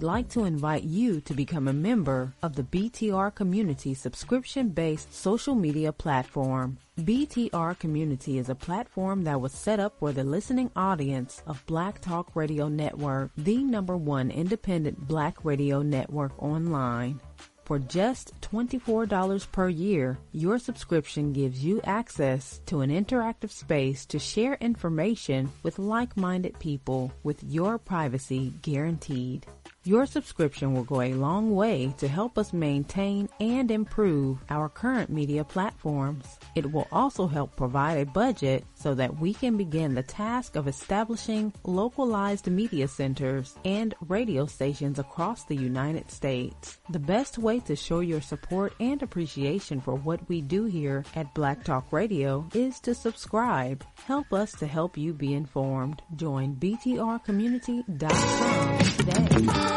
we'd like to invite you to become a member of the BTR Community subscription-based social media platform. BTR Community is a platform that was set up for the listening audience of Black Talk Radio Network, the #1 independent Black radio network online. For just $24 per year, your subscription gives you access to an interactive space to share information with like-minded people with your privacy guaranteed. Your subscription will go a long way to help us maintain and improve our current media platforms. It will also help provide a budget so that we can begin the task of establishing localized media centers and radio stations across the United States. The best way to show your support and appreciation for what we do here at Black Talk Radio is to subscribe. Help us to help you be informed. Join btrcommunity.com today.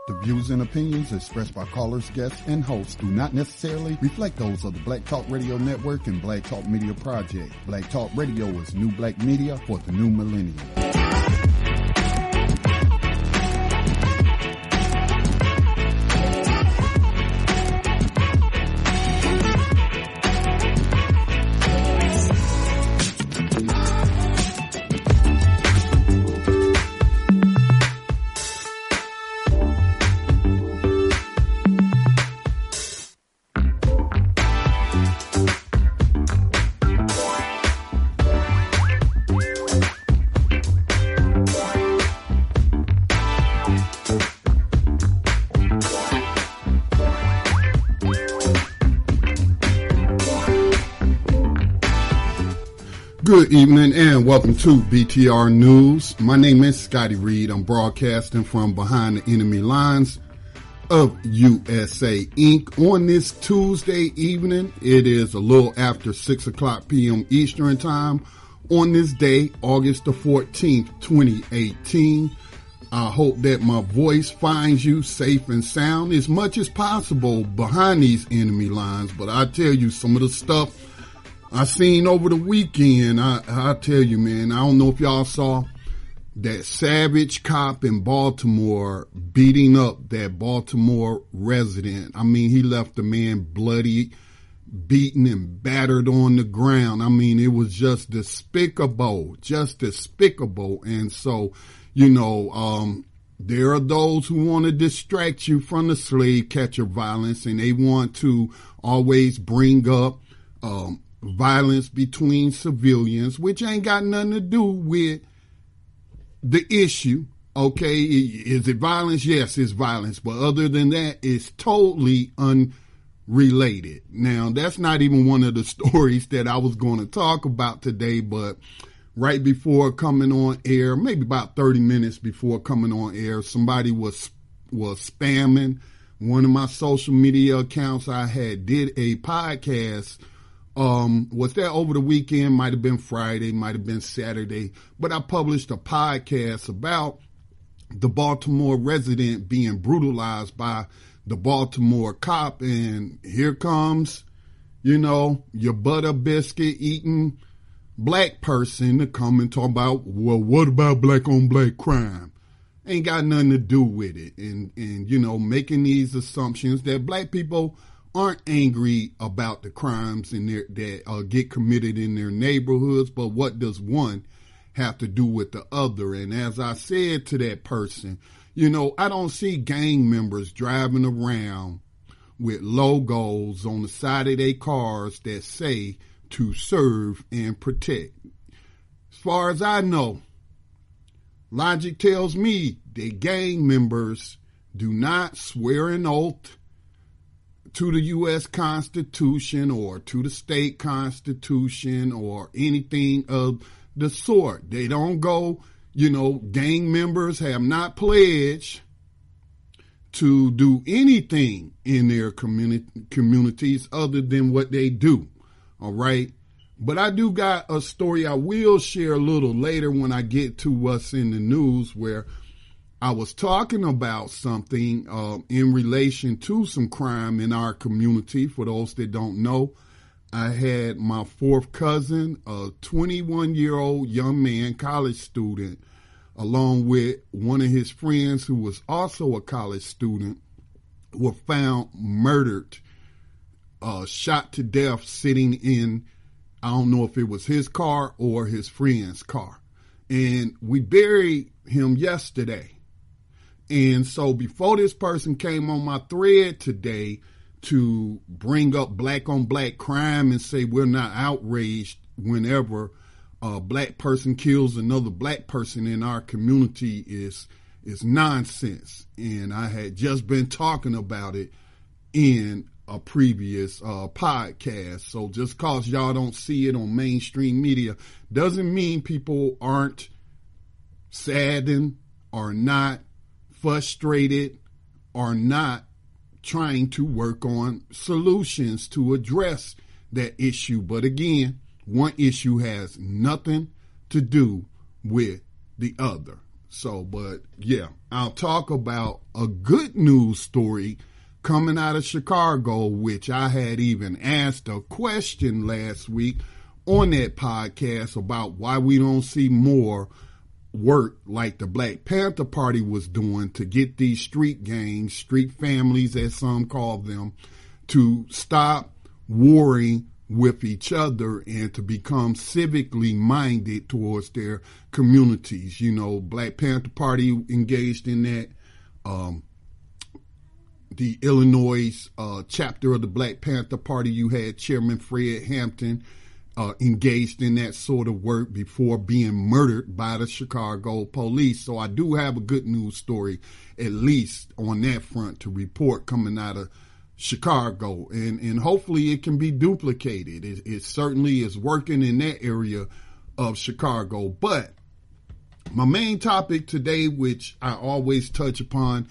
The views and opinions expressed by callers, guests, and hosts do not necessarily reflect those of the Black Talk Radio Network and Black Talk Media Project. Black Talk Radio is new black media for the new millennium. Good evening and welcome to BTR News. My name is Scotty Reid. I'm broadcasting from behind the enemy lines of USA Inc. On this Tuesday evening, it is a little after 6 o'clock p.m. Eastern Time. On this day, August the 14th, 2018. I hope that my voice finds you safe and sound as much as possible behind these enemy lines. But I tell you, some of the stuff I seen over the weekend, I tell you, man, I don't know if y'all saw that savage cop in Baltimore beating up that Baltimore resident. I mean, he left the man bloody, beaten and battered on the ground. I mean, it was just despicable. And so, you know, there are those who want to distract you from the slave catcher violence, and they want to always bring up, violence between civilians, which ain't got nothing to do with the issue. Okay, is it violence? Yes, it's violence. But other than that, it's totally unrelated. Now, that's not even one of the stories that I was going to talk about today, but right before coming on air, maybe about 30 minutes before coming on air, somebody was spamming one of my social media accounts. I did a podcast. Was that over the weekend? Might have been Friday, might have been Saturday, but I published a podcast about the Baltimore resident being brutalized by the Baltimore cop. And here comes, you know, your butter biscuit eating black person to come and talk about, well, what about black on black crime? Ain't got nothing to do with it. And, you know, making these assumptions that black people aren't angry about the crimes that get committed in their neighborhoods, but what does one have to do with the other? And as I said to that person, you know, I don't see gang members driving around with logos on the side of their cars that say to serve and protect. As far as I know, logic tells me that gang members do not swear an oath to the U.S. Constitution or to the state constitution or anything of the sort. They don't go, you know, gang members have not pledged to do anything in their communities other than what they do. All right. But I do got a story I will share a little later when I get to what's in the news, where I was talking about something in relation to some crime in our community. For those that don't know, I had my fourth cousin, a 21-year-old young man, college student, along with one of his friends who was also a college student, were found murdered, shot to death sitting in, I don't know if it was his car or his friend's car. And we buried him yesterday. And so before this person came on my thread today to bring up black on black crime and say we're not outraged whenever a black person kills another black person in our community is nonsense. And I had just been talking about it in a previous podcast. So just cause y'all don't see it on mainstream media doesn't mean people aren't saddened or not frustrated or not trying to work on solutions to address that issue. But again, one issue has nothing to do with the other. So, but yeah, I'll talk about a good news story coming out of Chicago, which I had even asked a question last week on that podcast about why we don't see more work like the Black Panther Party was doing to get these street gangs, street families, as some call them, to stop warring with each other and to become civically minded towards their communities. You know, Black Panther Party engaged in that. The Illinois chapter of the Black Panther Party, you had Chairman Fred Hampton engaged in that sort of work before being murdered by the Chicago police. So I do have a good news story, at least on that front, to report coming out of Chicago. And hopefully it can be duplicated. It certainly is working in that area of Chicago. But my main topic today, which I always touch upon,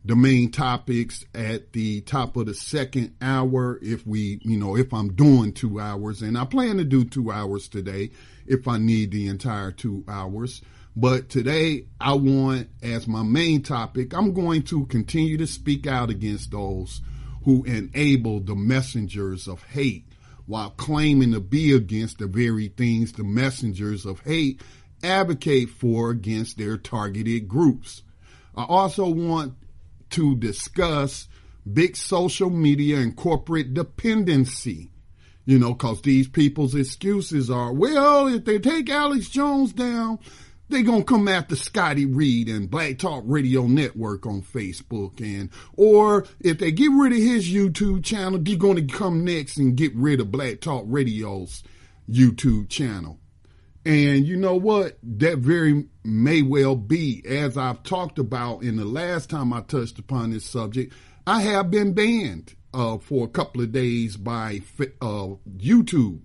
the main topics at the top of the second hour, if I'm doing 2 hours, and I plan to do 2 hours today if I need the entire 2 hours. But today I want, as my main topic, I'm going to continue to speak out against those who enable the messengers of hate while claiming to be against the very things the messengers of hate advocate for against their targeted groups. I also want to discuss big social media and corporate dependency, because these people's excuses are, well, if they take Alex Jones down, they're going to come after Scotty Reid and Black Talk Radio Network on Facebook. Or if they get rid of his YouTube channel, they're going to come next and get rid of Black Talk Radio's YouTube channel. And you know what? That very may well be, as I've talked about in the last time I touched upon this subject, I have been banned for a couple of days by YouTube,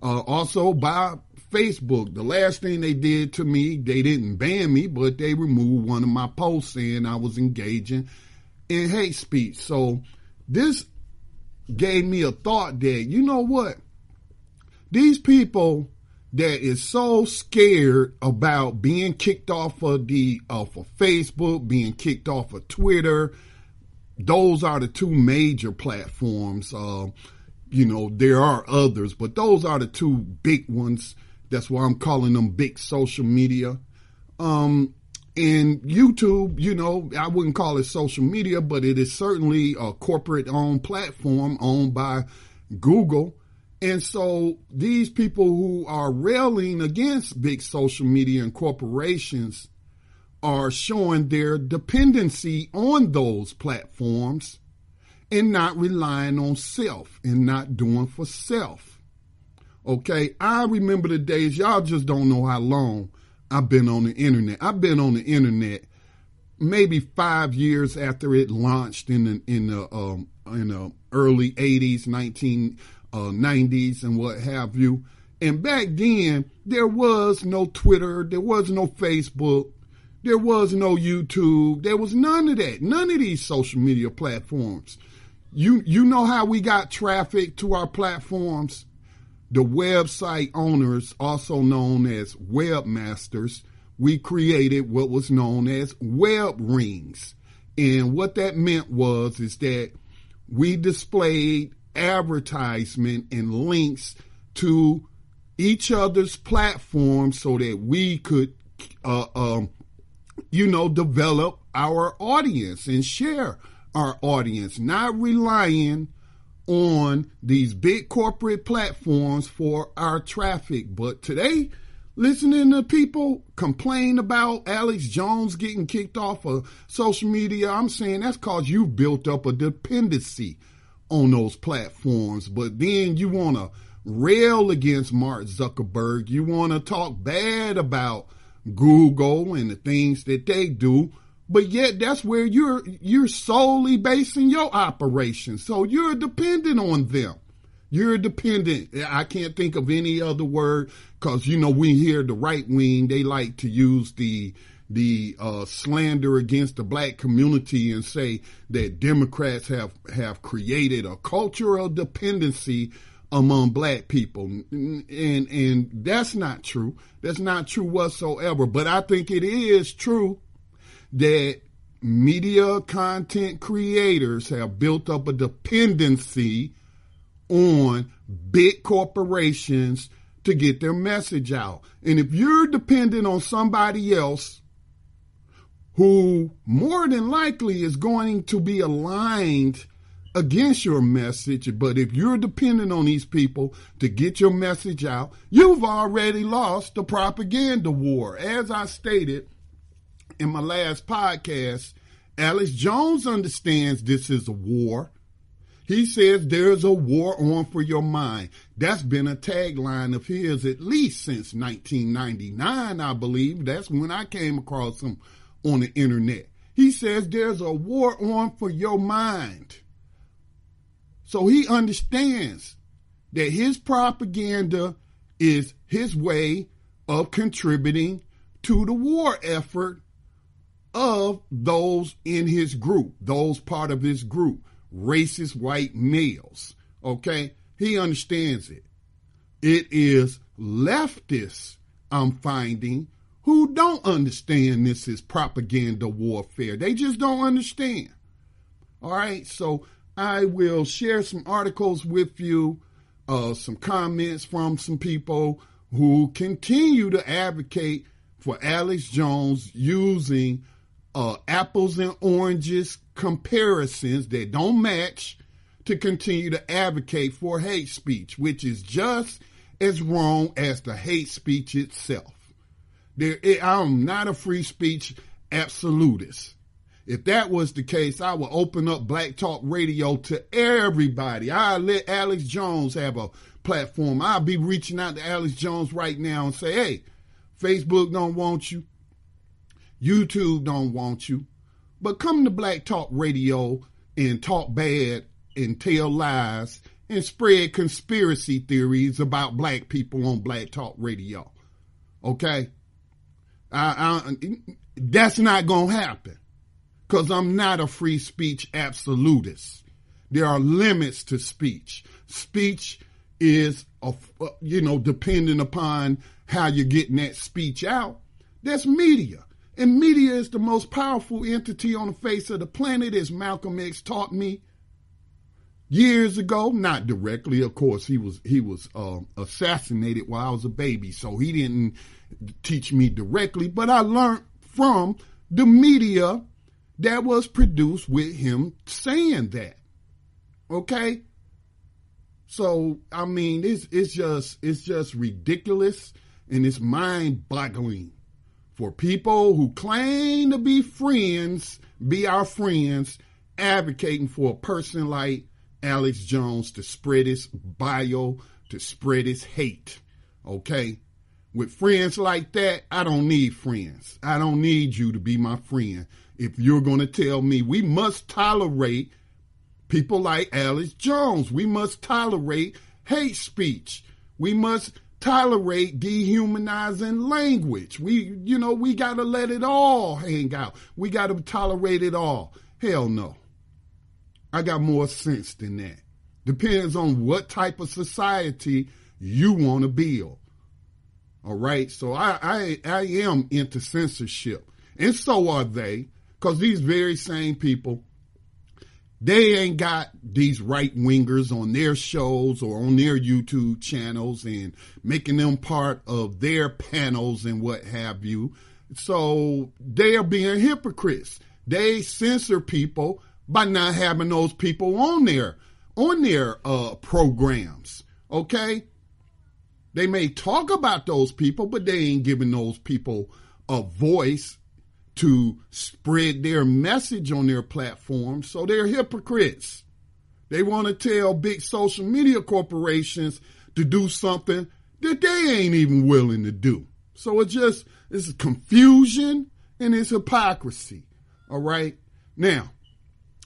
also by Facebook. The last thing they did to me, they didn't ban me, but they removed one of my posts saying I was engaging in hate speech. So this gave me a thought that, you know what? These people that is so scared about being kicked off of Facebook, being kicked off of Twitter. Those are the two major platforms. There are others, but those are the two big ones. That's why I'm calling them big social media. And YouTube, I wouldn't call it social media, but it is certainly a corporate owned platform owned by Google. And so these people who are railing against big social media and corporations are showing their dependency on those platforms and not relying on self and not doing for self. Okay, I remember the days, y'all just don't know how long I've been on the internet. I've been on the internet maybe 5 years after it launched in the early 80s, 1990s and what have you. And back then, there was no Twitter, there was no Facebook, there was no YouTube, there was none of that, none of these social media platforms. You know how we got traffic to our platforms? The website owners, also known as webmasters, we created what was known as web rings. And what that meant is that we displayed advertisement and links to each other's platforms so that we could develop our audience and share our audience, not relying on these big corporate platforms for our traffic. But today, listening to people complain about Alex Jones getting kicked off of social media, I'm saying that's because you've built up a dependency on those platforms. But then you want to rail against Mark Zuckerberg. You want to talk bad about Google and the things that they do. But yet that's where you're solely basing your operation. So you're dependent on them. You're dependent. I can't think of any other word because, we hear the right wing, they like to use the slander against the black community and say that Democrats have created a cultural dependency among black people. And that's not true. That's not true whatsoever. But I think it is true that media content creators have built up a dependency on big corporations to get their message out. And if you're dependent on somebody else who more than likely is going to be aligned against your message, but if you're dependent on these people to get your message out, you've already lost the propaganda war. As I stated in my last podcast, Alex Jones understands this is a war. He says there's a war on for your mind. That's been a tagline of his at least since 1999, I believe. That's when I came across him on the internet. He says there's a war on for your mind. So he understands that his propaganda is his way of contributing to the war effort of those in his group, those part of his group, racist white males. Okay? He understands it. It is leftists, I'm finding, who don't understand this is propaganda warfare. They just don't understand. All right? So I will share some articles with you, some comments from some people who continue to advocate for Alex Jones using apples and oranges comparisons that don't match to continue to advocate for hate speech, which is just as wrong as the hate speech itself. I'm not a free speech absolutist. If that was the case, I would open up Black Talk Radio to everybody. I let Alex Jones have a platform. I'll be reaching out to Alex Jones right now and say, hey, Facebook don't want you. YouTube don't want you. But come to Black Talk Radio and talk bad and tell lies and spread conspiracy theories about black people on Black Talk Radio. Okay? That's not going to happen because I'm not a free speech absolutist. There are limits to speech. Speech is, depending upon how you're getting that speech out. That's media. And media is the most powerful entity on the face of the planet, as Malcolm X taught me years ago. Not directly, of course. He was assassinated while I was a baby, so he didn't teach me directly. But I learned from the media that was produced with him saying that. Okay? So, I mean, it's just ridiculous and it's mind-boggling for people who claim to be our friends, advocating for a person like Alex Jones to spread his bio, to spread his hate. Okay? With friends like that, I don't need friends. I don't need you to be my friend. If you're going to tell me we must tolerate people like Alex Jones, we must tolerate hate speech. We must tolerate dehumanizing language. We got to let it all hang out. We got to tolerate it all. Hell no. I got more sense than that. Depends on what type of society you want to build. All right. So I am into censorship. And so are they, because these very same people, they ain't got these right-wingers on their shows or on their YouTube channels and making them part of their panels and what have you. So they are being hypocrites. They censor people by not having those people on their programs. Okay? They may talk about those people, but they ain't giving those people a voice to spread their message on their platform. So they're hypocrites. They want to tell big social media corporations to do something that they ain't even willing to do. So it's confusion and it's hypocrisy. All right. Now,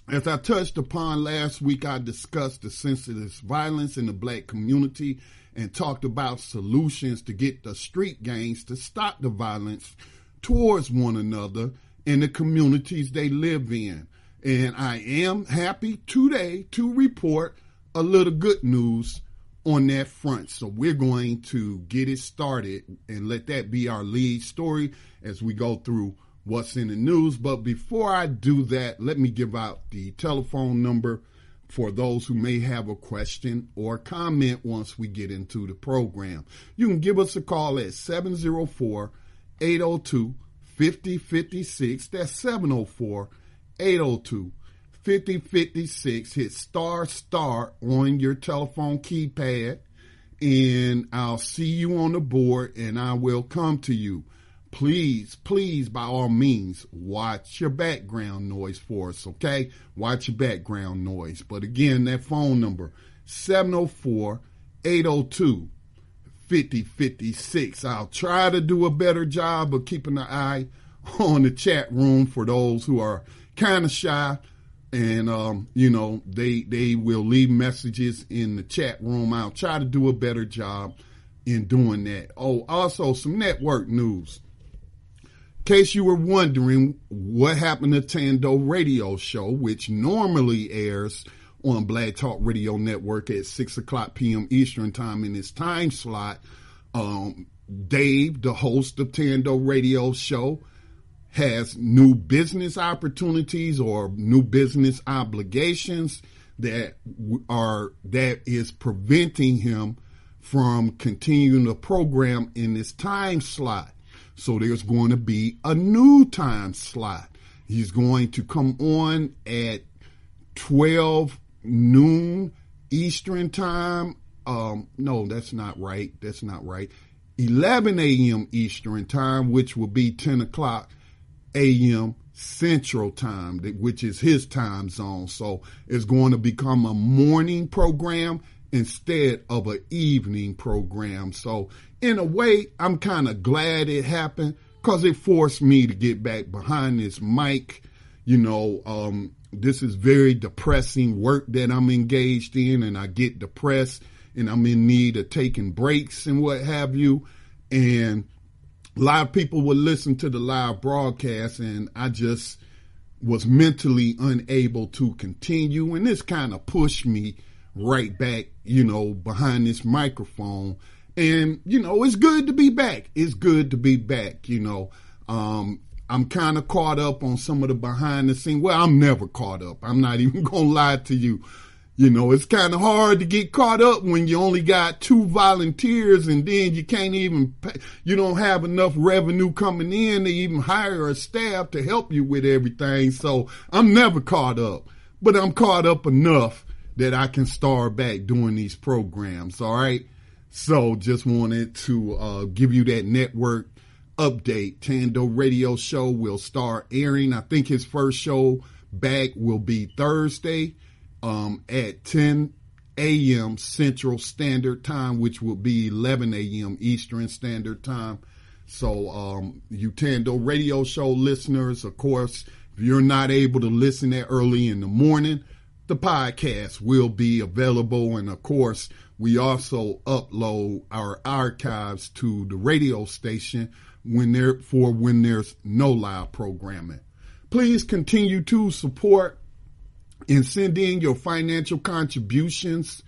as I touched upon last week, I discussed the senseless violence in the black community and talked about solutions to get the street gangs to stop the violence towards one another in the communities they live in. And I am happy today to report a little good news on that front. So we're going to get it started and let that be our lead story as we go through what's in the news. But before I do that, let me give out the telephone number for those who may have a question or comment once we get into the program. You can give us a call at 704-802-5056. That's 704-802-5056. Hit star on your telephone keypad, and I'll see you on the board, and I will come to you. Please, by all means, watch your background noise for us, okay? Watch your background noise. But again, that phone number, 704-802-5056. I'll try to do a better job of keeping an eye on the chat room for those who are kind of shy. And, they will leave messages in the chat room. I'll try to do a better job in doing that. Oh, also some network news. In case you were wondering what happened to Tando Radio Show, which normally airs on Black Talk Radio Network at 6 o'clock p.m. Eastern Time in its time slot, Dave, the host of Tando Radio Show, has new business opportunities or new business obligations that is preventing him from continuing the program in this time slot. So there's going to be a new time slot. He's going to come on at 12 noon Eastern Time. No, that's not right. 11 a.m. Eastern Time, which will be 10 o'clock a.m. Central Time, which is his time zone. So it's going to become a morning program instead of an evening program. So in a way, I'm kind of glad it happened because it forced me to get back behind this mic. This is very depressing work that I'm engaged in, and I get depressed and I'm in need of taking breaks and what have you. And a lot of people would listen to the live broadcast, and I just was mentally unable to continue. And this kind of pushed me right back, behind this microphone. And, it's good to be back. I'm kind of caught up on some of the behind the scenes. Well, I'm never caught up. I'm not even going to lie to you. It's kind of hard to get caught up when you only got 2 volunteers and then you can't even pay, you don't have enough revenue coming in to even hire a staff to help you with everything. So I'm never caught up, but I'm caught up enough that I can start back doing these programs. All right. So just wanted to give you that network update. Tando Radio Show will start airing. I think his first show back will be Thursday at 10 a.m. Central Standard Time, which will be 11 a.m. Eastern Standard Time. So you Tando Radio Show listeners, of course, if you're not able to listen that early in the morning, the podcast will be available. And of course, we also upload our archives to the radio station when there's no live programming. Please continue to support and send in your financial contributions.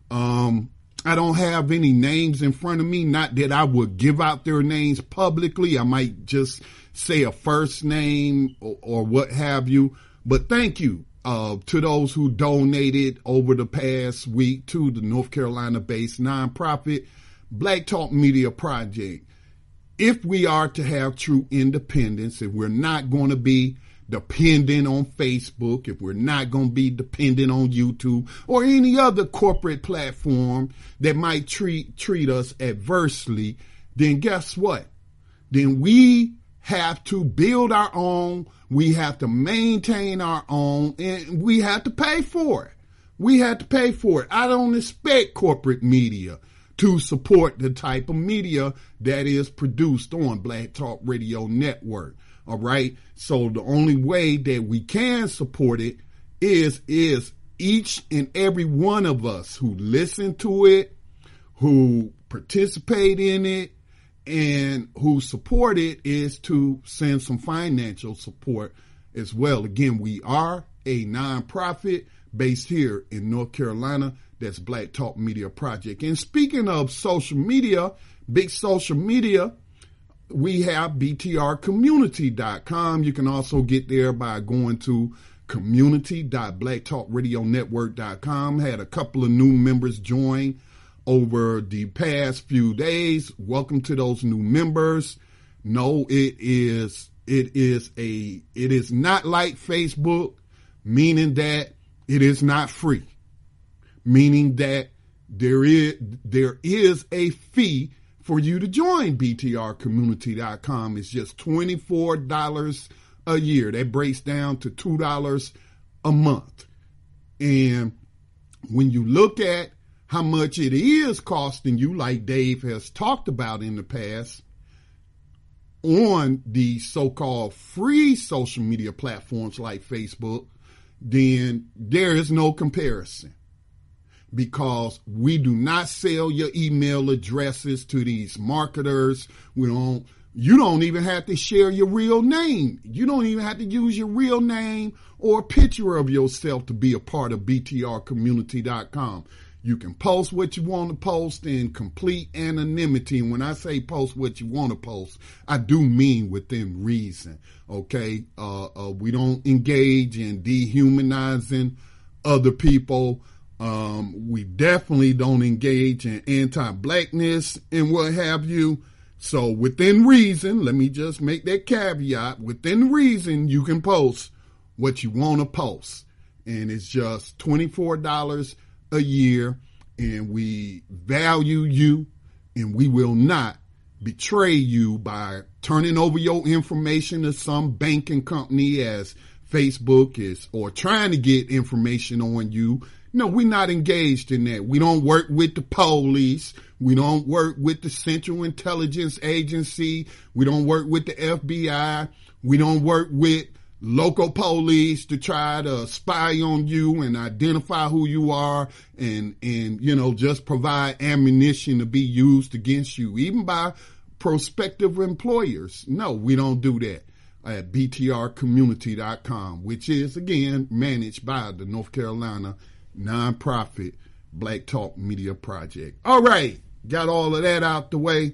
I don't have any names in front of me. Not that I would give out their names publicly. I might just say a first name or what have you. But thank you to those who donated over the past week to the North Carolina-based nonprofit Black Talk Media Project. if we are to have true independence, if we're not going to be dependent on Facebook, if we're not going to be dependent on YouTube or any other corporate platform that might treat us adversely, then guess what? Then we have to build our own, we have to maintain our own, and we have to pay for it. We have to pay for it. I don't expect corporate media to support the type of media that is produced on Black Talk Radio Network. All right. So the only way that we can support it is each and every one of us who listen to it, who participate in it, and who support it is to send some financial support as well. Again, we are a nonprofit based here in North Carolina. That's Black Talk Media Project. And speaking of social media, big social media, we have btrcommunity.com. You can also get there by going to community.blacktalkradionetwork.com. Had a couple of new members join over the past few days. Welcome to those new members. No, it is not like Facebook, meaning that it is not free, meaning that there is a fee for you to join btrcommunity.com. It's just $24 a year. That breaks down to $2 a month. And when you look at how much it is costing you, like Dave has talked about in the past, on the so-called free social media platforms like Facebook, then there is no comparison, because we do not sell your email addresses to these marketers. You don't even have to share your real name. You don't even have to use your real name or a picture of yourself to be a part of btrcommunity.com. You can post what you want to post in complete anonymity. And when I say post what you want to post, I do mean within reason. Okay. We don't engage in dehumanizing other people. We definitely don't engage in anti-blackness and what have you. So within reason, let me just make that caveat. Within reason, you can post what you want to post. And it's just $24 a year, and we value you, and we will not betray you by turning over your information to some banking company as Facebook is, or trying to get information on you. No, we're not engaged in that. We don't work with the police. We don't work with the Central Intelligence Agency. We don't work with the FBI. We don't work with local police to try to spy on you and identify who you are and just provide ammunition to be used against you, even by prospective employers. No, we don't do that at btrcommunity.com, which is, again, managed by the North Carolina nonprofit Black Talk Media Project. All right, got all of that out the way.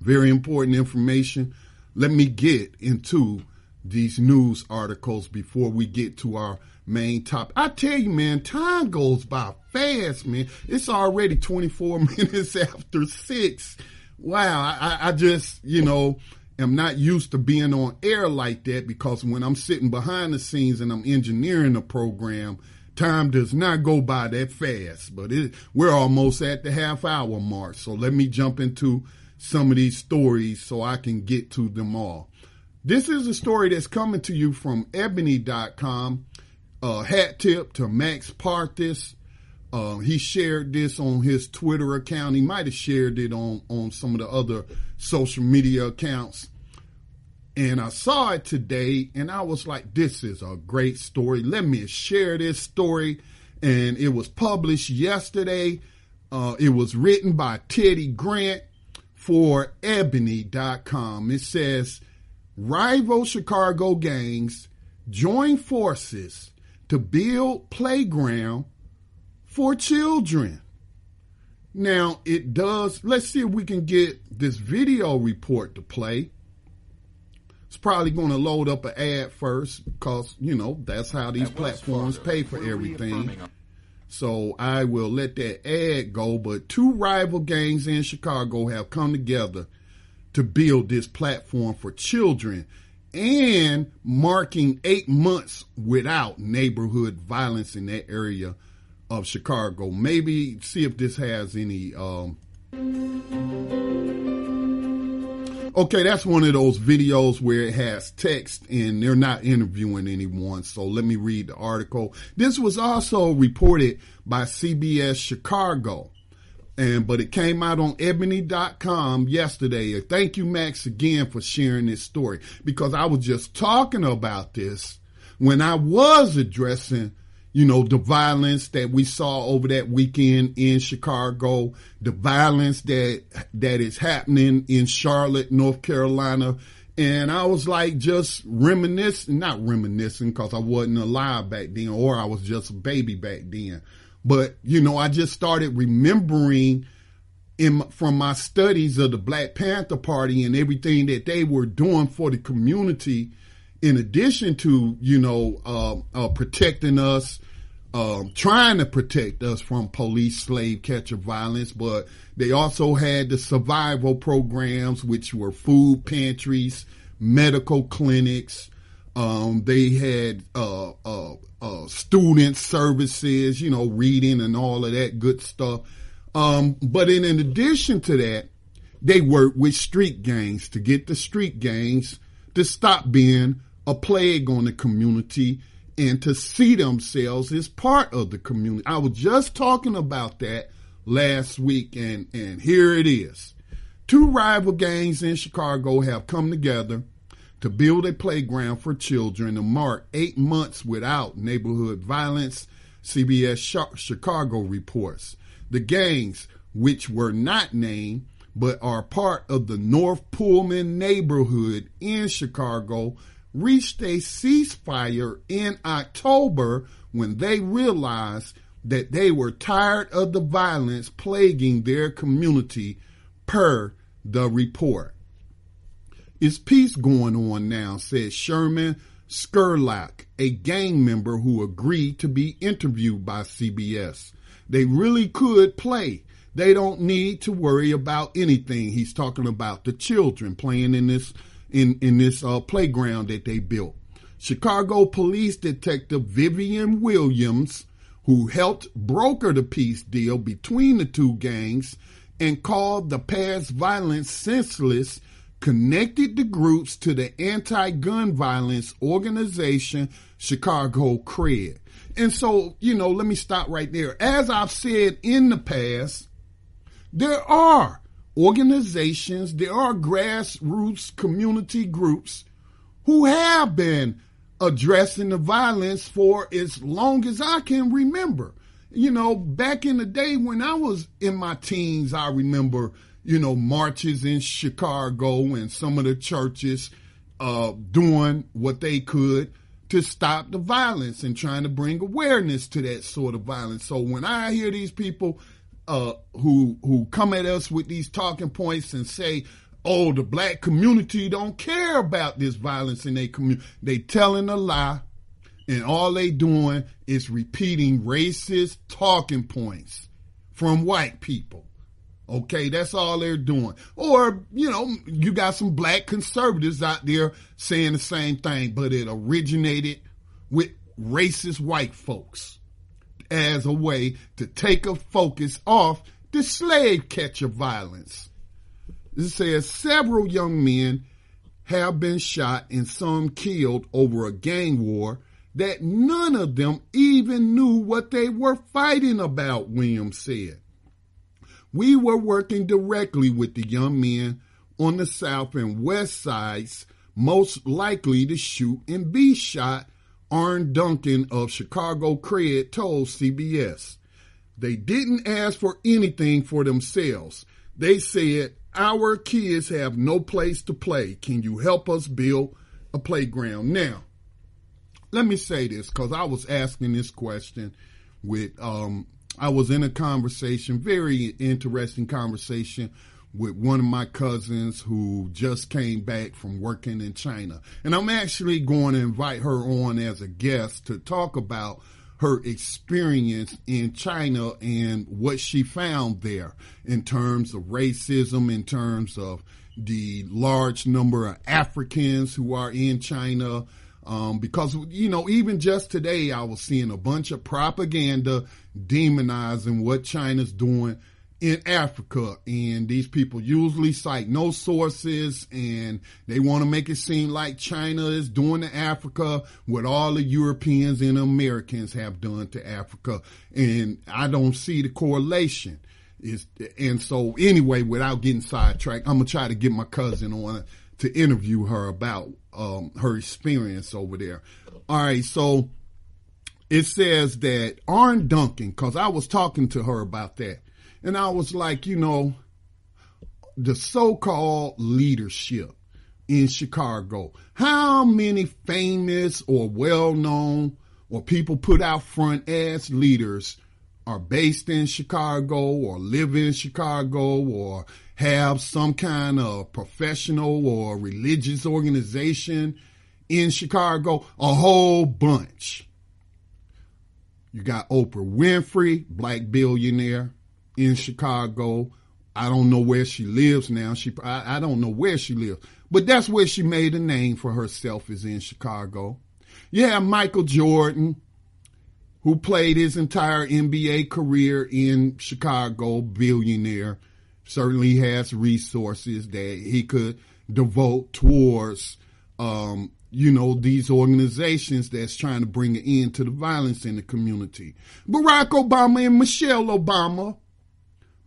Very important information. Let me get into these news articles before we get to our main topic. I tell you, man, time goes by fast, man. It's already 24 minutes after 6. Wow, I just, am not used to being on air like that, because when I'm sitting behind the scenes and I'm engineering a program, time does not go by that fast. But we're almost at the half-hour mark, so let me jump into some of these stories so I can get to them all. This is a story that's coming to you from ebony.com. Hat tip to Max Parthis. He shared this on his Twitter account. He might have shared it on some of the other social media accounts. And I saw it today, and I was like, this is a great story. Let me share this story. And it was published yesterday. It was written by Teddy Grant for ebony.com. It says, rival Chicago gangs join forces to build playground for children. Now, it does. Let's see if we can get this video report to play. It's probably going to load up an ad first, because, that's how these platforms pay for everything. So I will let that ad go. But two rival gangs in Chicago have come together to build this platform for children and marking 8 months without neighborhood violence in that area of Chicago. Maybe see if this has any... Okay, that's one of those videos where it has text and they're not interviewing anyone. So let me read the article. This was also reported by CBS Chicago, but it came out on ebony.com yesterday. Thank you, Max, again for sharing this story, because I was just talking about this when I was addressing the violence that we saw over that weekend in Chicago, the violence that is happening in Charlotte, North Carolina. And I was like just not reminiscing because I wasn't alive back then, or I was just a baby back then. But, I just started remembering from my studies of the Black Panther Party and everything that they were doing for the community, in addition to, protecting us, trying to protect us from police slave catcher violence, but they also had the survival programs, which were food pantries, medical clinics. They had student services, reading and all of that good stuff. But in addition to that, they worked with street gangs to get the street gangs to stop being a plague on the community and to see themselves as part of the community. I was just talking about that last week, and here it is. 2 rival gangs in Chicago have come together to build a playground for children to mark 8 months without neighborhood violence, CBS Chicago reports. The gangs, which were not named but are part of the North Pullman neighborhood in Chicago, reached a ceasefire in October when they realized that they were tired of the violence plaguing their community, per the report. It's peace going on now, said Sherman Skurlock, a gang member who agreed to be interviewed by CBS. They really could play. They don't need to worry about anything. He's talking about the children playing in this playground that they built. Chicago Police Detective Vivian Williams, who helped broker the peace deal between the 2 gangs and called the past violence senseless, connected the groups to the anti-gun violence organization Chicago CRED. And so, let me stop right there. As I've said in the past, there are organizations, there are grassroots community groups who have been addressing the violence for as long as I can remember. Back in the day when I was in my teens, I remember, marches in Chicago and some of the churches doing what they could to stop the violence and trying to bring awareness to that sort of violence. So when I hear these people who come at us with these talking points and say, oh, the black community don't care about this violence in their community, they telling a lie, and all they doing is repeating racist talking points from white people. Okay, that's all they're doing. Or, you got some black conservatives out there saying the same thing, but it originated with racist white folks as a way to take a focus off the slave catcher violence. It says several young men have been shot and some killed over a gang war that none of them even knew what they were fighting about, Williams said. We were working directly with the young men on the south and west sides most likely to shoot and be shot, Arn Duncan of Chicago CRED told CBS. They didn't ask for anything for themselves. They said, our kids have no place to play. Can you help us build a playground? Now, let me say this, because I was asking this question with, I was in a conversation, very interesting conversation with one of my cousins who just came back from working in China. And I'm actually going to invite her on as a guest to talk about her experience in China and what she found there in terms of racism, in terms of, the large number of Africans who are in China. Because, even just today, I was seeing a bunch of propaganda demonizing what China's doing in Africa. And these people usually cite no sources, and they want to make it seem like China is doing to Africa what all the Europeans and Americans have done to Africa. And I don't see the correlation. And so anyway, without getting sidetracked, I'm going to try to get my cousin on to interview her about her experience over there. All right, so it says that Arn Duncan, because I was talking to her about that, and I was like, the so-called leadership in Chicago, how many famous or well-known or people put out front as leaders are based in Chicago or live in Chicago or have some kind of professional or religious organization in Chicago? A whole bunch. You got Oprah Winfrey, black billionaire in Chicago. I don't know where she lives now. I don't know where she lives, but that's where she made a name for herself, is in Chicago. You have Michael Jordan, who played his entire NBA career in Chicago, billionaire, certainly has resources that he could devote towards, these organizations that's trying to bring an end to the violence in the community. Barack Obama and Michelle Obama.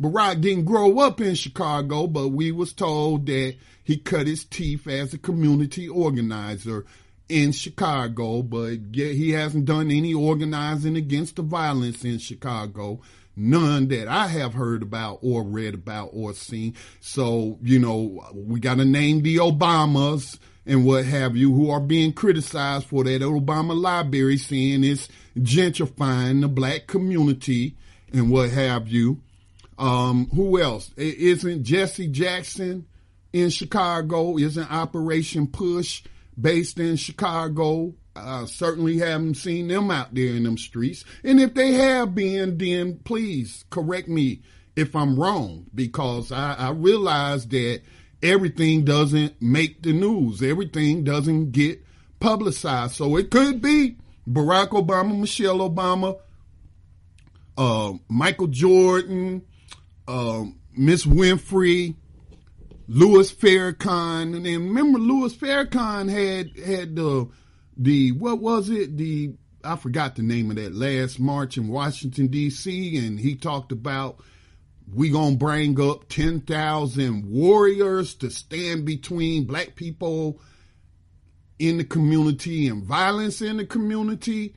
Barack didn't grow up in Chicago, but we was told that he cut his teeth as a community organizer in Chicago, but yet he hasn't done any organizing against the violence in Chicago. None that I have heard about or read about or seen. So, we got to name the Obamas and what have you, who are being criticized for that Obama library, saying it's gentrifying the black community and what have you. Who else? Isn't Jesse Jackson in Chicago? Isn't Operation Push based in Chicago? Certainly haven't seen them out there in them streets. And if they have been, then please correct me if I'm wrong, because I realize that everything doesn't make the news. Everything doesn't get publicized. So it could be Barack Obama, Michelle Obama, Michael Jordan, Miss Winfrey, Louis Farrakhan. And then remember, Louis Farrakhan had the what was it? I forgot the name of that last march in Washington, D.C., and he talked about we gonna bring up 10,000 warriors to stand between black people in the community and violence in the community.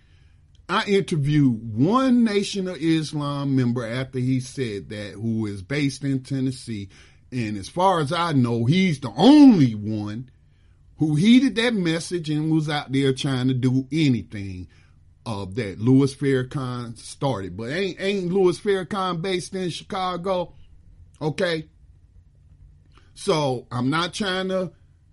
I interviewed one Nation of Islam member after he said that, who is based in Tennessee, and as far as I know, he's the only one who heeded that message and was out there trying to do anything that Louis Farrakhan started. But ain't Louis Farrakhan based in Chicago? Okay. So I'm not trying to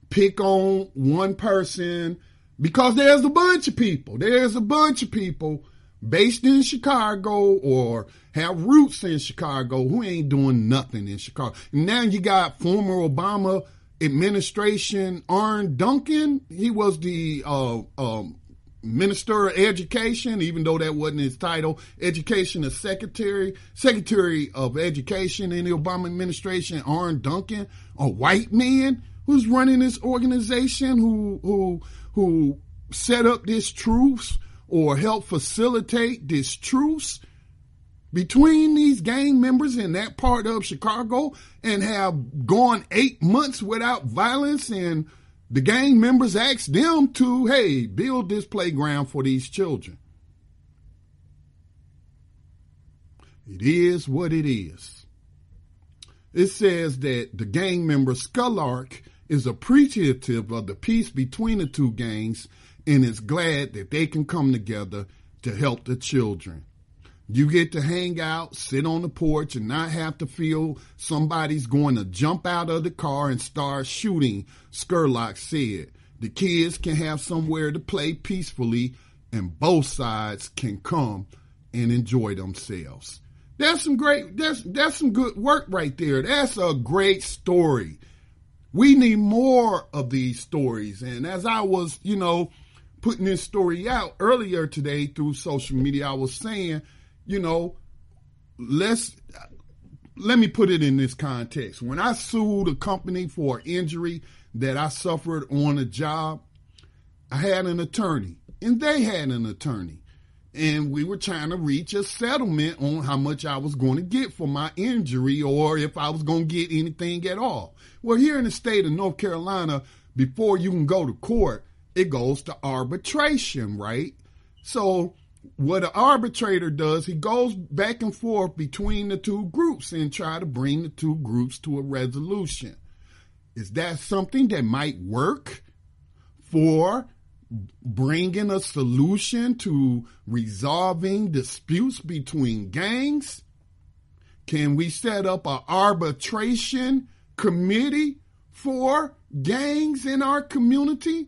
pick on one person, because there's a bunch of people. There's a bunch of people based in Chicago or have roots in Chicago who ain't doing nothing in Chicago. And now you got former Obama administration Arn Duncan. He was the Minister of Education, even though that wasn't his title. Education is Secretary of Education in the Obama administration. Arn Duncan, a white man who's running this organization, who set up this truce or helped facilitate this truce between these gang members in that part of Chicago, and have gone 8 months without violence. And the gang members asked them to, hey, build this playground for these children. It is what it is. It says that the gang member Skullark is appreciative of the peace between the two gangs and is glad that they can come together to help the children. You get to hang out, sit on the porch, and not have to feel somebody's going to jump out of the car and start shooting, Skurlock said. The kids can have somewhere to play peacefully, and both sides can come and enjoy themselves. That's some good work right there. That's a great story. We need more of these stories. And as I was, putting this story out earlier today through social media, I was saying, let me put it in this context. When I sued a company for an injury that I suffered on a job, I had an attorney and they had an attorney. And we were trying to reach a settlement on how much I was going to get for my injury or if I was going to get anything at all. Well, here in the state of North Carolina, before you can go to court, it goes to arbitration, right? So what an arbitrator does, he goes back and forth between the two groups and try to bring the two groups to a resolution. Is that something that might work for bringing a solution to resolving disputes between gangs? Can we set up an arbitration committee for gangs in our community?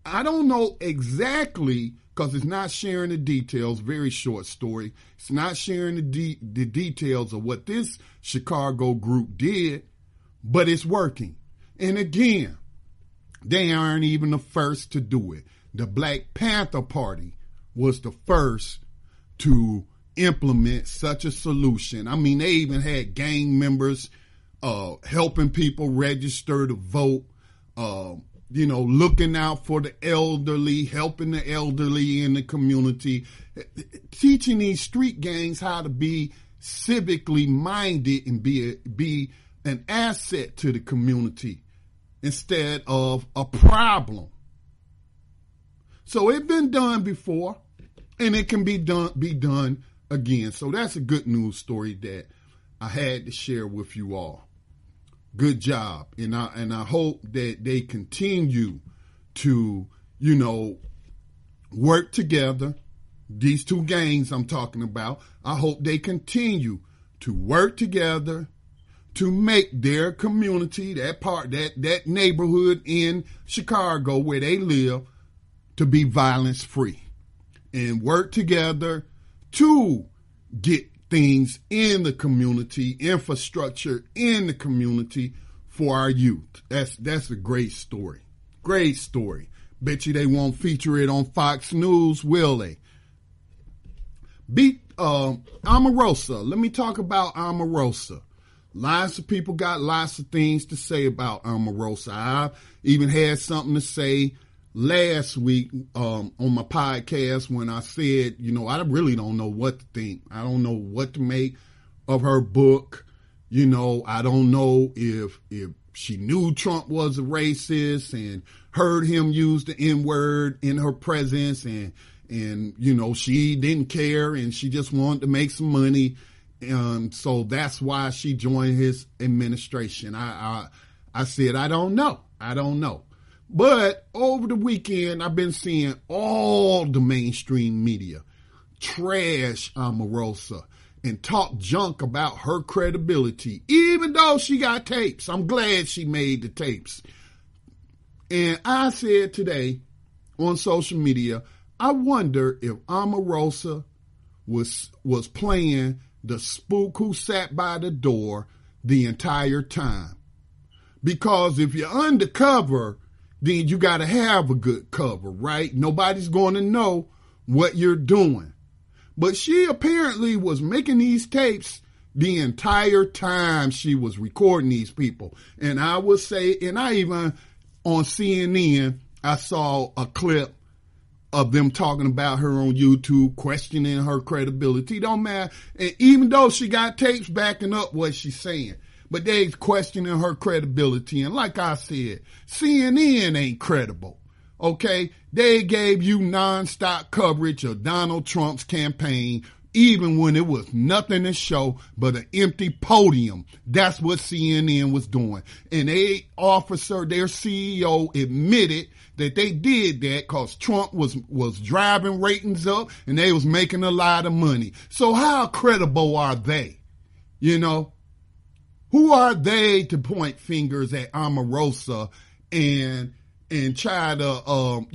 I don't know exactly, because it's not sharing the details, very short story. It's not sharing the details of what this Chicago group did, but it's working. And again, they aren't even the first to do it. The Black Panther Party was the first to implement such a solution. I mean, they even had gang members helping people register to vote, looking out for the elderly, helping the elderly in the community, teaching these street gangs how to be civically minded and be an asset to the community instead of a problem. So it's been done before, and it can be done again. So that's a good news story that I had to share with you all. Good job. And I hope that they continue to, work together. These two gangs I'm talking about, I hope they continue to work together to make their community, that neighborhood in Chicago where they live, to be violence free, and work together to get things in the community, infrastructure in the community for our youth. That's a great story. Great story. Bet you they won't feature it on Fox News, will they? Omarosa. Let me talk about Omarosa. Lots of people got lots of things to say about Omarosa. I even had something to say last week on my podcast when I said, I really don't know what to think. I don't know what to make of her book. I don't know if she knew Trump was a racist and heard him use the N-word in her presence and she didn't care and she just wanted to make some money. So that's why she joined his administration. I said, I don't know. But over the weekend, I've been seeing all the mainstream media trash Omarosa and talk junk about her credibility, even though she got tapes. I'm glad she made the tapes. And I said today on social media, I wonder if Omarosa was playing the spook who sat by the door the entire time. Because if you're undercover, then you got to have a good cover, right? Nobody's going to know what you're doing. But she apparently was making these tapes the entire time she was recording these people. And I would say, and I even on CNN, I saw a clip of them talking about her on YouTube, questioning her credibility. Don't matter. And even though she got tapes backing up what she's saying, but they questioning her credibility. And like I said, CNN ain't credible. Okay? They gave you nonstop coverage of Donald Trump's campaign, even when it was nothing to show but an empty podium. That's what CNN was doing. And their CEO admitted that they did that because Trump was driving ratings up and they was making a lot of money. So how credible are they? Who are they to point fingers at Omarosa and try to,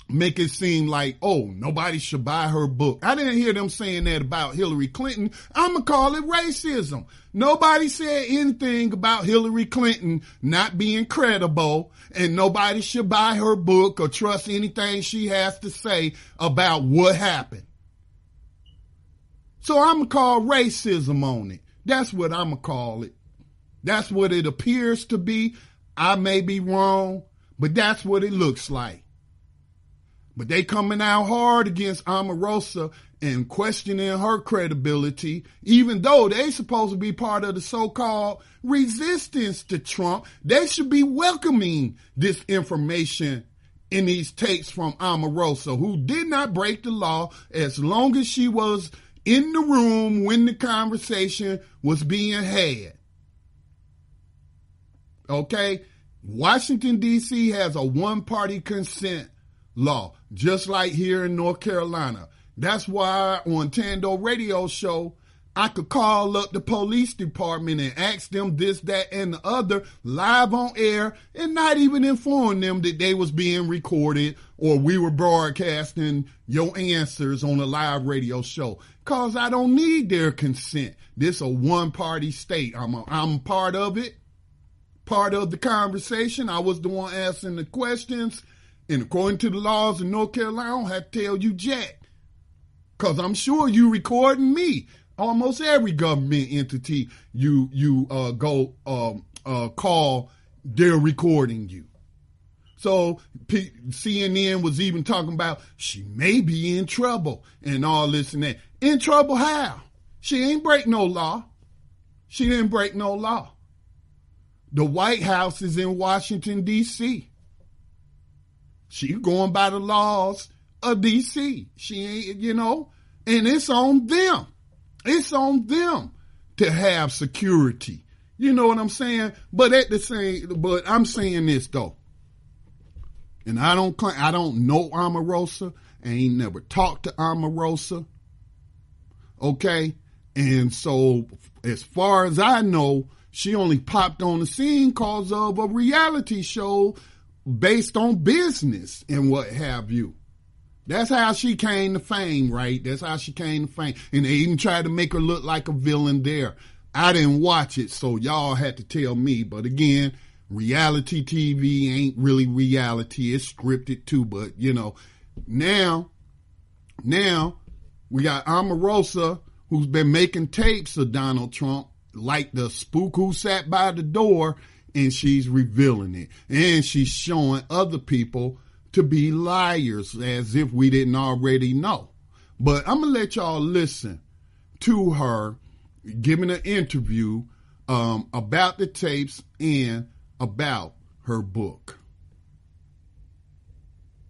make it seem like, oh, nobody should buy her book. I didn't hear them saying that about Hillary Clinton. I'm going to call it racism. Nobody said anything about Hillary Clinton not being credible, and nobody should buy her book or trust anything she has to say about what happened. So I'm going to call racism on it. That's what I'm going to call it. That's what it appears to be. I may be wrong, but that's what it looks like. But they coming out hard against Omarosa and questioning her credibility, even though they supposed to be part of the so-called resistance to Trump. They should be welcoming this information in these tapes from Omarosa, who did not break the law as long as she was in the room when the conversation was being had. Okay? Washington, D.C. has a one-party consent law, just like here in North Carolina. That's why on Tando Radio Show, I could call up the police department and ask them this, that, and the other live on air and not even inform them that they was being recorded or we were broadcasting your answers on a live radio show. Cause I don't need their consent. This a one-party state. I'm part of it, part of the conversation. I was the one asking the questions. And according to the laws in North Carolina, I don't have to tell you jack. Because I'm sure you recording me. Almost every government entity you call, they're recording you. So CNN was even talking about she may be in trouble and all this and that. In trouble how? She ain't break no law. She didn't break no law. The White House is in Washington, D.C. She's going by the laws of D.C. She ain't, and it's on them. It's on them to have security. You know what I'm saying? But I'm saying this though. And I don't know Omarosa. I ain't never talked to Omarosa. Okay? And so as far as I know, she only popped on the scene because of a reality show based on business and what have you. That's how she came to fame, right? That's how she came to fame. And they even tried to make her look like a villain there. I didn't watch it, so y'all had to tell me. But again, reality TV ain't really reality. It's scripted too, but now we got Omarosa, who's been making tapes of Donald Trump, like the spook who sat by the door, and she's revealing it. And she's showing other people to be liars as if we didn't already know. But I'm going to let y'all listen to her giving an interview about the tapes and about her book.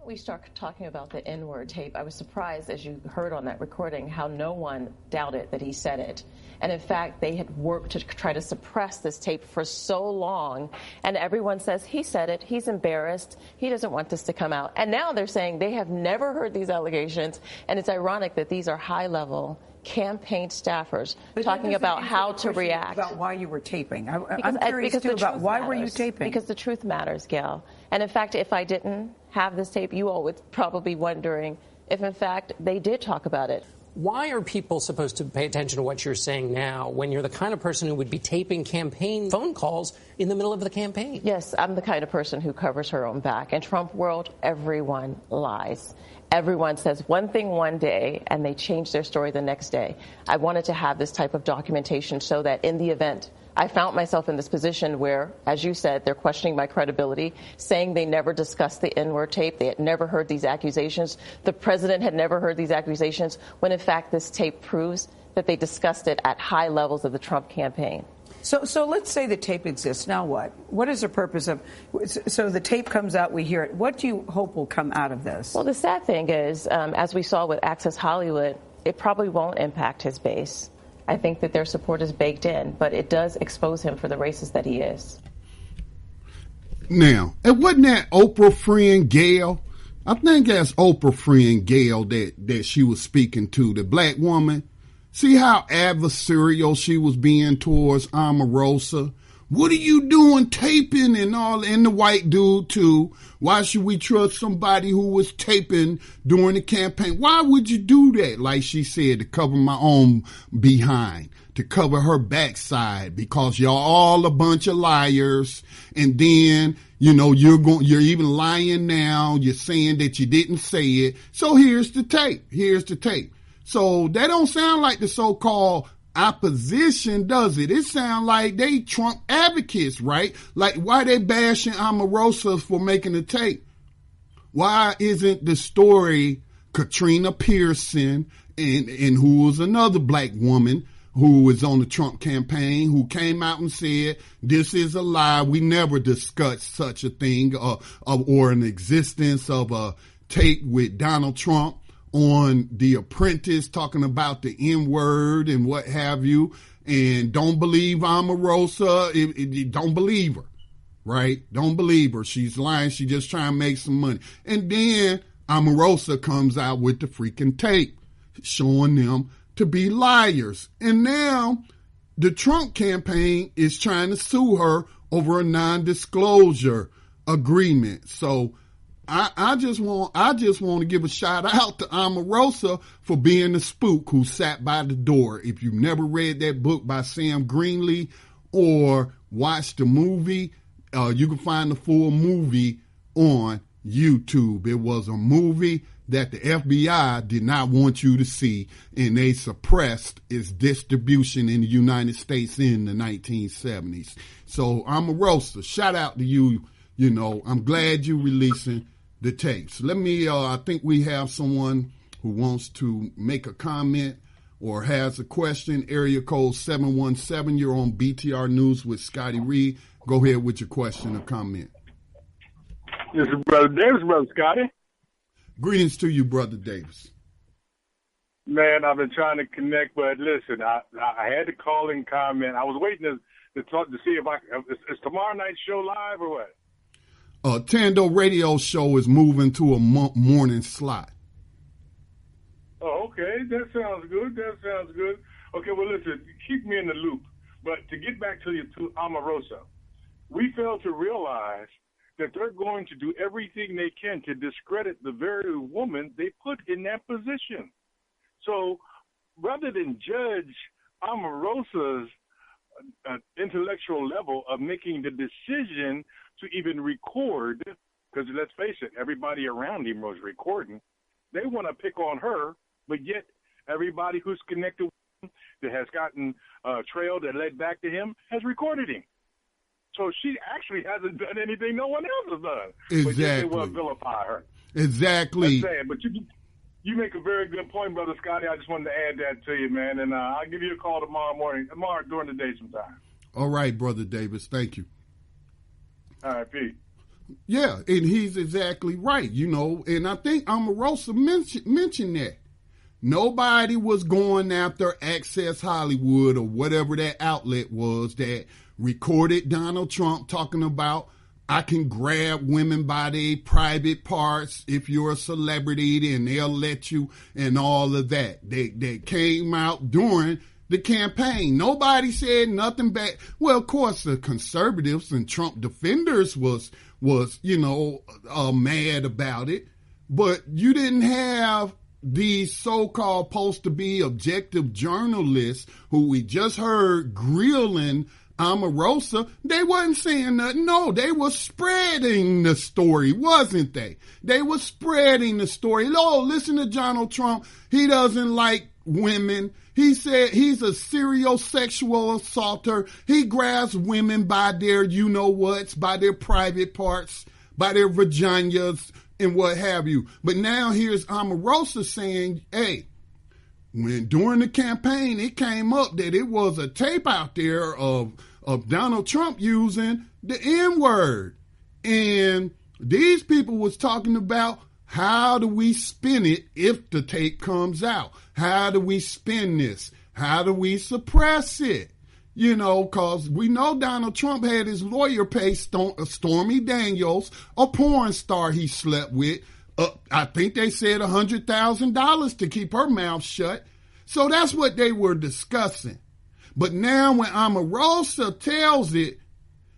We started talking about the N-word tape. I was surprised, as you heard on that recording, how no one doubted that he said it. And in fact, they had worked to try to suppress this tape for so long. And everyone says, he said it, he's embarrassed, he doesn't want this to come out. And now they're saying they have never heard these allegations. And it's ironic that these are high-level campaign staffers talking about how to react. About why you were taping. I'm curious, too, about why were you taping? Because the truth matters, Gail. And in fact, if I didn't have this tape, you all would probably be wondering if, in fact, they did talk about it. Why are people supposed to pay attention to what you're saying now when you're the kind of person who would be taping campaign phone calls in the middle of the campaign? Yes, I'm the kind of person who covers her own back. In Trump world, everyone lies. Everyone says one thing one day and they change their story the next day. I wanted to have this type of documentation so that in the event I found myself in this position where, as you said, they're questioning my credibility, saying they never discussed the N-word tape. They had never heard these accusations. The president had never heard these accusations, when in fact this tape proves that they discussed it at high levels of the Trump campaign. So let's say the tape exists. Now what? What is the purpose of? So the tape comes out, we hear it. What do you hope will come out of this? Well, the sad thing is, as we saw with Access Hollywood, it probably won't impact his base. I think that their support is baked in, but it does expose him for the racist that he is. Now, and wasn't that Oprah friend Gail? I think that's Oprah friend Gail that she was speaking to, the black woman. See how adversarial she was being towards Omarosa? What are you doing taping and all, and the white dude too? Why should we trust somebody who was taping during the campaign? Why would you do that? Like she said, to cover my own behind, to cover her backside, because y'all all a bunch of liars. And then, you're even lying now. You're saying that you didn't say it. So here's the tape. So that don't sound like the so-called opposition, does it? It sounds like they Trump advocates, right? Like, why they bashing Omarosa for making the tape? Why isn't the story Katrina Pearson and who was another black woman who was on the Trump campaign, who came out and said, this is a lie. We never discussed such a thing or an existence of a tape with Donald Trump on The Apprentice talking about the N-word and what have you, and don't believe Omarosa. Don't believe her, right? Don't believe her. She's lying. She just trying to make some money. And then Omarosa comes out with the freaking tape showing them to be liars. And now the Trump campaign is trying to sue her over a non-disclosure agreement. So I just want to give a shout out to Omarosa for being the spook who sat by the door. If you've never read that book by Sam Greenlee or watched the movie, you can find the full movie on YouTube. It was a movie that the FBI did not want you to see, and they suppressed its distribution in the United States in the 1970s. So Omarosa, shout out to you. I'm glad you're releasing the tapes. Let me, I think we have someone who wants to make a comment or has a question. Area code 717. You're on BTR News with Scotty Reid. Go ahead with your question or comment. This is Brother Davis, Brother Scotty. Greetings to you, Brother Davis. Man, I've been trying to connect, but listen, I had to call and comment. I was waiting to talk to see if is tomorrow night's show live or what? Tando Radio Show is moving to a morning slot. Oh, okay. That sounds good. Okay, well, listen, keep me in the loop. But to get back to Omarosa, we fail to realize that they're going to do everything they can to discredit the very woman they put in that position. So rather than judge Omarosa's intellectual level of making the decision to even record, because let's face it, everybody around him was recording, they want to pick on her, but yet everybody who's connected with him that has gotten a trail that led back to him has recorded him. So she actually hasn't done anything no one else has done. Exactly. But yet they want to vilify her. Exactly. That's sad. But you make a very good point, Brother Scotty. I just wanted to add that to you, man. And I'll give you a call tomorrow during the day sometime. All right, Brother Davis. Thank you. All right, Pete. Yeah, and he's exactly right, and I think Omarosa mentioned that. Nobody was going after Access Hollywood or whatever that outlet was that recorded Donald Trump talking about, I can grab women by their private parts if you're a celebrity and they'll let you, and all of that. They came out during the campaign. Nobody said nothing back. Well, of course, the conservatives and Trump defenders was mad about it, but you didn't have these so-called supposed to be objective journalists who we just heard grilling Omarosa. They wasn't saying nothing. No, they were spreading the story, wasn't they? They were spreading the story. Oh, listen to Donald Trump. He doesn't like women. He said he's a serial sexual assaulter. He grabs women by their you-know-whats, by their private parts, by their vaginas, and what have you. But now here's Omarosa saying, hey, when during the campaign it came up that it was a tape out there of Donald Trump using the N-word. And these people was talking about, how do we spin it if the tape comes out? How do we spin this? How do we suppress it? Because we know Donald Trump had his lawyer pay Stormy Daniels, a porn star he slept with, I think they said $100,000 to keep her mouth shut. So that's what they were discussing. But now when Omarosa tells it,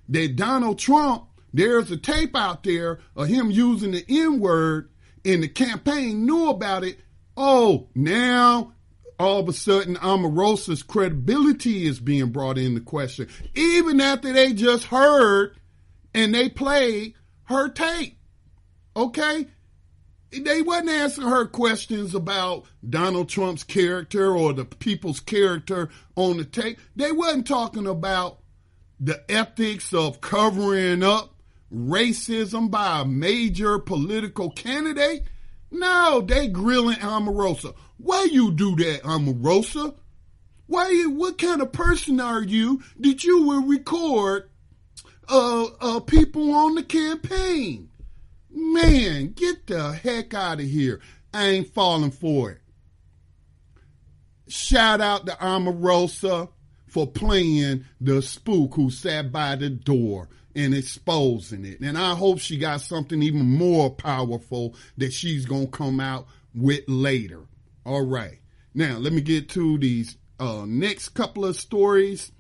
that Donald Trump, there's a tape out there of him using the N-word, and the campaign knew about it. Oh, now all of a sudden Omarosa's credibility is being brought into question, even after they just heard and they played her tape. Okay? They wasn't asking her questions about Donald Trump's character or the people's character on the tape. They wasn't talking about the ethics of covering up racism by a major political candidate. No, they grilling Omarosa. Why you do that, Omarosa? What kind of person are you that you will record people on the campaign? Man, get the heck out of here. I ain't falling for it. Shout out to Omarosa for playing the spook who sat by the door and exposing it. And I hope she got something even more powerful that she's going to come out with later. All right. Now, let me get to these next couple of stories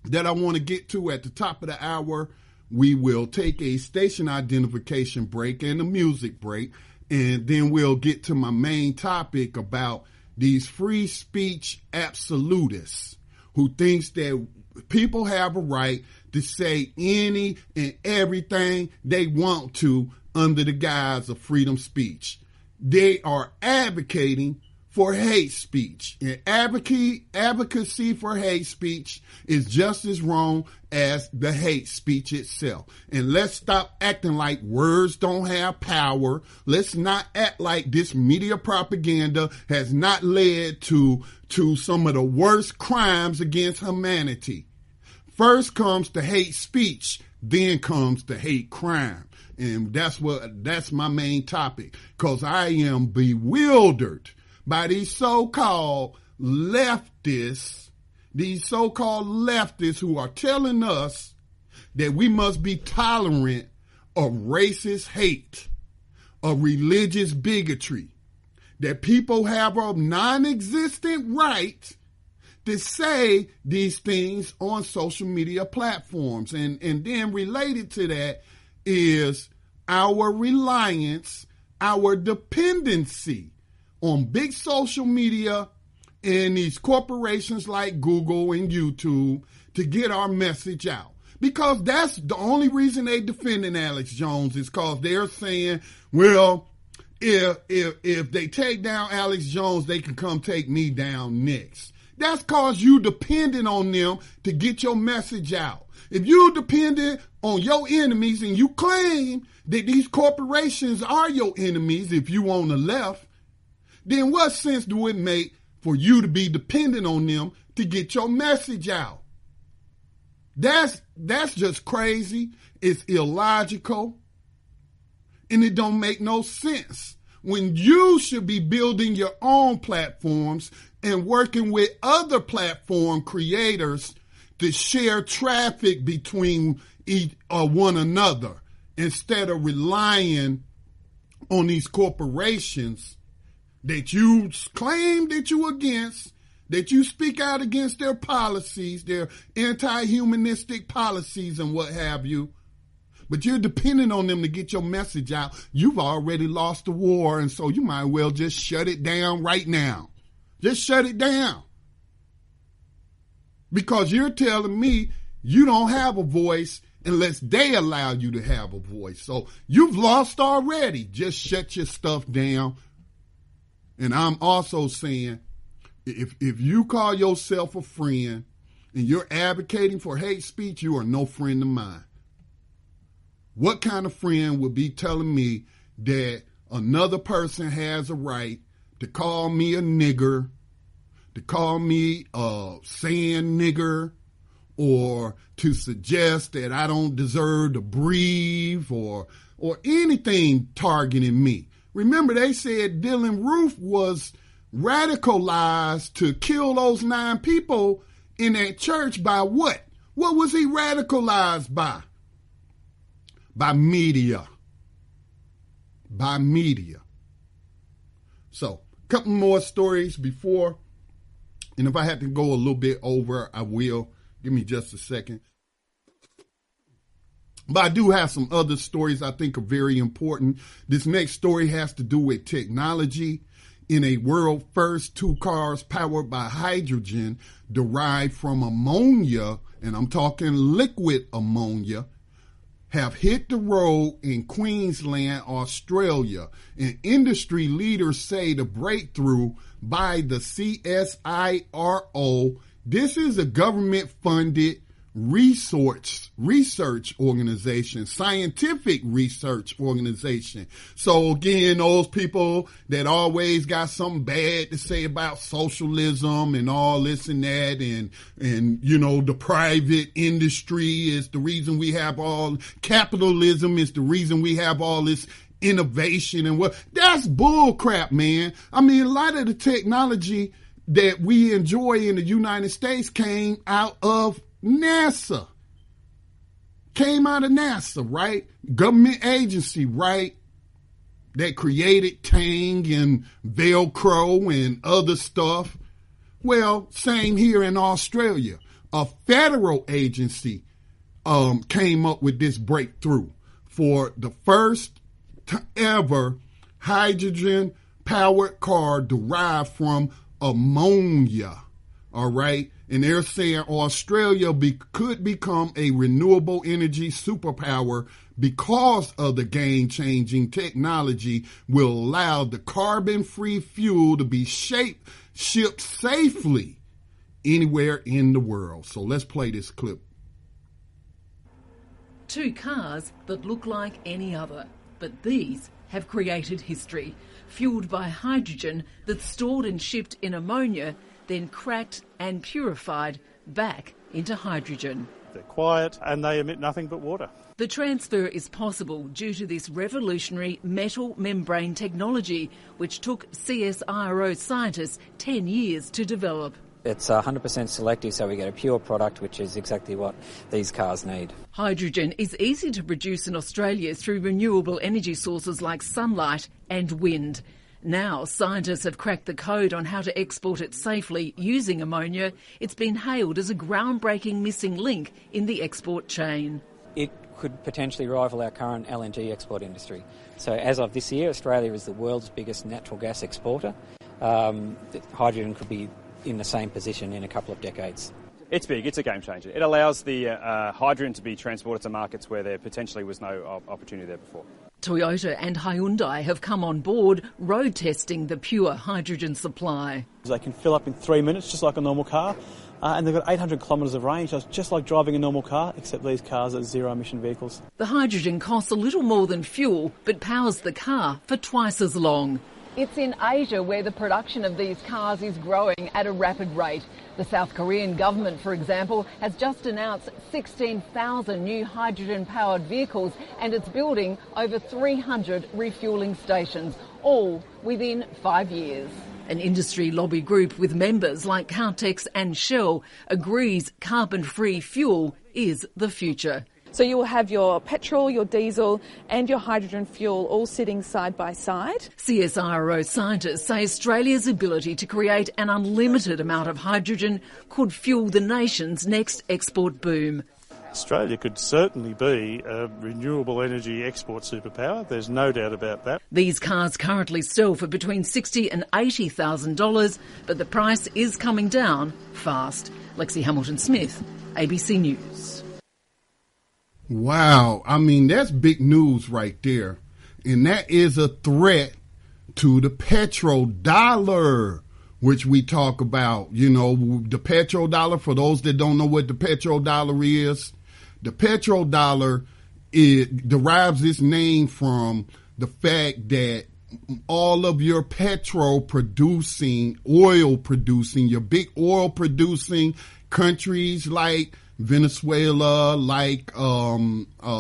that I want to get to at the top of the hour. We will take a station identification break and a music break, and then we'll get to my main topic about these free speech absolutists who thinks that people have a right to say any and everything they want to under the guise of freedom of speech. They are advocating for hate speech. And advocacy for hate speech is just as wrong as the hate speech itself. And let's stop acting like words don't have power. Let's not act like this media propaganda has not led to some of the worst crimes against humanity. First comes the hate speech, then comes the hate crime. And that's my main topic, because I am bewildered by these so-called leftists who are telling us that we must be tolerant of racist hate, of religious bigotry, that people have a non-existent right to say these things on social media platforms. And then related to that is our reliance, our dependency on big social media and these corporations like Google and YouTube to get our message out. Because that's the only reason they defending Alex Jones, is because they're saying, well, if they take down Alex Jones, they can come take me down next. That's because you dependent on them to get your message out. If you're dependent on your enemies and you claim that these corporations are your enemies, if you on the left, then what sense do it make for you to be dependent on them to get your message out? That's just crazy. It's illogical. And it don't make no sense. When you should be building your own platforms and working with other platform creators to share traffic between one another, instead of relying on these corporations that you claim that you against, that you speak out against their policies, their anti-humanistic policies and what have you. But you're depending on them to get your message out. You've already lost the war, and so you might well just shut it down right now. Just shut it down. Because you're telling me you don't have a voice unless they allow you to have a voice. So you've lost already. Just shut your stuff down. And I'm also saying, if you call yourself a friend and you're advocating for hate speech, you are no friend of mine. What kind of friend would be telling me that another person has a right to call me a nigger, to call me a sand nigger, or to suggest that I don't deserve to breathe, or anything targeting me? Remember, they said Dylan Roof was radicalized to kill those 9 people in that church by what? What was he radicalized by? By media. By media. So, a couple more stories before, and if I have to go a little bit over, I will. Give me just a second. But I do have some other stories I think are very important. This next story has to do with technology. In a world first, 2 cars powered by hydrogen derived from ammonia, and I'm talking liquid ammonia, have hit the road in Queensland, Australia. And industry leaders say the breakthrough by the CSIRO, this is a government-funded research organization, scientific research organization. So again, those people that always got something bad to say about socialism and all this and that, and the private industry is the reason we have all capitalism, is the reason we have all this innovation, and that's bull crap, man. I mean, a lot of the technology that we enjoy in the United States came out of NASA. Right? Government agency, right? That created Tang and Velcro and other stuff. Well, same here in Australia. A federal agency came up with this breakthrough for the first ever hydrogen powered car derived from ammonia. All right. And they're saying Australia could become a renewable energy superpower because of the game-changing technology will allow the carbon-free fuel to be shipped safely anywhere in the world. So let's play this clip. 2 cars that look like any other, but these have created history, fueled by hydrogen that's stored and shipped in ammonia, then cracked and purified back into hydrogen. They're quiet and they emit nothing but water. The transfer is possible due to this revolutionary metal membrane technology, which took CSIRO scientists 10 years to develop. It's 100% selective, so we get a pure product, which is exactly what these cars need. Hydrogen is easy to produce in Australia through renewable energy sources like sunlight and wind. Now scientists have cracked the code on how to export it safely using ammonia. It's been hailed as a groundbreaking missing link in the export chain. It could potentially rival our current LNG export industry. So as of this year, Australia is the world's biggest natural gas exporter. Hydrogen could be in the same position in a couple of decades. It's big, it's a game changer. It allows the hydrogen to be transported to markets where there potentially was no opportunity there before. Toyota and Hyundai have come on board road testing the pure hydrogen supply. They can fill up in 3 minutes just like a normal car, and they've got 800 kilometres of range, just like driving a normal car, except these cars are zero emission vehicles. The hydrogen costs a little more than fuel but powers the car for twice as long. It's in Asia where the production of these cars is growing at a rapid rate. The South Korean government, for example, has just announced 16,000 new hydrogen-powered vehicles, and it's building over 300 refuelling stations, all within 5 years. An industry lobby group with members like Caltex and Shell agrees carbon-free fuel is the future. So you will have your petrol, your diesel and your hydrogen fuel all sitting side by side. CSIRO scientists say Australia's ability to create an unlimited amount of hydrogen could fuel the nation's next export boom. Australia could certainly be a renewable energy export superpower. There's no doubt about that. These cars currently sell for between $60,000 and $80,000, but the price is coming down fast. Lexi Hamilton-Smith, ABC News. Wow. I mean, that's big news right there. And that is a threat to the petrodollar, which we talk about. You know, the petrodollar, for those that don't know what the petrodollar is, the petrodollar, it derives its name from the fact that all of your oil producing, your big oil producing countries like Venezuela, like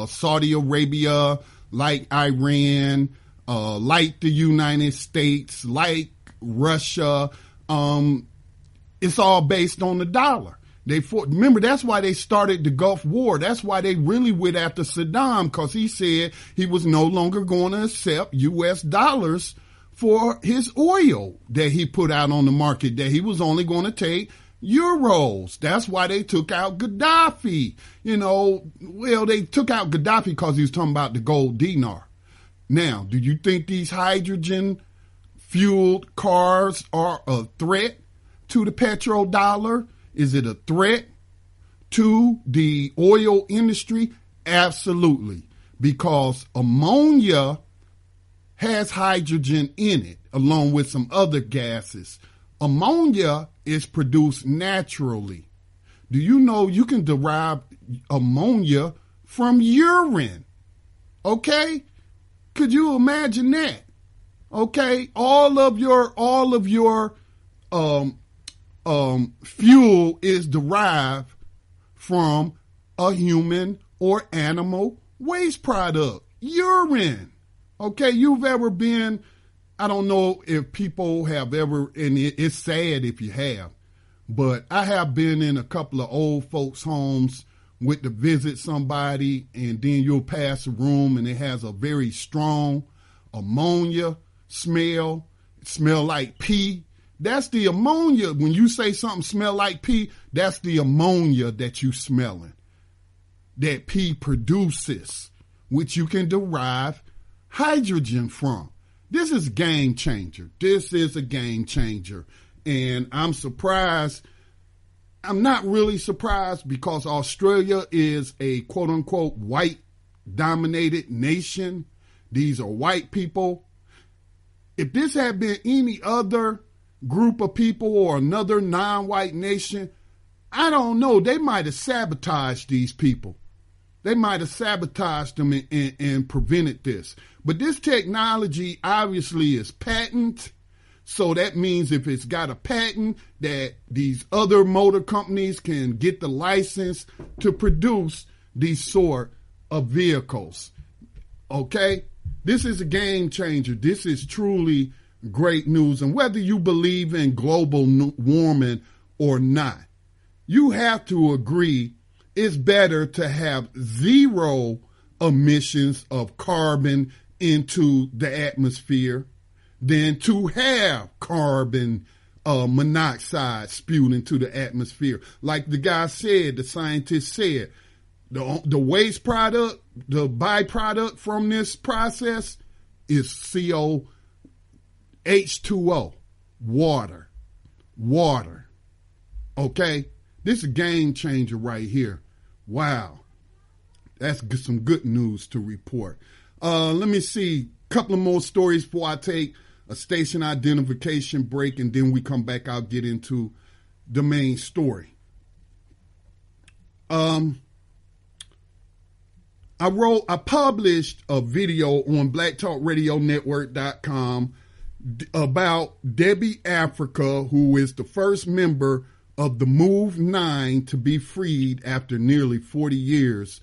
Saudi Arabia, like Iran, like the United States, like Russia, it's all based on the dollar. Remember, that's why they started the Gulf War. That's why they really went after Saddam, because he said he was no longer going to accept U.S. dollars for his oil that he put out on the market, that he was only going to take euros. That's why they took out Gaddafi. They took out Gaddafi because he was talking about the gold dinar. Now, do you think these hydrogen-fueled cars are a threat to the petrodollar? Is it a threat to the oil industry? Absolutely, because ammonia has hydrogen in it, along with some other gases. Ammonia is produced naturally. Do you know you can derive ammonia from urine? Okay? Could you imagine that? Okay? All of your fuel is derived from a human or animal waste product, urine. Okay, you've ever been, I don't know if people have ever, and it's sad if you have, but I have been in a couple of old folks' homes with to visit somebody, and then you'll pass a room and it has a very strong ammonia smell like pee. That's the ammonia. When you say something smell like pee, that's the ammonia that you smelling, that pee produces, which you can derive hydrogen from. This is a game changer. This is a game changer. And I'm surprised. I'm not really surprised because Australia is a quote unquote white dominated nation. These are white people. If this had been any other group of people or another non-white nation, I don't know. They might have sabotaged these people. They might have sabotaged them and prevented this. But this technology obviously is patent. So that means if it's got a patent, that these other motor companies can get the license to produce these sort of vehicles. Okay? This is a game changer. This is truly great news. And whether you believe in global warming or not, you have to agree it's better to have zero emissions of carbon into the atmosphere than to have carbon monoxide spewed into the atmosphere. Like the guy said, the scientist said, the waste product, the byproduct from this process is H2O, water. Okay? This is a game changer right here. Wow. That's some good news to report. Let me see. A couple of more stories before I take a station identification break, and then we come back. I'll get into the main story. I published a video on blacktalkradionetwork.com about Debbie Africa, who is the first member of the Move 9 to be freed after nearly 40 years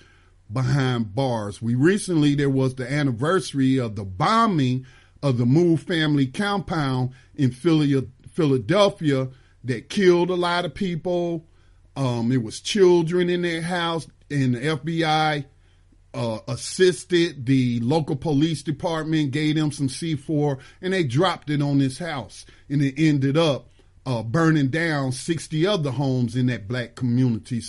behind bars. There was the anniversary of the bombing of the Move family compound in Philadelphia that killed a lot of people. It was children in their house, and the FBI assisted the local police department, gave them some C4, and they dropped it on this house. And it ended up burning down 60 other homes in that black community.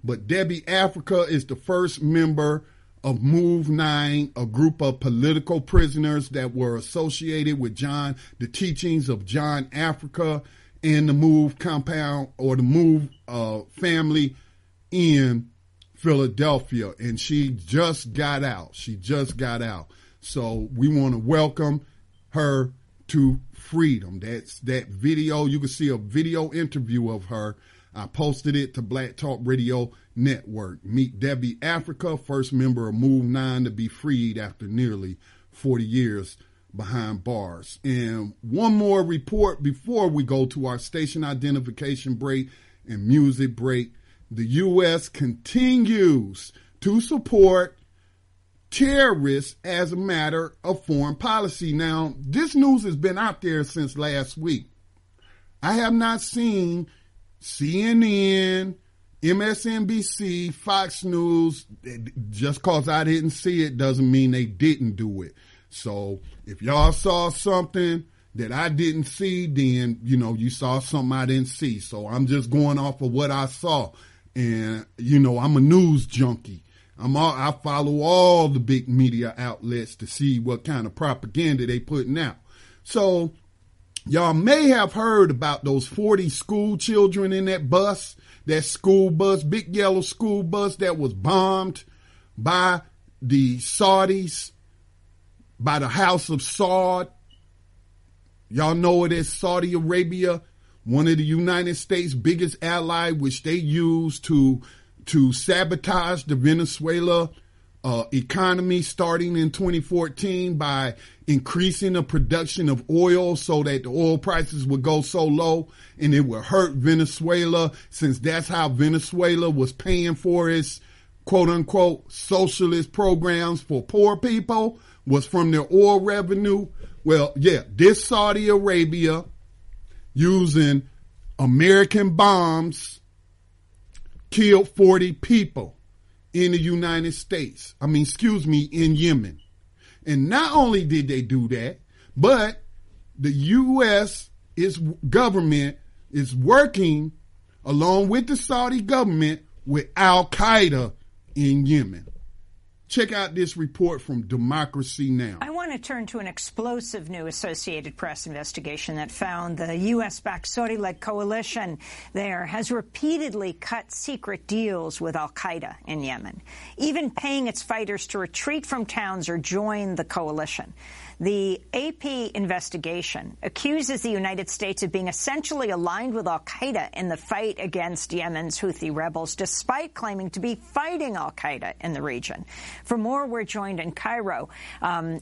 But Debbie Africa is the first member of Move 9, a group of political prisoners that were associated with the teachings of John Africa and the Move compound or the Move family in Philadelphia. And she just got out. So we want to welcome her to freedom. That's that video. You can see a video interview of her. I posted it to Black Talk Radio Network. Meet Debbie Africa, first member of Move 9 to be freed after nearly 40 years behind bars. And one more report before we go to our station identification break and music break. The U.S. continues to support terrorists as a matter of foreign policy. Now, this news has been out there since last week. I have not seen CNN, MSNBC, Fox News. Just because I didn't see it doesn't mean they didn't do it. So if y'all saw something that I didn't see, then, you saw something I didn't see. So I'm just going off of what I saw. And, I'm a news junkie. I follow all the big media outlets to see what kind of propaganda they putting out. So y'all may have heard about those 40 school children in that school bus, big yellow school bus that was bombed by the Saudis, by the House of Saud. Y'all know it as Saudi Arabia, one of the United States' biggest ally, which they used to sabotage the Venezuela economy starting in 2014 by increasing the production of oil so that the oil prices would go so low and it would hurt Venezuela, since that's how Venezuela was paying for its quote-unquote socialist programs for poor people, was from their oil revenue. Well, yeah, this Saudi Arabia using American bombs killed 40 people in the United States. In Yemen. And not only did they do that, but the U.S. government is working along with the Saudi government with Al-Qaeda in Yemen. Check out this report from Democracy Now! I want to turn to an explosive new Associated Press investigation that found the U.S.-backed Saudi-led coalition there has repeatedly cut secret deals with al-Qaeda in Yemen, even paying its fighters to retreat from towns or join the coalition. The AP investigation accuses the United States of being essentially aligned with al-Qaeda in the fight against Yemen's Houthi rebels, despite claiming to be fighting al-Qaeda in the region. For more, we're joined in Cairo,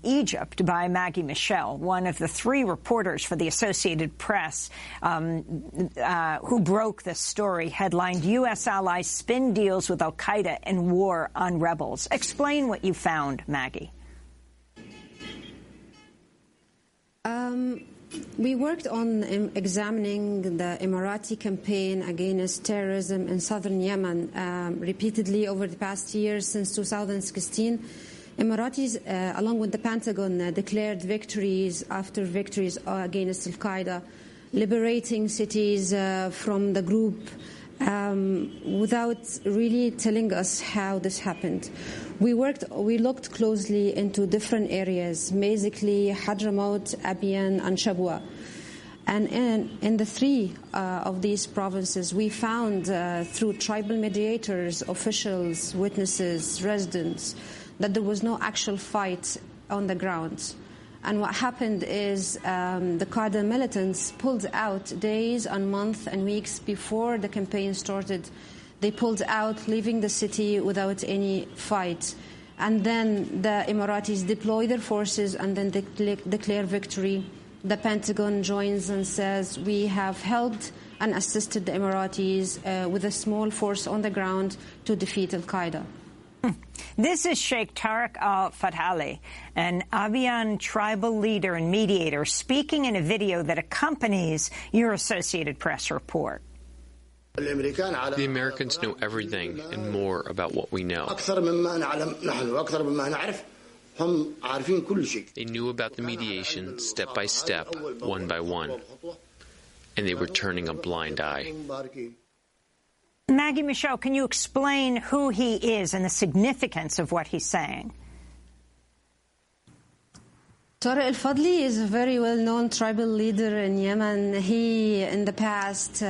Egypt, by Maggie Michel, one of the 3 reporters for the Associated Press who broke this story, headlined U.S. allies spin deals with al-Qaeda in war on rebels. Explain what you found, Maggie. We worked on examining the Emirati campaign against terrorism in southern Yemen repeatedly over the past years since 2016. Emiratis, along with the Pentagon, declared victories after victories against al-Qaeda, liberating cities from the group without really telling us how this happened. We looked closely into different areas, basically Hadramaut, Abiyan, and Shabwa. And in the 3 of these provinces, we found through tribal mediators, officials, witnesses, residents, that there was no actual fight on the ground. And what happened is the Qaeda militants pulled out days and months and weeks before the campaign started. They pulled out, leaving the city without any fight. And then the Emiratis deploy their forces and then declare victory. The Pentagon joins and says, we have helped and assisted the Emiratis with a small force on the ground to defeat al-Qaeda. This is Sheikh Tariq al-Fatali, an Abiyan tribal leader and mediator, speaking in a video that accompanies your Associated Press report. The Americans know everything and more about what we know. They knew about the mediation step by step, one by one, and they were turning a blind eye. Maggie Michel, can you explain who he is and the significance of what he's saying? Tariq al-Fadli is a very well-known tribal leader in Yemen. He, in the past,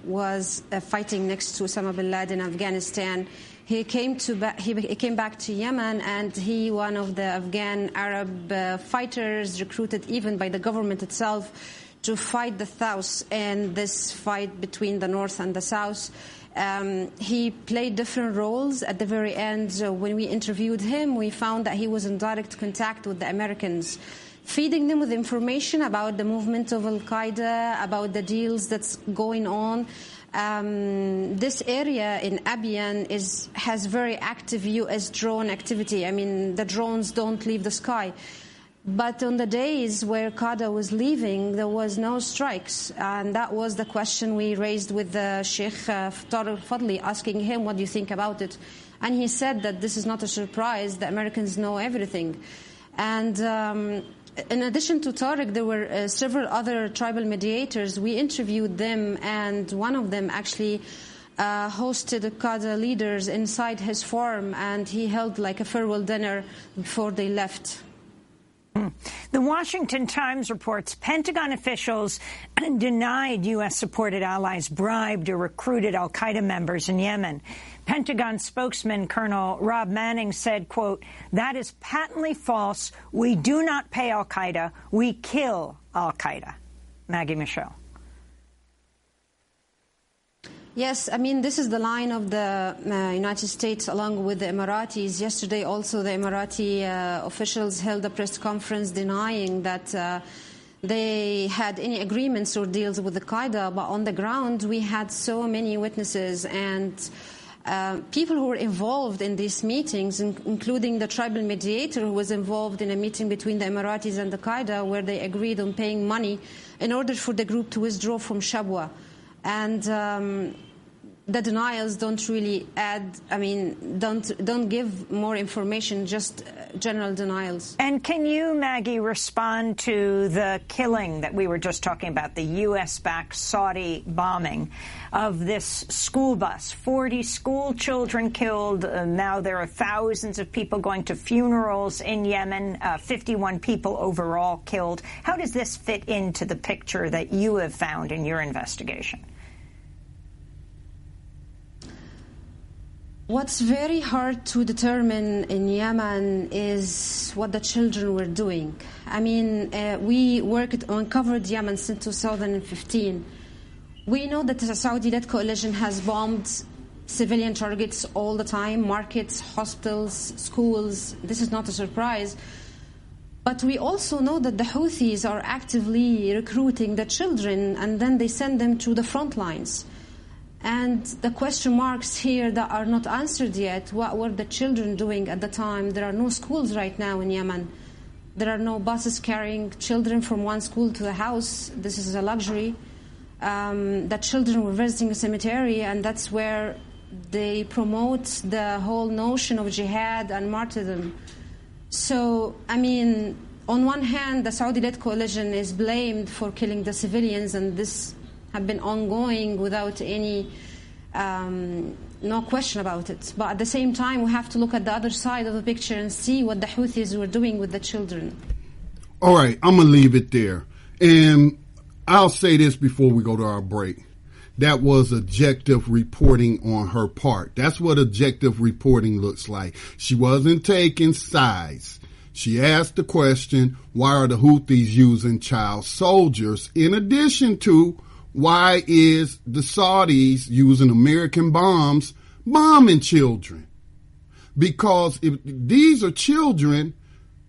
was fighting next to Osama bin Laden in Afghanistan. He came back to Yemen, and he, one of the Afghan Arab fighters, recruited even by the government itself to fight the South in this fight between the North and the South. He played different roles. At the very end, when we interviewed him, we found that he was in direct contact with the Americans, feeding them with information about the movement of al-Qaeda, about the deals that's going on. This area in Abiyan has very active U.S. drone activity. I mean, the drones don't leave the sky. But on the days where Qaeda was leaving, there was no strikes. And that was the question we raised with the Sheikh Tariq al-Fadli, asking him, what do you think about it? And he said that this is not a surprise. The Americans know everything. And in addition to Tariq, there were several other tribal mediators. We interviewed them, and one of them actually hosted the Qaeda leaders inside his farm, and he held like a farewell dinner before they left. The Washington Times reports Pentagon officials denied U.S.-supported allies bribed or recruited al-Qaeda members in Yemen. Pentagon spokesman Colonel Rob Manning said, quote, "That is patently false. We do not pay al-Qaeda. We kill al-Qaeda." Maggie Michelle. Yes, I mean, this is the line of the United States along with the Emiratis. Yesterday also the Emirati officials held a press conference denying that they had any agreements or deals with al-Qaeda, but on the ground we had so many witnesses and people who were involved in these meetings, including the tribal mediator who was involved in a meeting between the Emiratis and al-Qaeda where they agreed on paying money in order for the group to withdraw from Shabwa. And the denials don't really don't give more information, just general denials. And can you, Maggie, respond to the killing that we were just talking about, the U.S.-backed Saudi bombing of this school bus? 40 school children killed. Now there are thousands of people going to funerals in Yemen, 51 people overall killed. How does this fit into the picture that you have found in your investigation? What's very hard to determine in Yemen is what the children were doing. I mean, we uncovered Yemen since 2015. We know that the Saudi-led coalition has bombed civilian targets all the time, markets, hospitals, schools. This is not a surprise. But we also know that the Houthis are actively recruiting the children, and then they send them to the front lines. And the question marks here that are not answered yet, what were the children doing at the time? There are no schools right now in Yemen. There are no buses carrying children from one school to the house. This is a luxury. The children were visiting a cemetery, and that's where they promote the whole notion of jihad and martyrdom. So, I mean, on one hand, the Saudi-led coalition is blamed for killing the civilians, and this have been ongoing without any, no question about it. But at the same time, we have to look at the other side of the picture and see what the Houthis were doing with the children. All right, I'm going to leave it there. And I'll say this before we go to our break. That was objective reporting on her part. That's what objective reporting looks like. She wasn't taking sides. She asked the question, why are the Houthis using child soldiers? In addition to, why is the Saudis using American bombs bombing children? Because if these are children,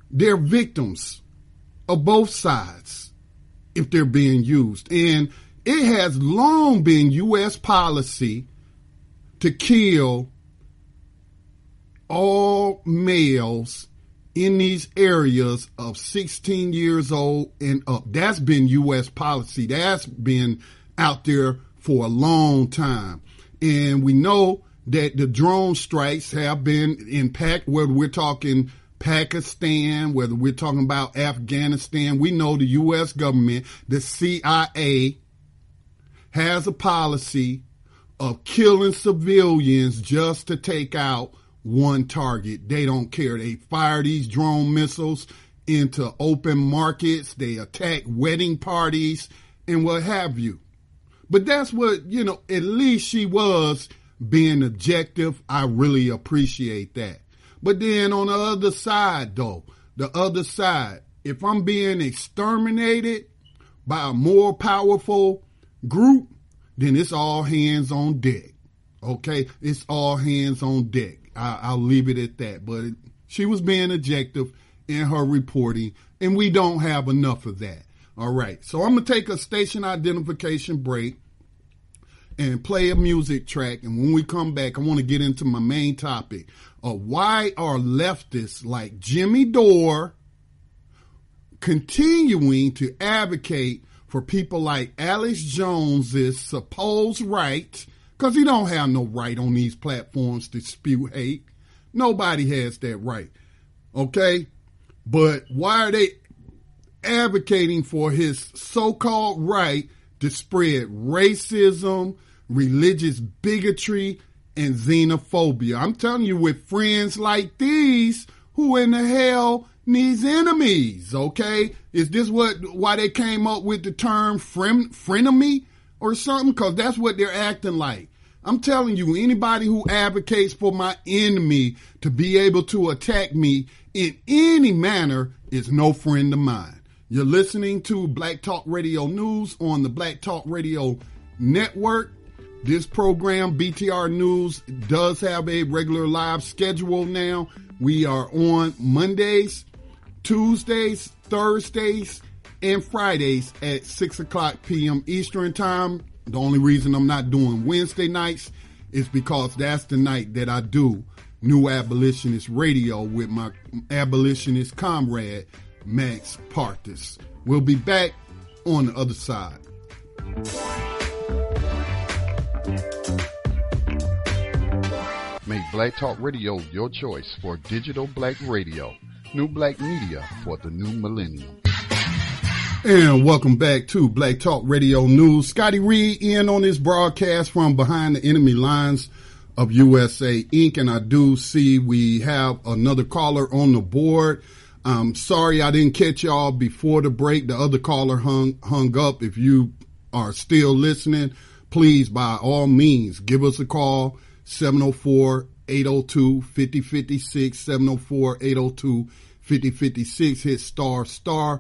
they're victims of both sides if they're being used. And it has long been U.S. policy to kill all males in these areas of 16 years old and up. That's been U.S. policy. That's been out there for a long time. And we know that the drone strikes have been impacted, whether we're talking Pakistan, whether we're talking about Afghanistan. We know the U.S. government, the CIA, has a policy of killing civilians just to take out one target. They don't care. They fire these drone missiles into open markets. They attack wedding parties and what have you. But that's what, at least she was being objective. I really appreciate that. But then on the other side, though, if I'm being exterminated by a more powerful group, then it's all hands on deck. Okay? It's all hands on deck. I'll leave it at that. But she was being objective in her reporting, and we don't have enough of that. All right. So I'm going to take a station identification break and play a music track. And when we come back, I want to get into my main topic of why are leftists like Jimmy Dore continuing to advocate for people like Alex Jones's supposed right, because he don't have no right on these platforms to spew hate. Nobody has that right. Okay? But why are they advocating for his so-called right to spread racism, religious bigotry, and xenophobia. I'm telling you, with friends like these, who in the hell needs enemies, okay? Is this why they came up with the term frenemy or something? Because that's what they're acting like. I'm telling you, anybody who advocates for my enemy to be able to attack me in any manner is no friend of mine. You're listening to Black Talk Radio News on the Black Talk Radio Network. This program, BTR News, does have a regular live schedule now. We are on Mondays, Tuesdays, Thursdays, and Fridays at 6 o'clock p.m. Eastern Time. The only reason I'm not doing Wednesday nights is because that's the night that I do New Abolitionist Radio with my abolitionist comrade, Max Partis. We'll be back on the other side. Make Black Talk Radio your choice for digital black radio. New black media for the new millennium. And welcome back to Black Talk Radio News. Scotty Reid in on this broadcast from behind the enemy lines of USA Inc. And I do see we have another caller on the board. I'm sorry I didn't catch y'all before the break. The other caller hung up. If you are still listening, please, by all means, give us a call. 704-802-5056, 704-802-5056. Hit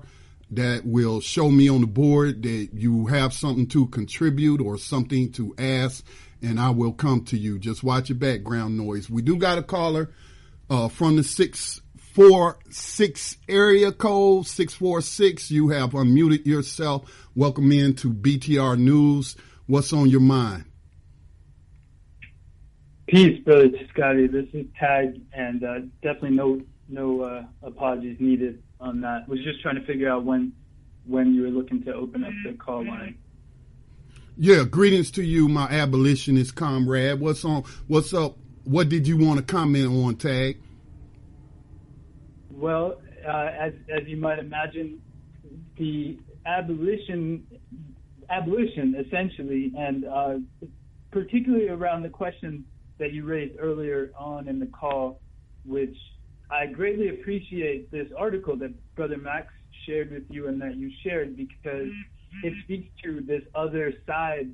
**. That will show me on the board that you have something to contribute or something to ask, and I will come to you. Just watch your background noise. We do got a caller from the 646 area code, 646. You have unmuted yourself. Welcome in to BTR News. What's on your mind? Peace, brother Scotty. This is Tag, and definitely no apologies needed on that. Was just trying to figure out when you were looking to open up the call line. Yeah, greetings to you, my abolitionist comrade. What's up? What did you want to comment on, Tag? Well, as you might imagine, the abolition essentially, and particularly around the question that you raised earlier on in the call, which I greatly appreciate this article that Brother Max shared with you and that you shared, because it speaks to this other side,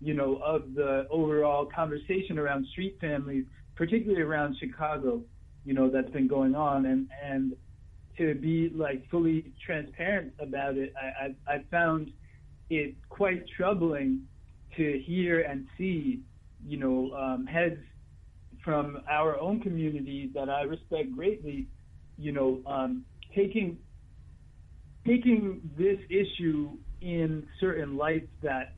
of the overall conversation around street families, particularly around Chicago, that's been going on. And to be fully transparent about it, I found it quite troubling to hear and see heads from our own communities that I respect greatly, taking this issue in certain lights that,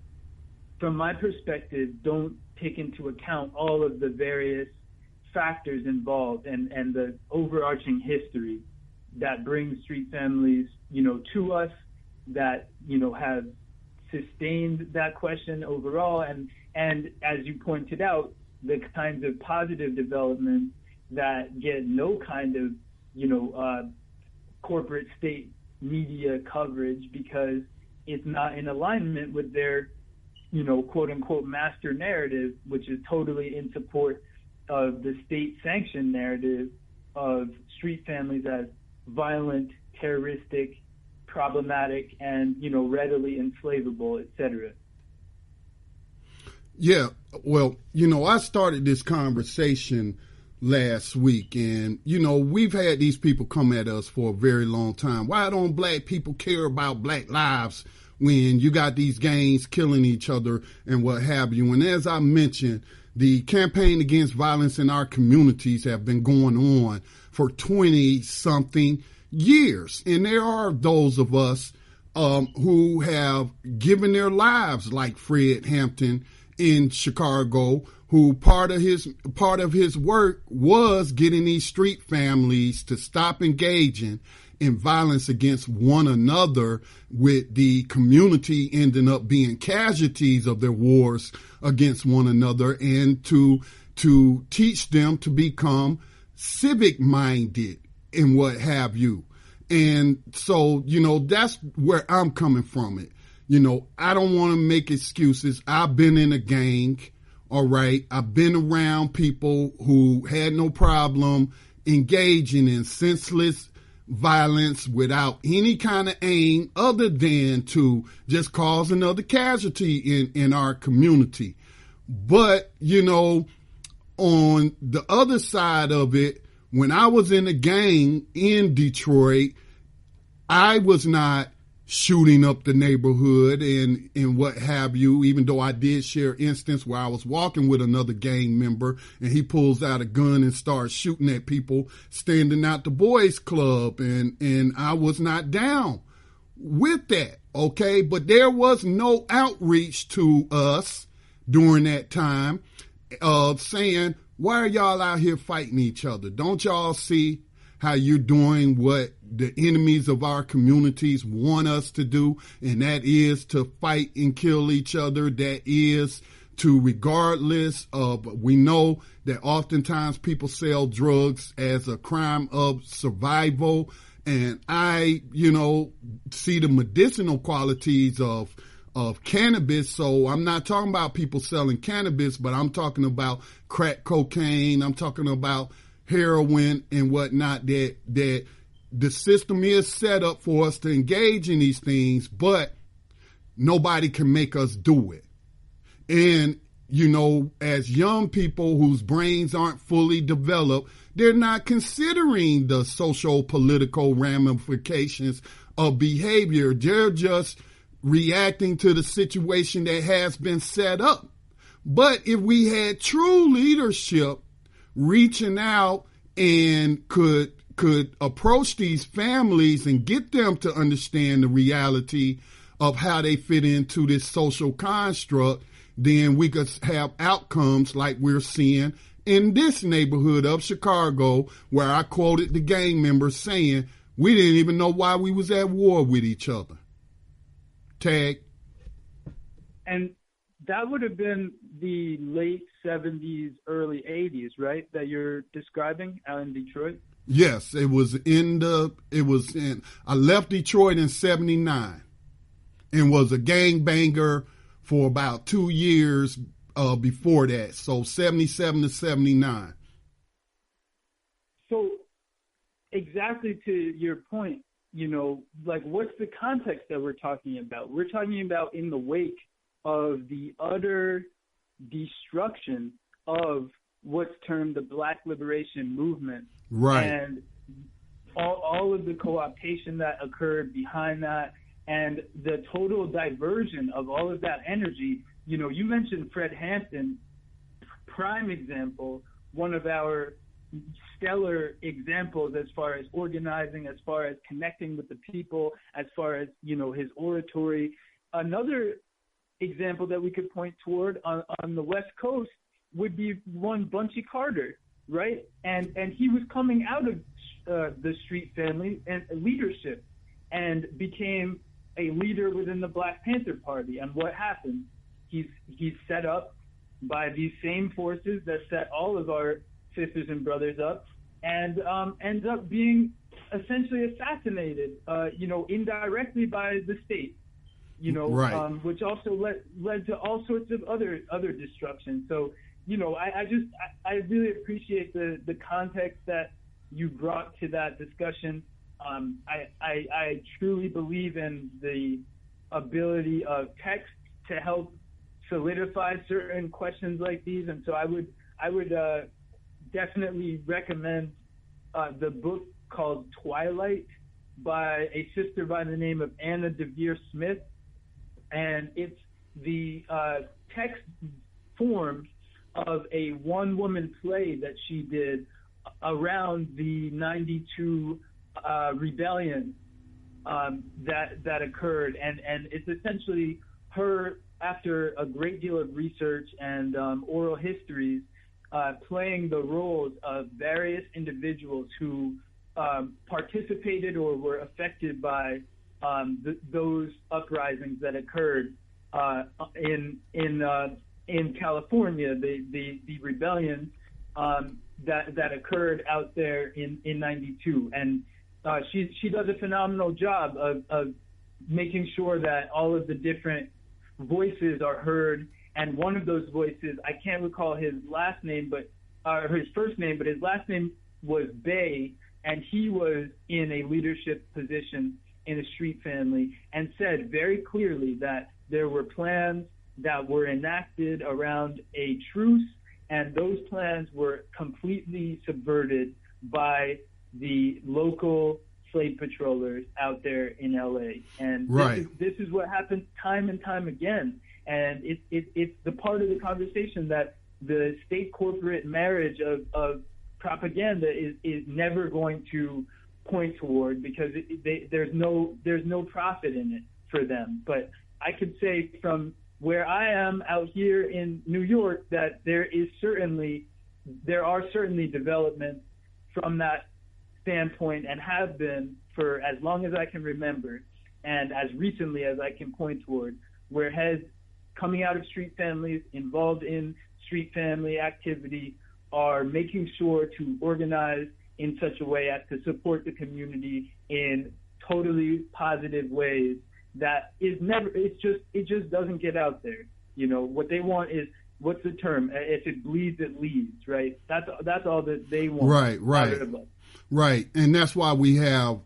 from my perspective, don't take into account all of the various factors involved and the overarching history that brings street families, to us, that, have sustained that question overall. And as you pointed out, the kinds of positive developments that get no kind of, corporate state media coverage because it's not in alignment with their, quote unquote master narrative, which is totally in support of the state sanctioned narrative of street families as violent, terroristic, problematic, and, readily enslavable, etc. Yeah, well, I started this conversation last week, and, we've had these people come at us for a very long time. Why don't black people care about black lives when you got these gangs killing each other and what have you? And as I mentioned, the campaign against violence in our communities have been going on for 20-something years. And there are those of us who have given their lives, like Fred Hampton in Chicago, who part of his work was getting these street families to stop engaging in violence against one another, with the community ending up being casualties of their wars against one another, and to teach them to become civic minded and what have you. And so, that's where I'm coming from it. I don't want to make excuses. I've been in a gang. All right. I've been around people who had no problem engaging in senseless violence without any kind of aim other than to just cause another casualty in our community. But, on the other side of it, when I was in a gang in Detroit, I was not shooting up the neighborhood and what have you, even though I did share instance where I was walking with another gang member and he pulls out a gun and starts shooting at people standing out the boys club, and I was not down with that, okay? But there was no outreach to us during that time of saying, why are y'all out here fighting each other? Don't y'all see how you're doing what the enemies of our communities want us to do, and that is to fight and kill each other. That is to, regardless of, we know that oftentimes people sell drugs as a crime of survival, and I, see the medicinal qualities of cannabis. So I'm not talking about people selling cannabis, but I'm talking about crack cocaine. I'm talking about heroin and whatnot, that the system is set up for us to engage in these things, but nobody can make us do it. And, as young people whose brains aren't fully developed, they're not considering the social political ramifications of behavior. They're just reacting to the situation that has been set up. But if we had true leadership reaching out and could approach these families and get them to understand the reality of how they fit into this social construct, then we could have outcomes like we're seeing in this neighborhood of Chicago, where I quoted the gang members saying, we didn't even know why we was at war with each other. Tag. And that would have been the late 70s, early 80s, right, that you're describing out in Detroit? Yes, I left Detroit in 79 and was a gangbanger for about 2 years before that. So 77 to 79. So exactly to your point, what's the context that we're talking about? We're talking about in the wake of the utter destruction of what's termed the Black Liberation Movement. Right. And all of the co-optation that occurred behind that, and the total diversion of all of that energy. You mentioned Fred Hampton, prime example, one of our stellar examples as far as organizing, as far as connecting with the people, as far as, his oratory. Another example that we could point toward on the West Coast would be one Bunchy Carter, right? And he was coming out of the street family and leadership and became a leader within the Black Panther Party. And what happened? He's set up by these same forces that set all of our sisters and brothers up, and ends up being essentially assassinated, indirectly by the state, right. Which also led to all sorts of other destruction. So, I really appreciate the context that you brought to that discussion. I truly believe in the ability of text to help solidify certain questions like these, and so I would definitely recommend the book called Twilight by a sister by the name of Anna DeVere Smith, and it's the text form of a one-woman play that she did around the 92 rebellion that occurred, and it's essentially her, after a great deal of research and oral histories, playing the roles of various individuals who participated or were affected by those uprisings that occurred in California, the rebellion that occurred out there in 92. And she does a phenomenal job of making sure that all of the different voices are heard. And one of those voices, I can't recall his last name, or his first name, but his last name was Bay, and he was in a leadership position in a street family, and said very clearly that there were plans that were enacted around a truce, and those plans were completely subverted by the local slave patrollers out there in LA. And this is what happens time and time again. And it's the part of the conversation that the state corporate marriage of propaganda is never going to point toward, because there's no profit in it for them. But I could say from where I am out here in New York that there are certainly developments from that standpoint, and have been for as long as I can remember, and as recently as I can point toward, where heads coming out of street families, involved in street family activity, are making sure to organize in such a way as to support the community in totally positive ways that it just doesn't get out there. You know, what they want is, what's the term? If it bleeds, it leads, right? That's all that they want. Right. And that's why we have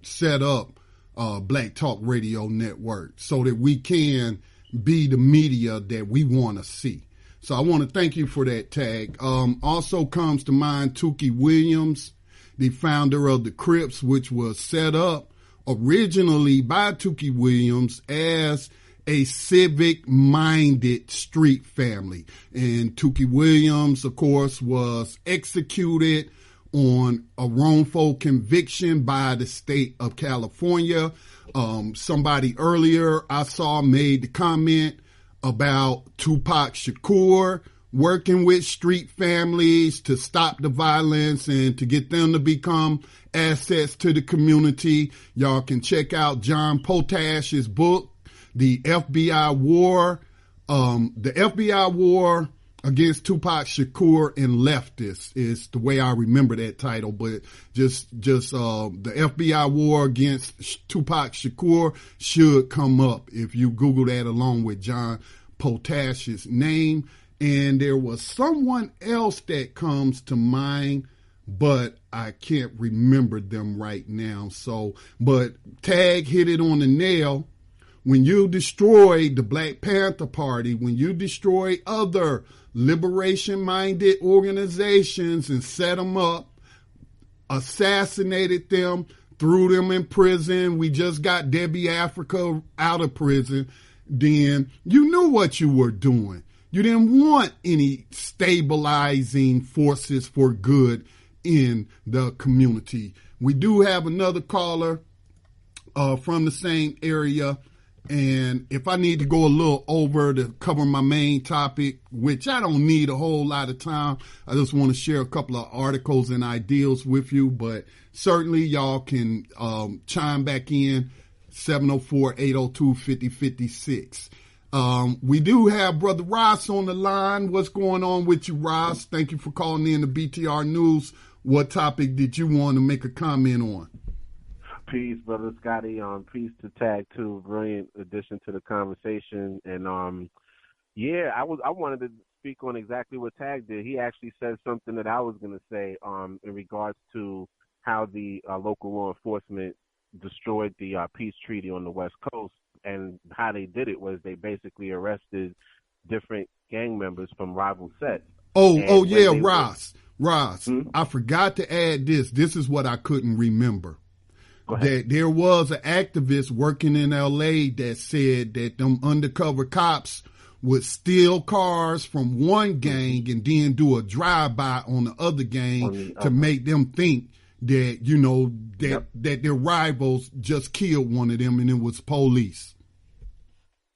set up Black Talk Radio Network, so that we can be the media that we want to see. So I want to thank you for that, Tag. Also comes to mind Tookie Williams, the founder of the Crips, which was set up originally by Tookie Williams as a civic-minded street family. And Tookie Williams, of course, was executed on a wrongful conviction by the state of California. Somebody earlier I saw made the comment about Tupac Shakur working with street families to stop the violence and to get them to become assets to the community. Y'all can check out John Potash's book, The FBI War. The FBI War against Tupac Shakur and Leftists is the way I remember that title, but just the FBI War against Tupac Shakur should come up if you Google that along with John Potash's name. And there was someone else that comes to mind, but I can't remember them right now. So, but Tag hit it on the nail. When you destroy the Black Panther Party, when you destroy other liberation-minded organizations and set them up, assassinated them, threw them in prison, we just got Debbie Africa out of prison, then you knew what you were doing. You didn't want any stabilizing forces for good in the community. We do have another caller from the same area. And if I need to go a little over to cover my main topic, which I don't need a whole lot of time, I just want to share a couple of articles and ideas with you. But certainly y'all can chime back in, 704-802-5056. We do have Brother Ross on the line. What's going on with you, Ross? Thank you for calling in to BTR News. What topic did you want to make a comment on? Peace, Brother Scotty. Peace to Tag too. Brilliant addition to the conversation. And I wanted to speak on exactly what Tag did. He actually said something that I was going to say in regards to how the local law enforcement destroyed the peace treaty on the West Coast, and how they did it was they basically arrested different gang members from rival sets. Ross. I forgot to add this. This is what I couldn't remember. That there was an activist working in LA that said that them undercover cops would steal cars from one gang and then do a drive-by on the other gang to make them think that, you know, that their rivals just killed one of them and it was police.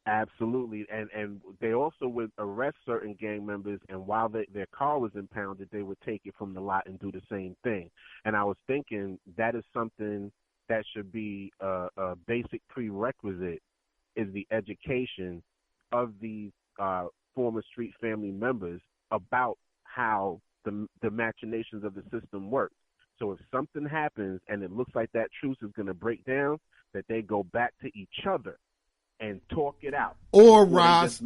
Absolutely. And they also would arrest certain gang members, and while their car was impounded, they would take it from the lot and do the same thing. And I was thinking that is something that should be a basic prerequisite, is the education of these former street family members about how the machinations of the system work. So if something happens and it looks like that truce is going to break down, that they go back to each other and talk it out. Or Ross,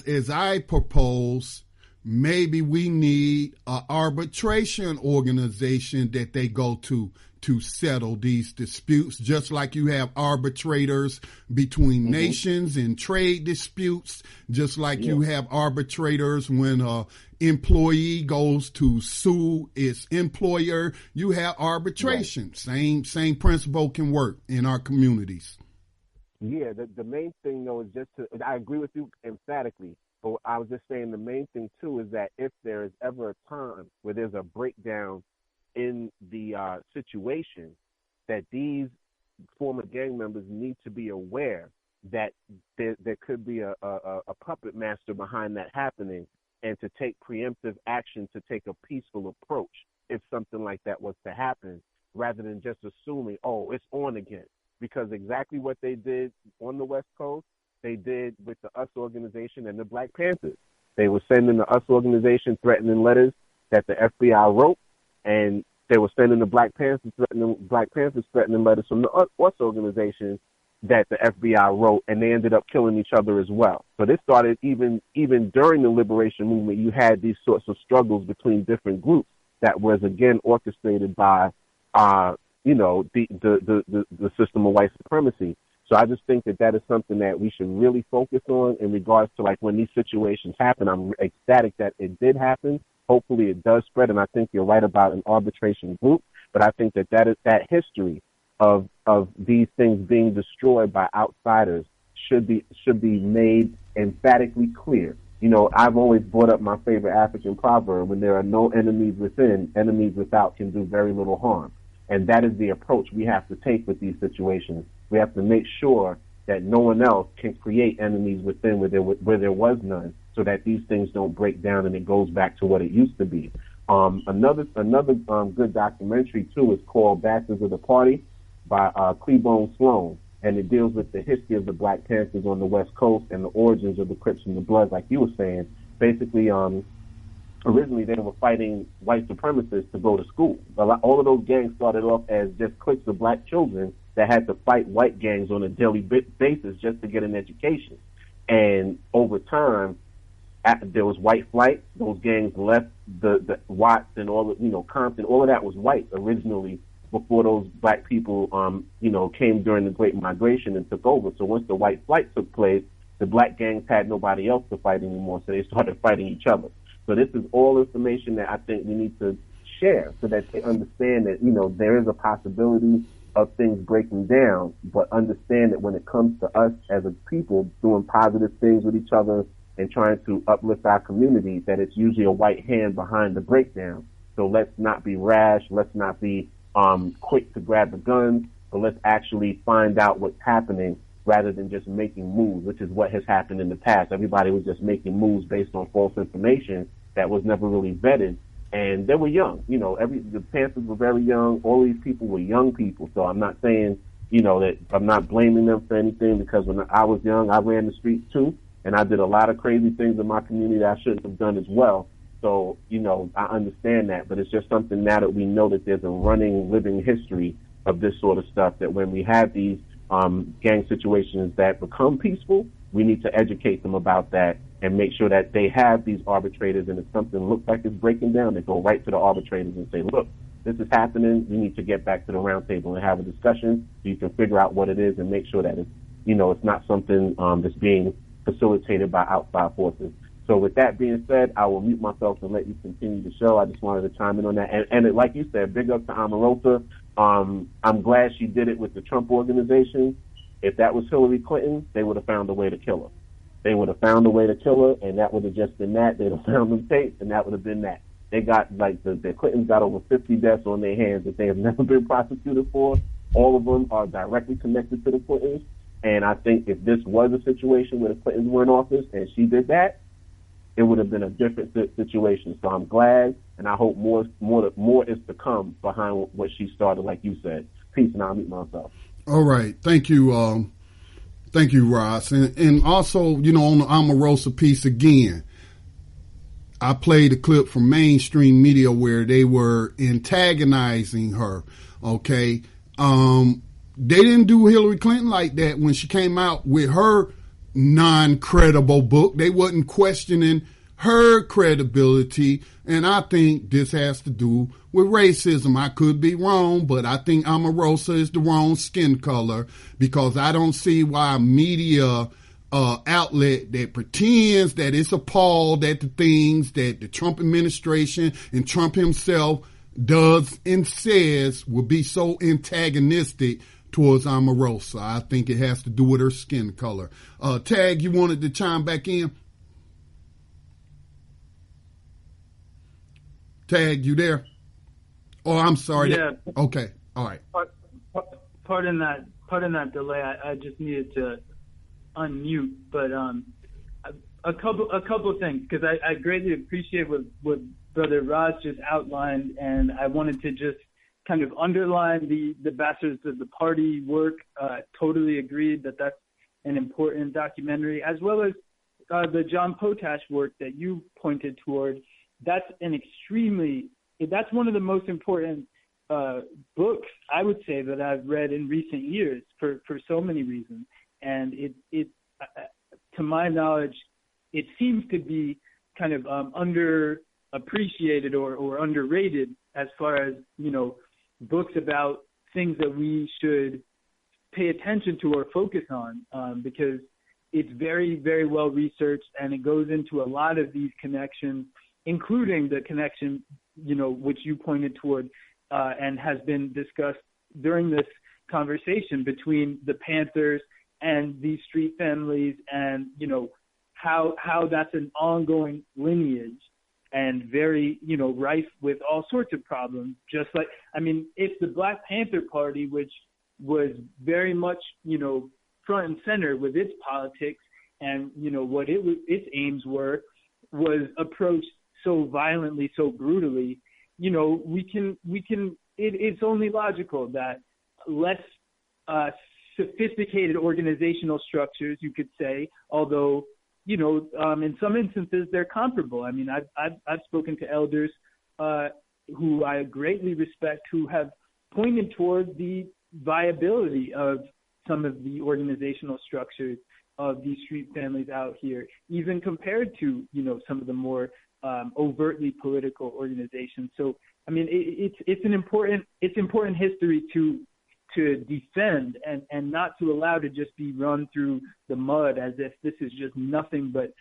as I propose, maybe we need an arbitration organization that they go to settle these disputes, just like you have arbitrators between nations and trade disputes, just like you have arbitrators when a employee goes to sue its employer. You have arbitration. Right. Same principle can work in our communities. Yeah, the main thing, though, is I agree with you emphatically, but I was just saying the main thing, too, is that if there is ever a time where there's a breakdown in the situation, that these former gang members need to be aware that there could be a puppet master behind that happening, and to take preemptive action, to take a peaceful approach if something like that was to happen, rather than just assuming, oh, it's on again. Because exactly what they did on the West Coast, they did with the US organization and the Black Panthers. They were sending the US organization threatening letters that the FBI wrote, and they were sending the Black Panthers threatening letters from the US organization that the FBI wrote, and they ended up killing each other as well. So this started even during the liberation movement. You had these sorts of struggles between different groups that was again orchestrated by the system of white supremacy. So I just think that is something that we should really focus on in regards to, like, when these situations happen. I'm ecstatic that it did happen. Hopefully it does spread, and I think you're right about an arbitration group. But I think that history of these things being destroyed by outsiders should be made emphatically clear. You know, I've always brought up my favorite African proverb: when there are no enemies within, enemies without can do very little harm. And that is the approach we have to take with these situations. We have to make sure that no one else can create enemies within where there was none, so that these things don't break down and it goes back to what it used to be. Another good documentary, too, is called Bastards of the Party by Cleburne Sloan, and it deals with the history of the Black Panthers on the West Coast and the origins of the Crips and the Bloods, like you were saying. Basically, originally they were fighting white supremacists to go to school. All of those gangs started off as just cliques of black children that had to fight white gangs on a daily basis just to get an education. And over time, there was white flight. Those gangs left the Watts and all of, Compton, all of that was white originally before those black people, came during the Great Migration and took over. So once the white flight took place, the black gangs had nobody else to fight anymore, so they started fighting each other. So this is all information that I think we need to share so that they understand that, there is a possibility of things breaking down, but understand that when it comes to us as a people doing positive things with each other and trying to uplift our community, that it's usually a white hand behind the breakdown. So let's not be rash. Let's not be quick to grab the guns, but let's actually find out what's happening rather than just making moves, which is what has happened in the past. Everybody was just making moves based on false information that was never really vetted. And they were young. The Panthers were very young. All these people were young people. So I'm not saying, that I'm not blaming them for anything, because when I was young, I ran the streets too. And I did a lot of crazy things in my community that I shouldn't have done as well. So, I understand that. But it's just something now that we know that there's a running, living history of this sort of stuff, that when we have these gang situations that become peaceful, we need to educate them about that and make sure that they have these arbitrators, and if something looks like it's breaking down, they go right to the arbitrators and say, look, this is happening. We need to get back to the round table and have a discussion so you can figure out what it is and make sure that it's not something that's being facilitated by outside forces. So with that being said, I will mute myself and let you continue the show. I just wanted to chime in on that. And like you said, big up to Omarosa. I'm glad she did it with the Trump organization. If that was Hillary Clinton, they would have found a way to kill her. They would have found a way to kill her, and that would have just been that. They'd have found them tapes, and that would have been that. They got, the Clintons got over 50 deaths on their hands that they have never been prosecuted for. All of them are directly connected to the Clintons. And I think if this was a situation where the Clintons were in office and she did that, it would have been a different situation. So I'm glad, and I hope more is to come behind what she started, like you said. Peace, and I'll meet myself. All right. Thank you. Thank you, Ross. And also, on the Omarosa piece again, I played a clip from mainstream media where they were antagonizing her. Okay. They didn't do Hillary Clinton like that when she came out with her non-credible book. They wasn't questioning her credibility. And I think this has to do with racism. I could be wrong, but I think Omarosa is the wrong skin color, because I don't see why a media outlet that pretends that it's appalled at the things that the Trump administration and Trump himself does and says will be so antagonistic towards Omarosa. I think it has to do with her skin color. Tag, you wanted to chime back in? Tag, you there? Oh, I'm sorry. Yeah. Okay. All right. Pardon that delay. I just needed to unmute, but a couple of things, because I greatly appreciate what Brother Raj just outlined, and I wanted to just kind of underline the Bastards of the Party work. Totally agreed that that's an important documentary, as well as the John Potash work that you pointed toward. That's one of the most important books, I would say, that I've read in recent years for so many reasons. And it to my knowledge, it seems to be kind of underappreciated or underrated as far as, books about things that we should pay attention to or focus on, because it's very, very well researched, and it goes into a lot of these connections, including the connection, which you pointed toward and has been discussed during this conversation between the Panthers and these street families, and, how that's an ongoing lineage and very, rife with all sorts of problems. Just like, it's the Black Panther Party, which was very much, front and center with its politics and, what its aims were, was approached so violently, so brutally. It's only logical that less sophisticated organizational structures, you could say, although, in some instances they're comparable. I've spoken to elders who I greatly respect, who have pointed toward the viability of some of the organizational structures of these street families out here, even compared to, some of the more overtly political organizations. So, it's important history to defend and not to allow to just be run through the mud as if this is just nothing but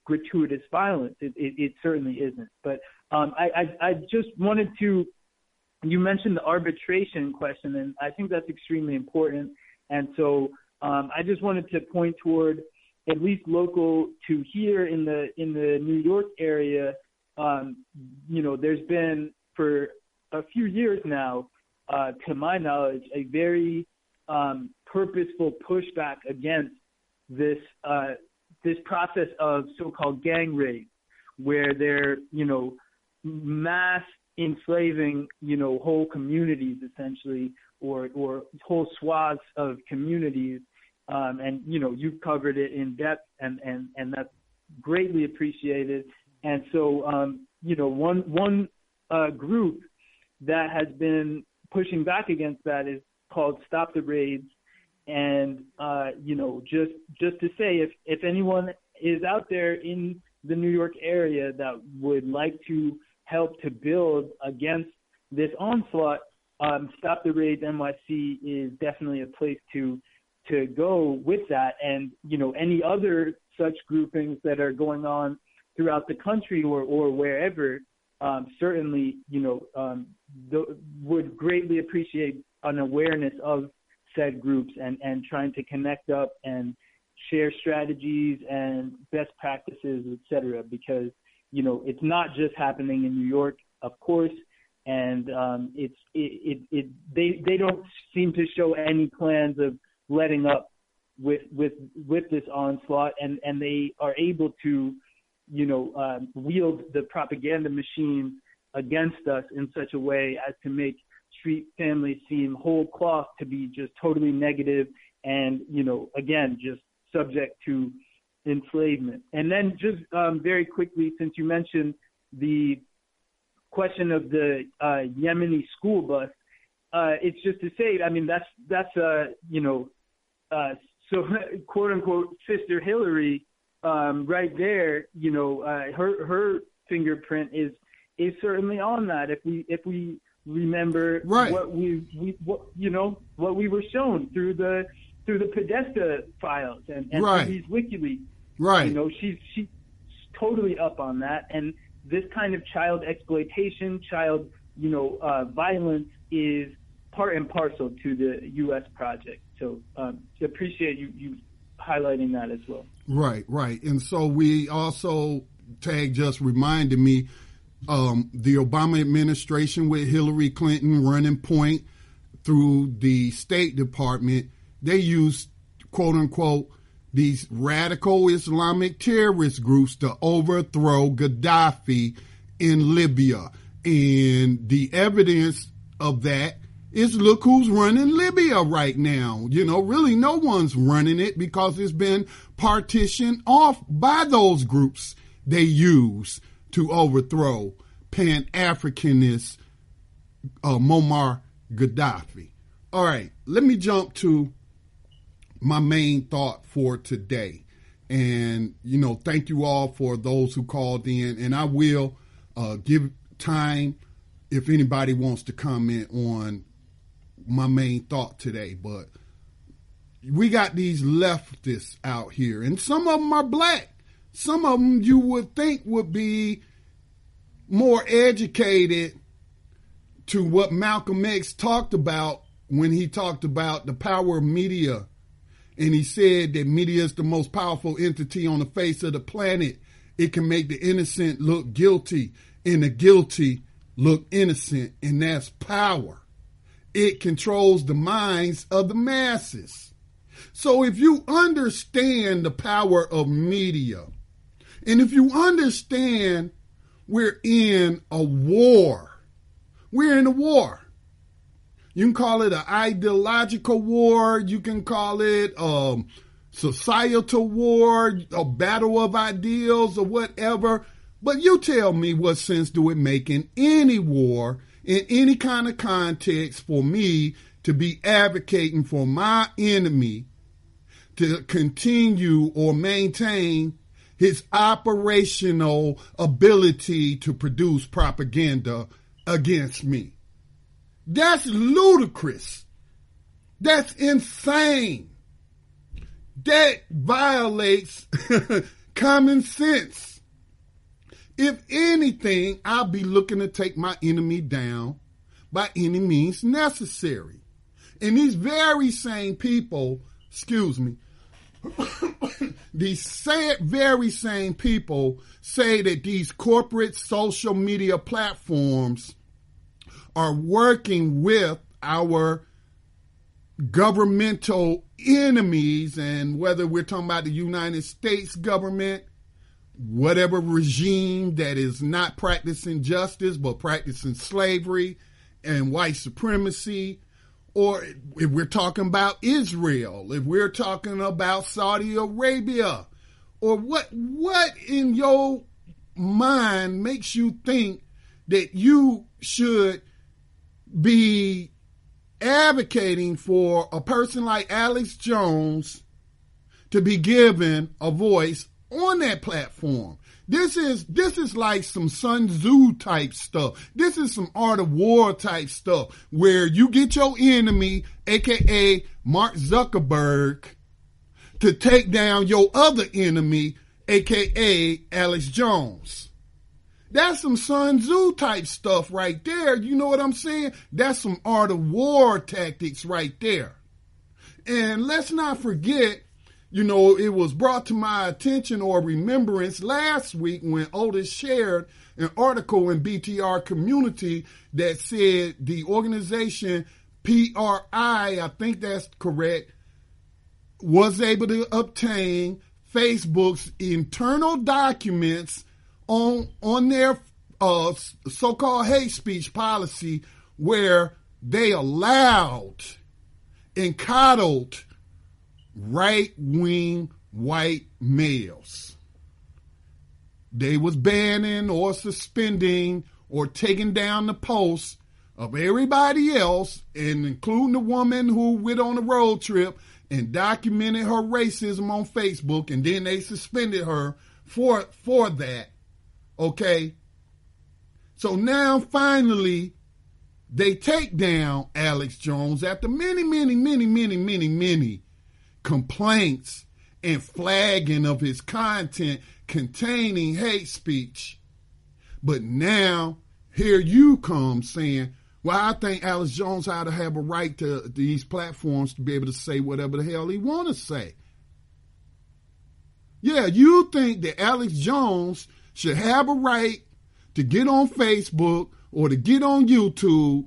gratuitous violence. It certainly isn't. But I just wanted to, you mentioned the arbitration question, and I think that's extremely important. And so I just wanted to point toward, at least local to here in the New York area, there's been for a few years now, to my knowledge, a very purposeful pushback against this process of so-called gang rape, where they're mass enslaving whole communities essentially, or whole swaths of communities, and you've covered it in depth, and that's greatly appreciated. And so one group that has been pushing back against that is called Stop the Raids. And, just to say, if anyone is out there in the New York area that would like to help to build against this onslaught, Stop the Raids NYC is definitely a place to go with that. And, any other such groupings that are going on throughout the country or wherever, certainly, would greatly appreciate an awareness of said groups and trying to connect up and share strategies and best practices, et cetera, because, it's not just happening in New York, of course, and they don't seem to show any plans of letting up with this onslaught, and they are able to, wield the propaganda machine against us in such a way as to make street families seem whole cloth to be just totally negative and, again, just subject to enslavement. And then just very quickly, since you mentioned the question of the Yemeni school bus, it's just to say, I mean, that's so quote unquote Sister Hillary right there, her fingerprint is certainly on that. If we remember what we were shown through the Podesta files and through these WikiLeaks. Right. She's totally up on that. And this kind of child exploitation, child, violence is part and parcel to the U.S. project. So appreciate you highlighting that as well. Right. And so we also, Tag just reminded me, the Obama administration with Hillary Clinton running point through the State Department, they used, quote unquote, these radical Islamic terrorist groups to overthrow Gaddafi in Libya. And the evidence of that is look who's running Libya right now. Really no one's running it because it's been partitioned off by those groups they use to overthrow Pan-Africanist Muammar Gaddafi. All right, let me jump to my main thought for today. And, thank you all for those who called in. And I will give time if anybody wants to comment on my main thought today. But we got these leftists out here, and some of them are black. Some of them you would think would be more educated to what Malcolm X talked about when he talked about the power of media. And he said that media is the most powerful entity on the face of the planet. It can make the innocent look guilty and the guilty look innocent, and that's power. It controls the minds of the masses. So if you understand the power of media, and if you understand we're in a war, You can call it an ideological war. You can call it societal war, a battle of ideals or whatever. But you tell me what sense do it make in any war, in any kind of context, for me to be advocating for my enemy to continue or maintain his operational ability to produce propaganda against me. That's ludicrous. That's insane. That violates common sense. If anything, I'll be looking to take my enemy down by any means necessary. And these very same people, these very same people say that these corporate social media platforms are working with our governmental enemies, and whether we're talking about the United States government, whatever regime that is not practicing justice but practicing slavery and white supremacy, or if we're talking about Israel, if we're talking about Saudi Arabia, or what in your mind makes you think that you should be advocating for a person like Alex Jones to be given a voice on that platform? This is like some Sun Tzu type stuff. This is some Art of War type stuff where you get your enemy, aka Mark Zuckerberg, to take down your other enemy, aka Alex Jones. That's some Sun Tzu type stuff right there. You know what I'm saying? That's some Art of War tactics right there. And let's not forget, it was brought to my attention or remembrance last week when Otis shared an article in BTR Community that said the organization PRI, I think that's correct, was able to obtain Facebook's internal documents on their so-called hate speech policy, where they allowed and coddled right-wing white males. They was banning or suspending or taking down the posts of everybody else, and including the woman who went on a road trip and documented her racism on Facebook, and then they suspended her for that. Okay? So now finally they take down Alex Jones after many complaints and flagging of his content containing hate speech. But now here you come saying, well, I think Alex Jones ought to have a right to these platforms to be able to say whatever the hell he want to say. Yeah, you think that Alex Jones should have a right to get on Facebook or to get on YouTube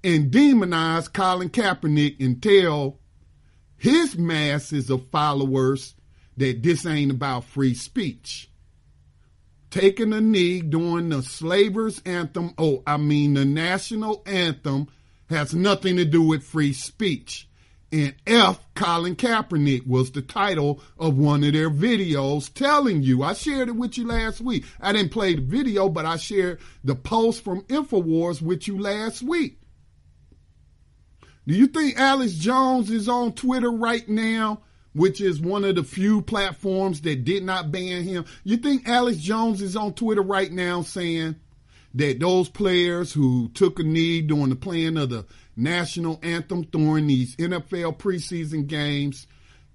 and demonize Colin Kaepernick and tell his masses of followers that this ain't about free speech. Taking a knee during the slavers' anthem, the national anthem, has nothing to do with free speech. And F. Colin Kaepernick was the title of one of their videos telling you. I shared it with you last week. I didn't play the video, but I shared the post from InfoWars with you last week. Do you think Alex Jones is on Twitter right now, which is one of the few platforms that did not ban him? You think Alex Jones is on Twitter right now saying that those players who took a knee during the playing of the national anthem during these NFL preseason games,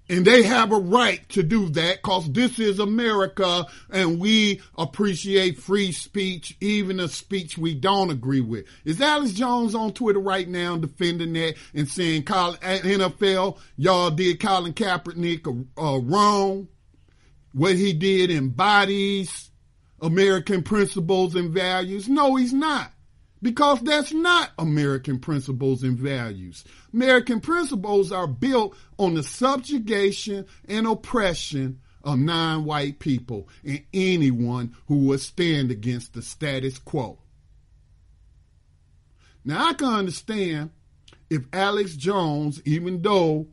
and they have a right to do that because this is America and we appreciate free speech, even a speech we don't agree with? Is Alex Jones on Twitter right now defending that and saying, NFL, y'all did Colin Kaepernick wrong? What he did embodies American principles and values? No, he's not. Because that's not American principles and values. American principles are built on the subjugation and oppression of non-white people and anyone who will stand against the status quo. Now, I can understand if Alex Jones, even though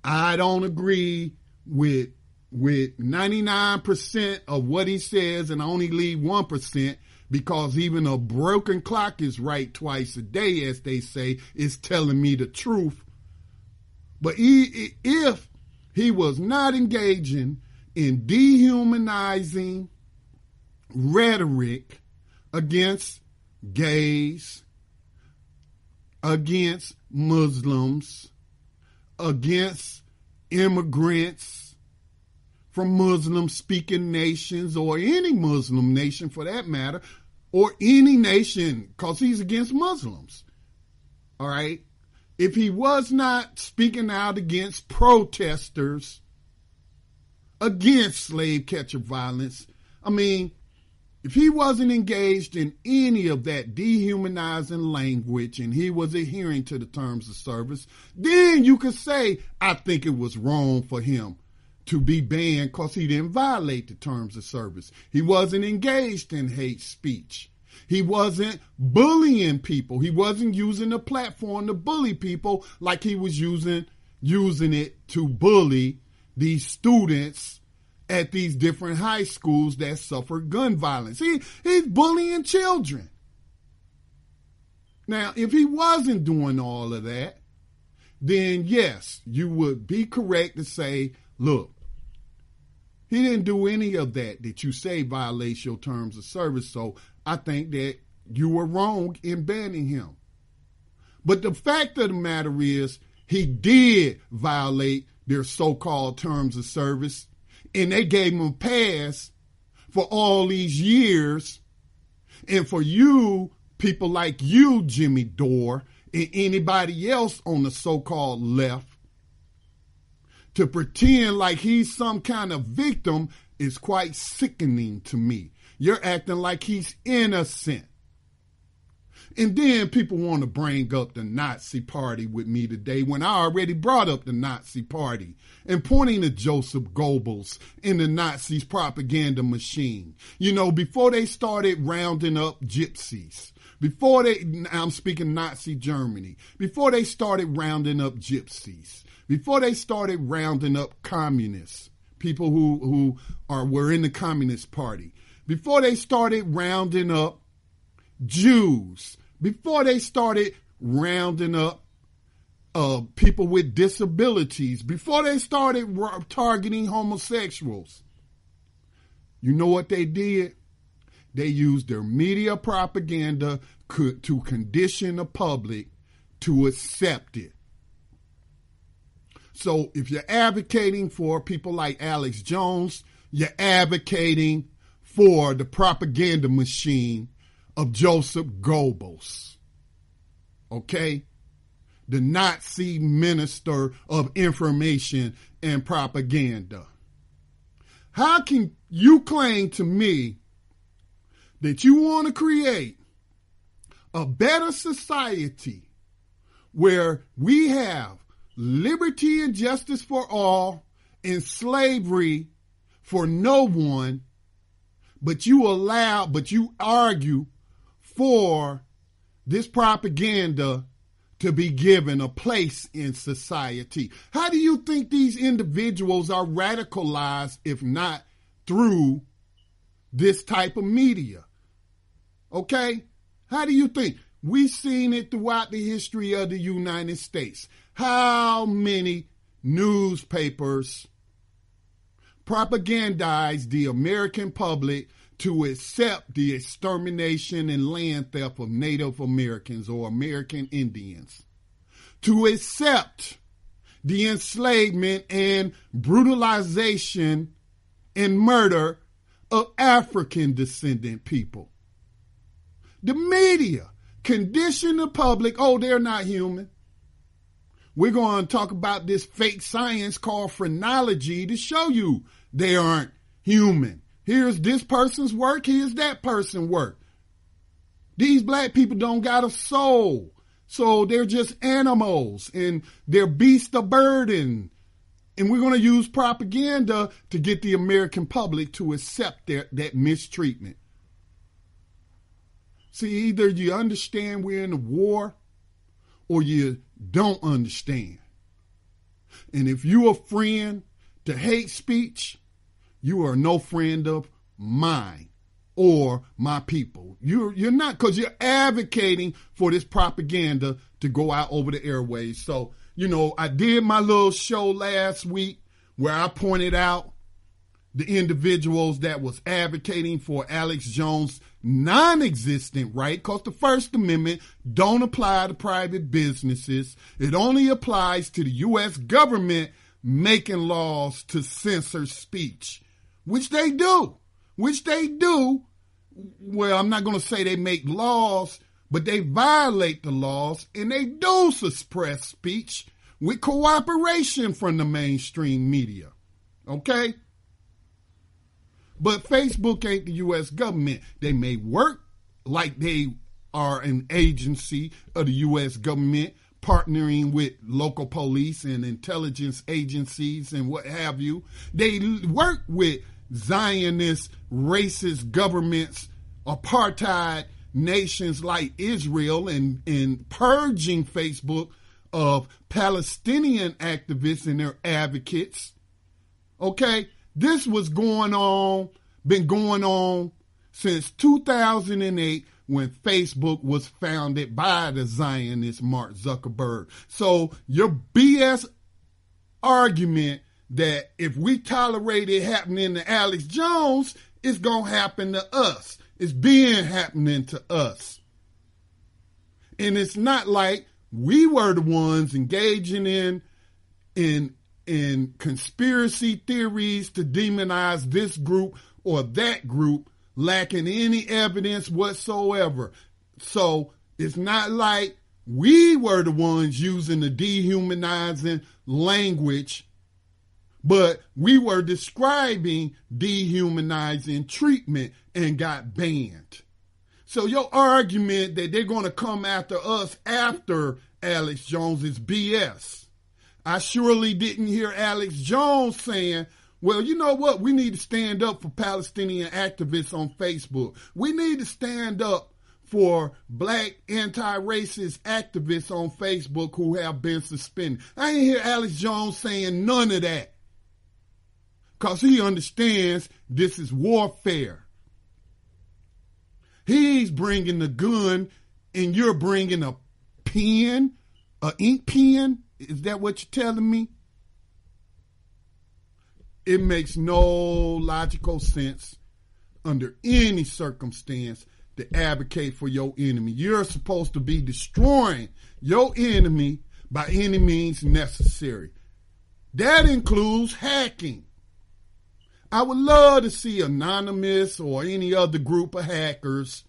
I don't agree with 99% of what he says and I only leave 1%, because even a broken clock is right twice a day, as they say, is telling me the truth. But if he was not engaging in dehumanizing rhetoric against gays, against Muslims, against immigrants from Muslim-speaking nations, or any Muslim nation for that matter, or any nation, because he's against Muslims, all right? If he was not speaking out against protesters, against slave catcher violence, if he wasn't engaged in any of that dehumanizing language and he was adhering to the terms of service, then you could say, I think it was wrong for him to be banned because he didn't violate the terms of service. He wasn't engaged in hate speech. He wasn't bullying people. He wasn't using the platform to bully people like he was using it to bully these students at these different high schools that suffer gun violence. He's bullying children. Now, if he wasn't doing all of that, then yes, you would be correct to say, look, he didn't do any of that you say violates your terms of service, so I think that you were wrong in banning him. But the fact of the matter is, he did violate their so-called terms of service, and they gave him a pass for all these years. And for you, people like you, Jimmy Dore, and anybody else on the so-called left, to pretend like he's some kind of victim is quite sickening to me. You're acting like he's innocent. And then people want to bring up the Nazi Party with me today when I already brought up the Nazi Party and pointing to Joseph Goebbels and the Nazis' propaganda machine. You know, before they started rounding up gypsies, I'm speaking Nazi Germany, before they started rounding up gypsies, before they started rounding up communists, people who were in the Communist Party, before they started rounding up Jews, before they started rounding up people with disabilities, before they started targeting homosexuals, you know what they did? They used their media propaganda to condition the public to accept it. So if you're advocating for people like Alex Jones, you're advocating for the propaganda machine of Joseph Goebbels. Okay? The Nazi minister of information and propaganda. How can you claim to me that you want to create a better society where we have liberty and justice for all and slavery for no one, but you argue for this propaganda to be given a place in society? How do you think these individuals are radicalized if not through this type of media? Okay? How do you think? We've seen it throughout the history of the United States. How many newspapers propagandized the American public to accept the extermination and land theft of Native Americans or American Indians, to accept the enslavement and brutalization and murder of African descendant people? The media condition the public, oh, they're not human. We're going to talk about this fake science called phrenology to show you they aren't human. Here's this person's work, here's that person's work. These black people don't got a soul. So they're just animals and they're beasts of burden. And we're going to use propaganda to get the American public to accept that mistreatment. See, either you understand we're in a war or you don't understand. And if you're a friend to hate speech, you are no friend of mine or my people. You're not, because you're advocating for this propaganda to go out over the airways. So, I did my little show last week where I pointed out the individuals that was advocating for Alex Jones' non-existent right, because the First Amendment don't apply to private businesses. It only applies to the U.S. government making laws to censor speech, which they do. Well, I'm not going to say they make laws, but they violate the laws and they do suppress speech with cooperation from the mainstream media. Okay? But Facebook ain't the U.S. government. They may work like they are an agency of the U.S. government, partnering with local police and intelligence agencies and what have you. They work with Zionist, racist governments, apartheid nations like Israel, and purging Facebook of Palestinian activists and their advocates. Okay? This was been going on since 2008 when Facebook was founded by the Zionist Mark Zuckerberg. So your BS argument that if we tolerate it happening to Alex Jones, it's going to happen to us. It's being happening to us. And it's not like we were the ones engaging in conspiracy theories to demonize this group or that group, lacking any evidence whatsoever. So it's not like we were the ones using the dehumanizing language, but we were describing dehumanizing treatment and got banned. So your argument that they're going to come after us after Alex Jones is BS. I surely didn't hear Alex Jones saying, well, you know what? We need to stand up for Palestinian activists on Facebook. We need to stand up for black anti-racist activists on Facebook who have been suspended. I didn't hear Alex Jones saying none of that. because he understands this is warfare. He's bringing the gun and you're bringing a pen, an ink pen. Is that what you're telling me? It makes no logical sense under any circumstance to advocate for your enemy. You're supposed to be destroying your enemy by any means necessary. That includes hacking. I would love to see Anonymous or any other group of hackers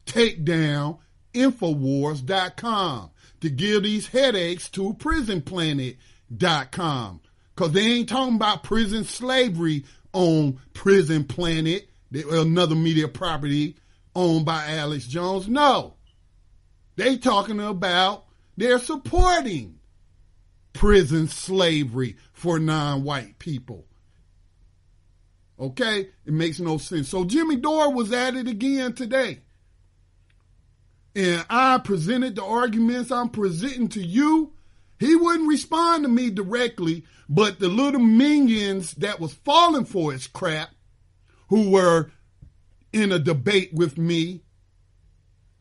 take down Infowars.com to give these headaches to PrisonPlanet.com. Because they ain't talking about prison slavery on Prison Planet, another media property owned by Alex Jones. No. They talking about they're supporting prison slavery for non-white people. Okay? It makes no sense. So Jimmy Dore was at it again today. And I presented the arguments I'm presenting to you. He wouldn't respond to me directly, but the little minions that was falling for his crap, who were in a debate with me,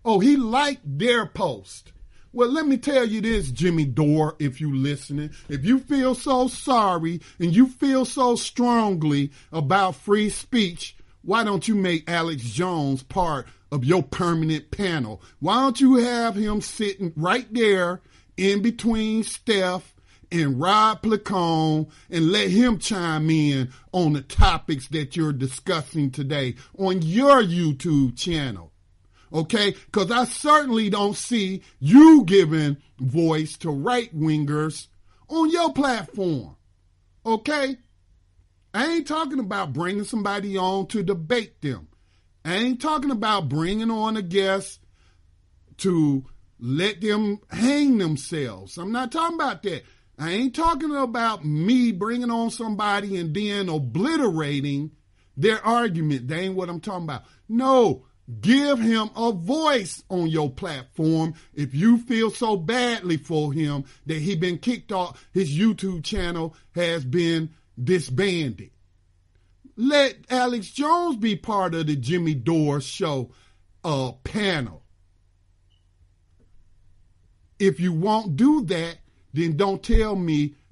oh, he liked their post. Well, let me tell you this, Jimmy Dore, if you listening. If you feel so sorry and you feel so strongly about free speech, why don't you make Alex Jones part of your permanent panel? Why don't you have him sitting right there in between Steph and Rob Placone and let him chime in on the topics that you're discussing today on your YouTube channel? Okay? Because I certainly don't see you giving voice to right-wingers on your platform. Okay? I ain't talking about bringing somebody on to debate them. I ain't talking about bringing on a guest to let them hang themselves. I'm not talking about that. I ain't talking about me bringing on somebody and then obliterating their argument. That ain't what I'm talking about. No, give him a voice on your platform if you feel so badly for him that he been kicked off, his YouTube channel has been disbanded. Let Alex Jones be part of the Jimmy Dore show panel. If you won't do that, then don't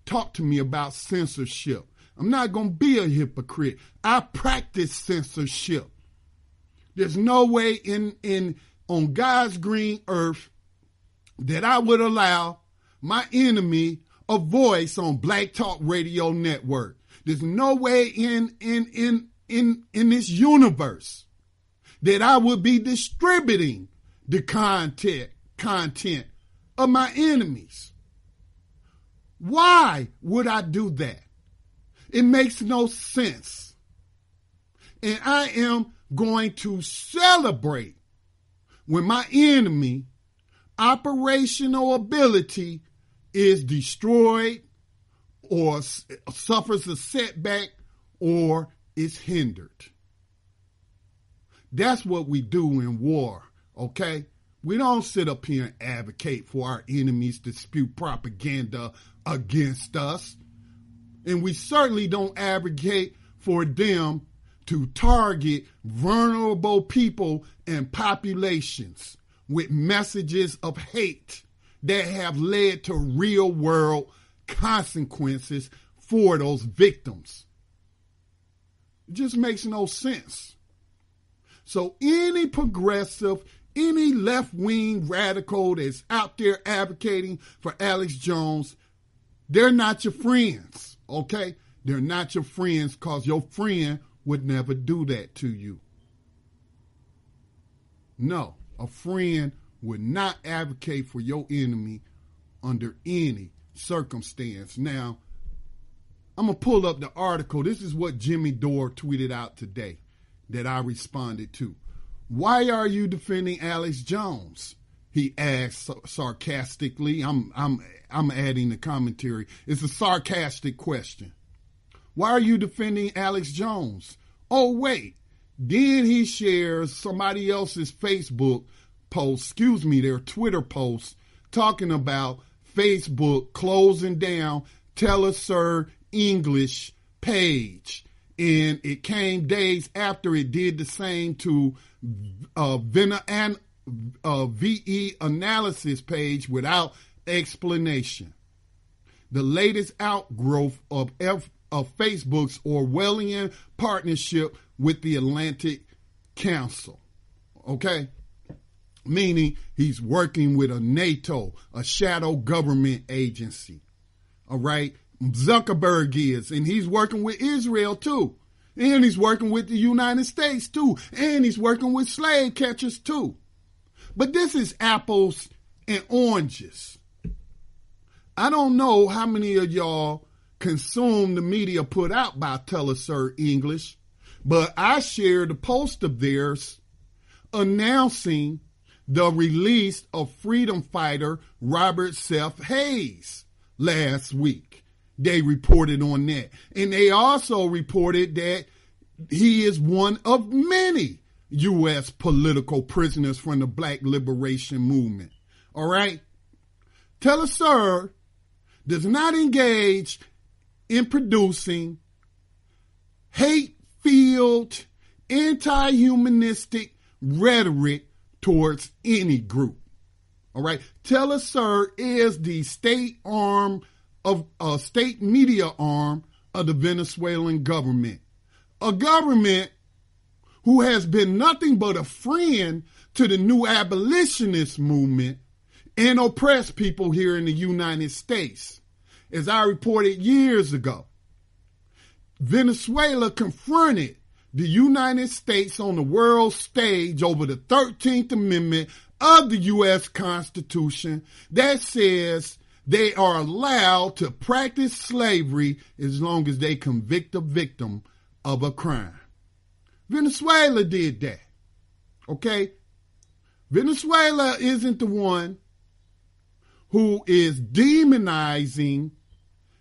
talk to me about censorship. I'm not going to be a hypocrite. I practice censorship. There's no way on God's green earth that I would allow my enemy a voice on Black Talk Radio Network. There's no way in this universe that I would be distributing the content of my enemies. Why would I do that? It makes no sense. And I am going to celebrate when my enemy operational ability is destroyed or suffers a setback or is hindered. That's what we do in war, okay? We don't sit up here and advocate for our enemies to spew propaganda against us. And we certainly don't advocate for them to target vulnerable people and populations with messages of hate that have led to real world consequences for those victims. It just makes no sense. So any progressive, any left-wing radical that's out there advocating for Alex Jones, they're not your friends, okay? They're not your friends because your friend would never do that to you. No, a friend would not advocate for your enemy under any circumstance. Now, I'm going to pull up the article. This is what Jimmy Dore tweeted out today that I responded to. Why are you defending Alex Jones? He asked sarcastically. I'm adding the commentary. It's a sarcastic question. Why are you defending Alex Jones? Oh, wait. Then he shares somebody else's Facebook post, their Twitter post, talking about Facebook closing down Tell Us Sir English page. And it came days after it did the same to VE analysis page without explanation. The latest outgrowth of Facebook's Orwellian partnership with the Atlantic Council. Okay? Meaning he's working with a NATO, a shadow government agency. All right? Zuckerberg is, and he's working with Israel too. And he's working with the United States too. And he's working with slave catchers too. But this is apples and oranges. I don't know how many of y'all consume the media put out by Telesur English, but I shared a post of theirs announcing the release of freedom fighter Robert Seth Hayes last week. They reported on that. And they also reported that he is one of many U.S. political prisoners from the Black Liberation Movement. All right? Telesur does not engage in producing hate-filled, anti-humanistic rhetoric towards any group. All right? Telesur is the state media arm of the Venezuelan government. A government who has been nothing but a friend to the new abolitionist movement and oppressed people here in the United States. As I reported years ago, Venezuela confronted the United States on the world stage over the 13th Amendment of the U.S. Constitution that says they are allowed to practice slavery as long as they convict a victim of a crime. Venezuela did that. Okay? Venezuela isn't the one who is demonizing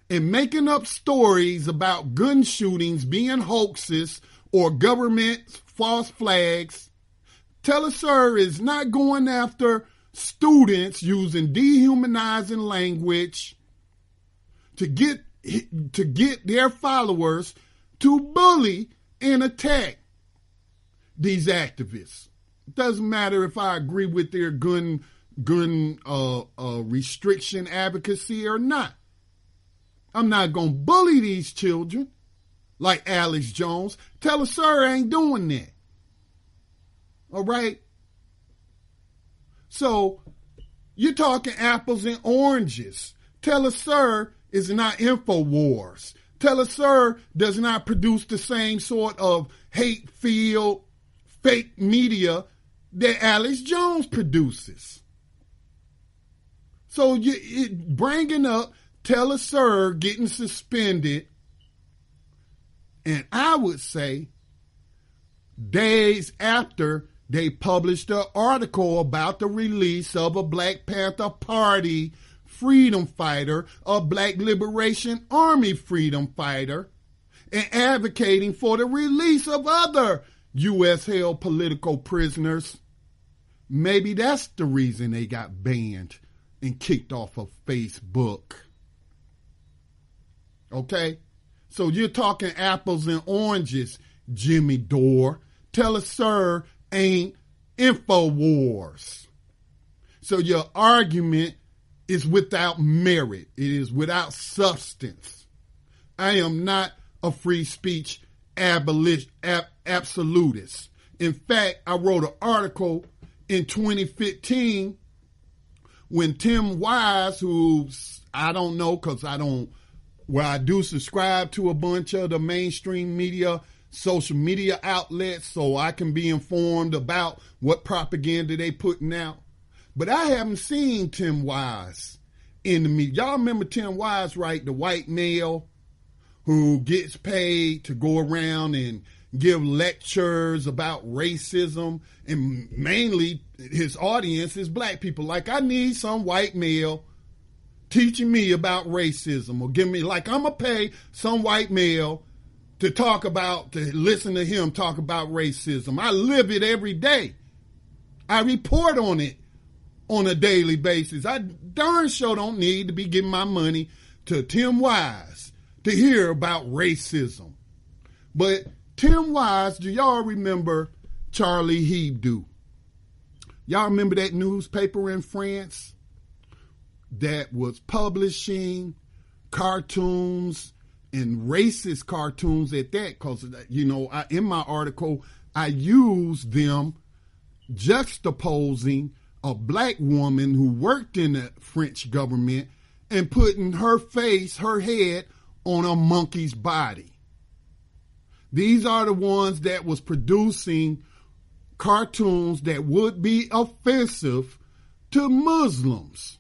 and making up stories about gun shootings being hoaxes or government false flags. Telesur is not going after students using dehumanizing language to get their followers to bully and attack these activists. It doesn't matter if I agree with their gun restriction advocacy or not. I'm not going to bully these children like Alex Jones. Telesur ain't doing that. All right? So, you're talking apples and oranges. Telesur is not InfoWars. Telesur does not produce the same sort of hate-filled fake media that Alex Jones produces. So, bringing up Telesur getting suspended, and I would say days after they published an article about the release of a Black Panther Party freedom fighter, a Black Liberation Army freedom fighter, and advocating for the release of other U.S.-held political prisoners. Maybe that's the reason they got banned and kicked off of Facebook. Okay? So you're talking apples and oranges, Jimmy Dore. Telesur ain't InfoWars. So your argument is without merit. It is without substance. I am not a free speech absolutist. In fact, I wrote an article in 2015 when Tim Wise, who I don't know because I do subscribe to a bunch of the mainstream media, social media outlets, so I can be informed about what propaganda they putting out. But I haven't seen Tim Wise in the media. Y'all remember Tim Wise, right? The white male who gets paid to go around and give lectures about racism, and mainly his audience is black people. Like, I need some white male teaching me about racism, or give me, like, I'm going to pay some white male to listen to him talk about racism. I live it every day. I report on it on a daily basis. I darn sure don't need to be giving my money to Tim Wise to hear about racism. But Tim Wise, do y'all remember Charlie Hebdo? Y'all remember that newspaper in France that was publishing cartoons and racist cartoons at that? Because, you know, in my article, I used them juxtaposing a black woman who worked in the French government and putting her face, her head, on a monkey's body. These are the ones that was producing cartoons that would be offensive to Muslims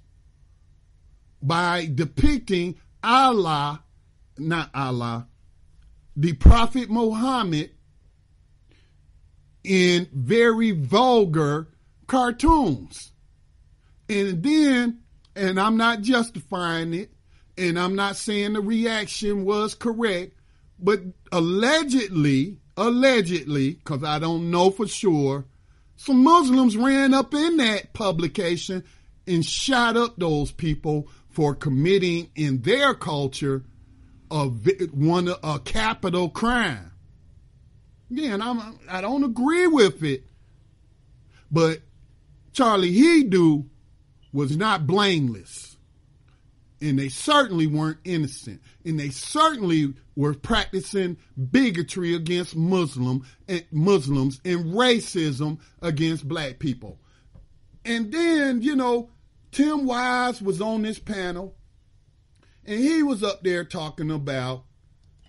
by depicting the Prophet Muhammad in very vulgar cartoons. And then, and I'm not justifying it, and I'm not saying the reaction was correct, but allegedly, because I don't know for sure, some Muslims ran up in that publication and shot up those people for committing in their culture a capital crime. Again, I don't agree with it, but Charlie Hebdo was not blameless, and they certainly weren't innocent, and they certainly were practicing bigotry against Muslims and racism against black people. And then, you know, Tim Wise was on this panel, and he was up there talking about,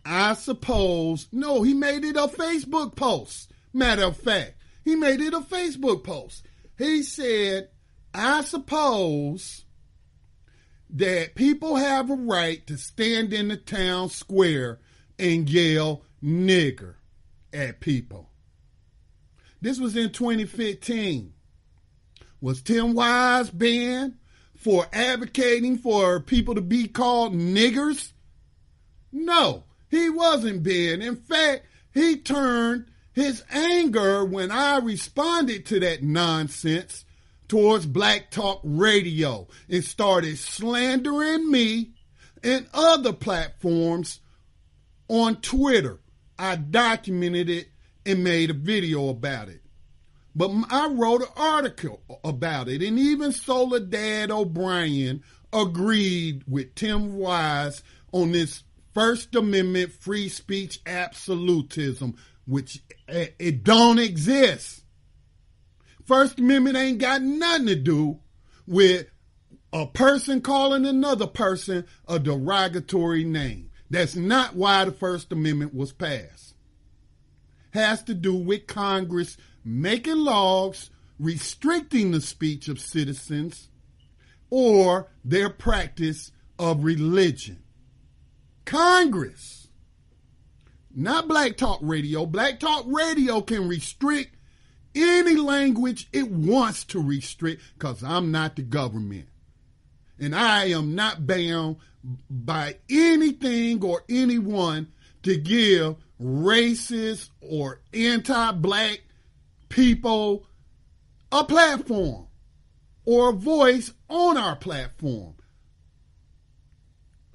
I suppose, no, he made it a Facebook post. Matter of fact, he made it a Facebook post. He said, I suppose that people have a right to stand in the town square and yell nigger at people. This was in 2015. Was Tim Wise banned for advocating for people to be called niggers? No, he wasn't banned. In fact, he turned his anger when I responded to that nonsense towards Black Talk Radio and started slandering me and other platforms on Twitter. I documented it and made a video about it. But I wrote an article about it, and even Soledad O'Brien agreed with Tim Wise on this First Amendment free speech absolutism, which it don't exist. First Amendment ain't got nothing to do with a person calling another person a derogatory name. That's not why the First Amendment was passed. Has to do with Congress making laws restricting the speech of citizens or their practice of religion. Congress, not Black Talk Radio. Black Talk Radio can restrict any language it wants to restrict because I'm not the government. And I am not bound by anything or anyone to give racist or anti-black people a platform or a voice on our platform.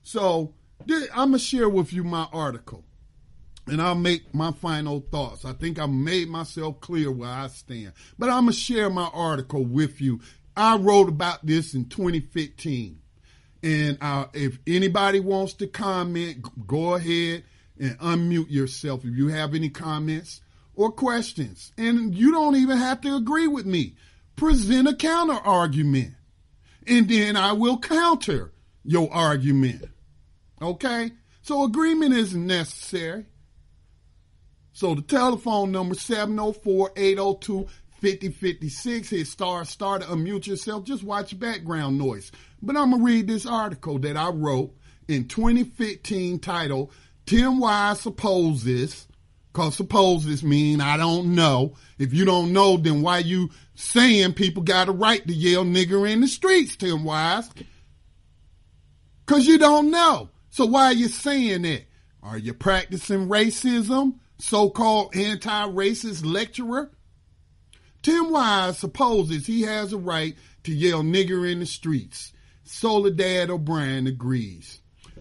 So I'm going to share with you my article, and I'll make my final thoughts. I think I made myself clear where I stand. But I'm going to share my article with you. I wrote about this in 2015. And if anybody wants to comment, go ahead and unmute yourself if you have any comments or questions. And you don't even have to agree with me. Present a counter argument, and then I will counter your argument. Okay? So agreement isn't necessary. So the telephone number 704-802-5056. Hit star to unmute yourself. Just watch background noise. But I'm going to read this article that I wrote in 2015 titled, Tim Wise Supposes, because supposes mean I don't know. If you don't know, then why you saying people got a right to yell nigger in the streets, Tim Wise? Because you don't know. So why are you saying that? Are you practicing racism? So-called anti-racist lecturer? Tim Wise supposes he has a right to yell nigger in the streets. Soledad O'Brien agrees.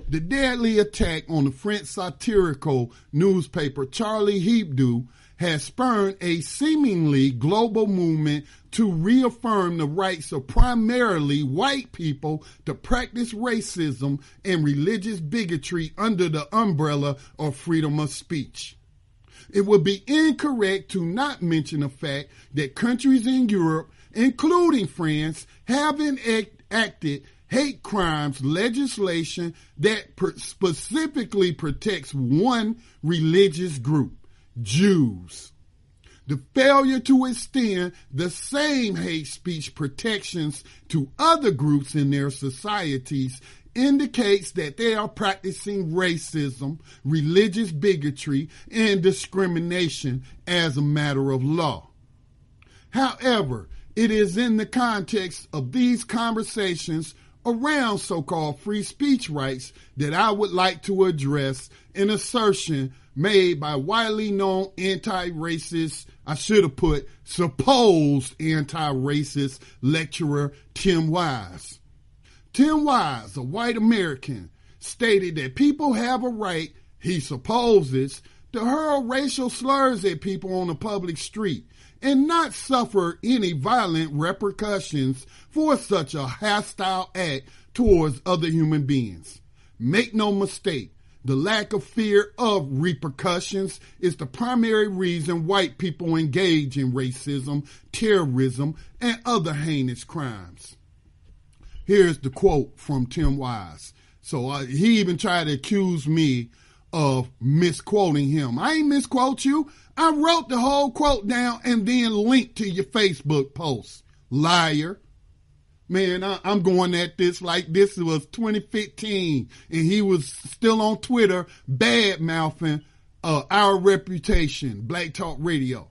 The deadly attack on the French satirical newspaper Charlie Hebdo has spurred a seemingly global movement to reaffirm the rights of primarily white people to practice racism and religious bigotry under the umbrella of freedom of speech. It would be incorrect to not mention the fact that countries in Europe, including France, have enacted hate crimes legislation that specifically protects one religious group, Jews. The failure to extend the same hate speech protections to other groups in their societies indicates that they are practicing racism, religious bigotry, and discrimination as a matter of law. However, it is in the context of these conversations around so-called free speech rights that I would like to address an assertion made by widely known anti-racist, I should have put supposed anti-racist lecturer Tim Wise. Tim Wise, a white American, stated that people have a right, he supposes, to hurl racial slurs at people on the public street and not suffer any violent repercussions for such a hostile act towards other human beings. Make no mistake, the lack of fear of repercussions is the primary reason white people engage in racism, terrorism, and other heinous crimes. Here's the quote from Tim Wise. So he even tried to accuse me of misquoting him. I ain't misquote you. I wrote the whole quote down and then linked to your Facebook post. Liar. Man, I'm going at this like this was 2015 and he was still on Twitter bad-mouthing our reputation, Black Talk Radio.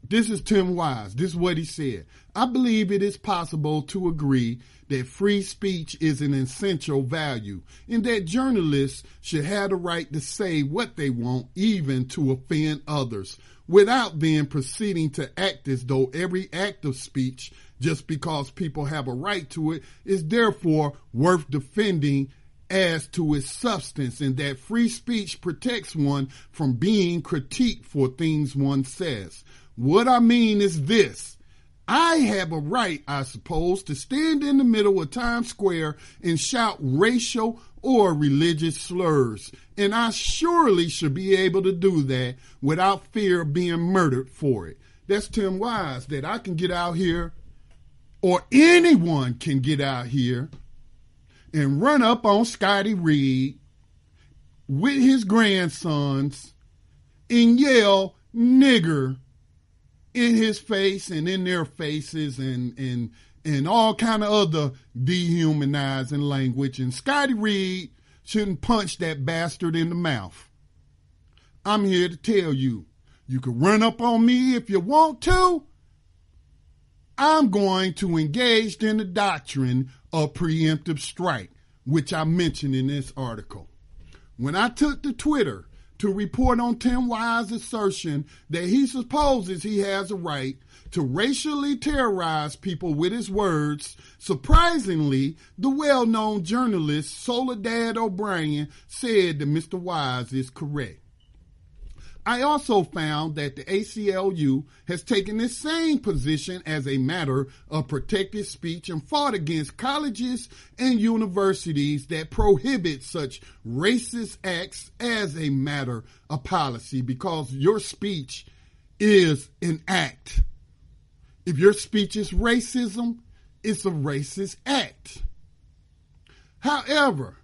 This is Tim Wise. This is what he said. I believe it is possible to agree that free speech is an essential value and that journalists should have the right to say what they want, even to offend others, without then proceeding to act as though every act of speech, just because people have a right to it, is therefore worth defending as to its substance, and that free speech protects one from being critiqued for things one says. What I mean is this. I have a right, I suppose, to stand in the middle of Times Square and shout racial or religious slurs, and I surely should be able to do that without fear of being murdered for it. That's Tim Wise, that I can get out here, or anyone can get out here and run up on Scotty Reid with his grandsons and yell nigger in his face and in their faces and all kind of other dehumanizing language. And Scotty Reid shouldn't punch that bastard in the mouth. I'm here to tell you, you can run up on me if you want to. I'm going to engage in the doctrine of preemptive strike, which I mentioned in this article. When I took to Twitter to report on Tim Wise's assertion that he supposes he has a right to racially terrorize people with his words, surprisingly, the well-known journalist Soledad O'Brien said that Mr. Wise is correct. I also found that the ACLU has taken the same position as a matter of protected speech and fought against colleges and universities that prohibit such racist acts as a matter of policy, because your speech is an act. If your speech is racism, it's a racist act. However,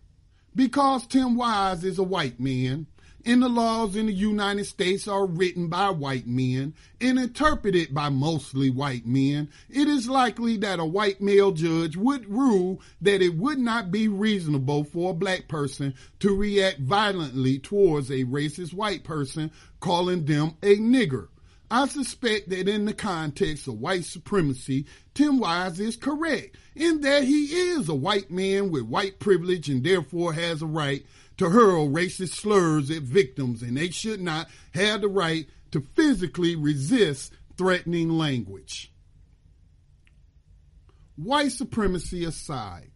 because Tim Wise is a white man, and the laws in the United States are written by white men and interpreted by mostly white men, it is likely that a white male judge would rule that it would not be reasonable for a black person to react violently towards a racist white person, calling them a nigger. I suspect that in the context of white supremacy, Tim Wise is correct in that he is a white man with white privilege and therefore has a right to hurl racist slurs at victims, and they should not have the right to physically resist threatening language. White supremacy aside,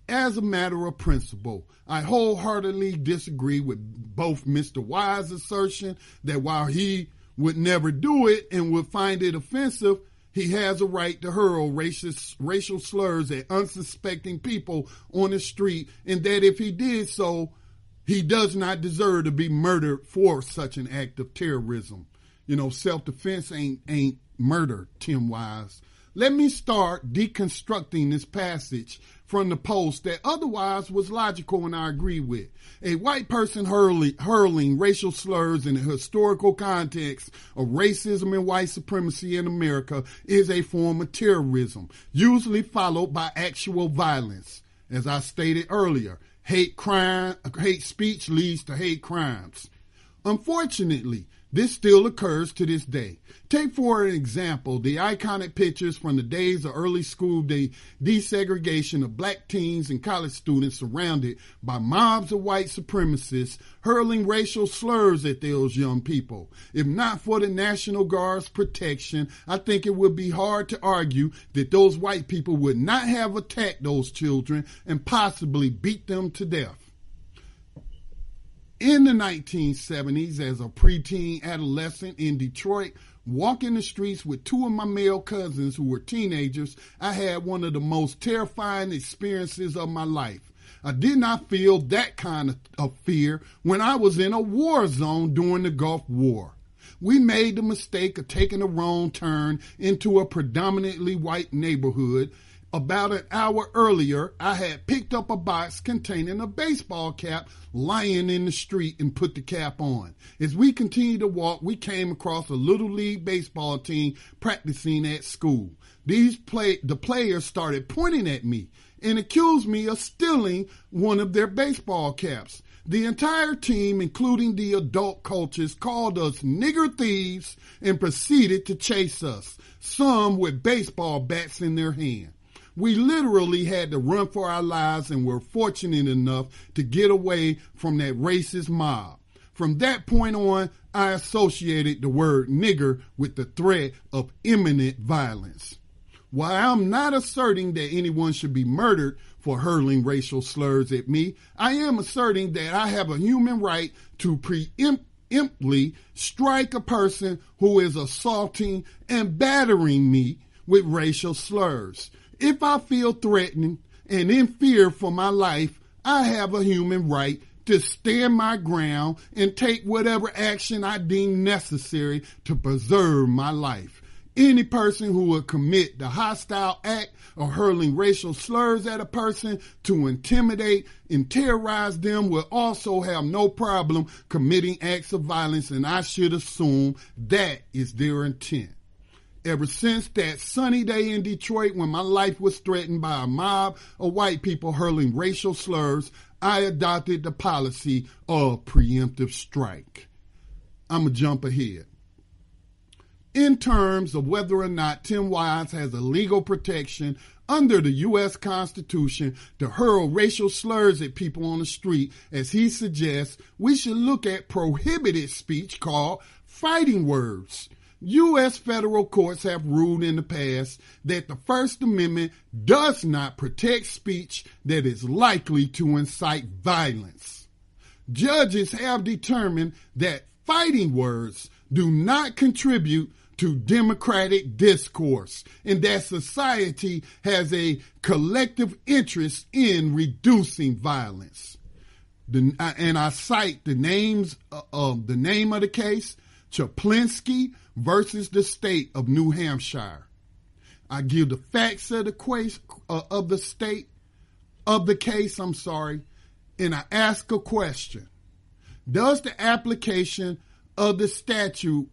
As a matter of principle, I wholeheartedly disagree with both Mr. Wise's assertion that while he would never do it and would find it offensive, he has a right to hurl racial slurs at unsuspecting people on the street, and that if he did so, he does not deserve to be murdered for such an act of terrorism. You know, self-defense ain't murder, Tim Wise. Let me start deconstructing this passage from the Post that otherwise was logical and I agree with. A white person hurling racial slurs in the historical context of racism and white supremacy in America is a form of terrorism, usually followed by actual violence. As I stated earlier, hate speech leads to hate crimes. Unfortunately, this still occurs to this day. Take for an example the iconic pictures from the days of early school day desegregation of black teens and college students surrounded by mobs of white supremacists hurling racial slurs at those young people. If not for the National Guard's protection, I think it would be hard to argue that those white people would not have attacked those children and possibly beat them to death. In the 1970s, as a preteen adolescent in Detroit, walking the streets with two of my male cousins who were teenagers, I had one of the most terrifying experiences of my life. I did not feel that kind of fear when I was in a war zone during the Gulf War. We made the mistake of taking a wrong turn into a predominantly white neighborhood. About an hour earlier, I had picked up a box containing a baseball cap lying in the street and put the cap on. As we continued to walk, we came across a little league baseball team practicing at school. The players started pointing at me and accused me of stealing one of their baseball caps. The entire team, including the adult coaches, called us nigger thieves and proceeded to chase us, some with baseball bats in their hand. We literally had to run for our lives and were fortunate enough to get away from that racist mob. From that point on, I associated the word nigger with the threat of imminent violence. While I'm not asserting that anyone should be murdered for hurling racial slurs at me, I am asserting that I have a human right to preemptively strike a person who is assaulting and battering me with racial slurs. If I feel threatened and in fear for my life, I have a human right to stand my ground and take whatever action I deem necessary to preserve my life. Any person who would commit the hostile act of hurling racial slurs at a person to intimidate and terrorize them will also have no problem committing acts of violence, and I should assume that is their intent. Ever since that sunny day in Detroit when my life was threatened by a mob of white people hurling racial slurs, I adopted the policy of preemptive strike. I'm going to jump ahead. In terms of whether or not Tim Wise has a legal protection under the U.S. Constitution to hurl racial slurs at people on the street, as he suggests, we should look at prohibited speech called fighting words. U.S. federal courts have ruled in the past that the First Amendment does not protect speech that is likely to incite violence. Judges have determined that fighting words do not contribute to democratic discourse and that society has a collective interest in reducing violence. And I cite the name of the case, Chaplinsky versus the state of New Hampshire. I give the facts of the case, and I ask a question. Does the application of the statute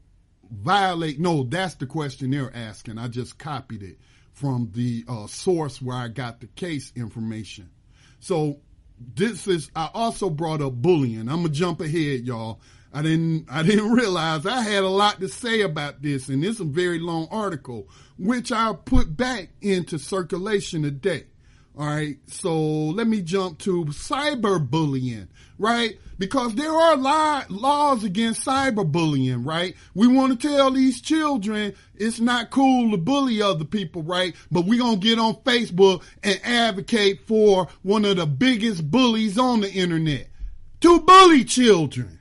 violate? No, that's the question they're asking. I just copied it from the source where I got the case information. So I also brought up bullying. I'm going to jump ahead, y'all. I didn't realize I had a lot to say about this, and it's a very long article, which I'll put back into circulation today. All right, so let me jump to cyberbullying, right? Because there are laws against cyberbullying, right? We want to tell these children it's not cool to bully other people, right? But we're going to get on Facebook and advocate for one of the biggest bullies on the internet to bully children.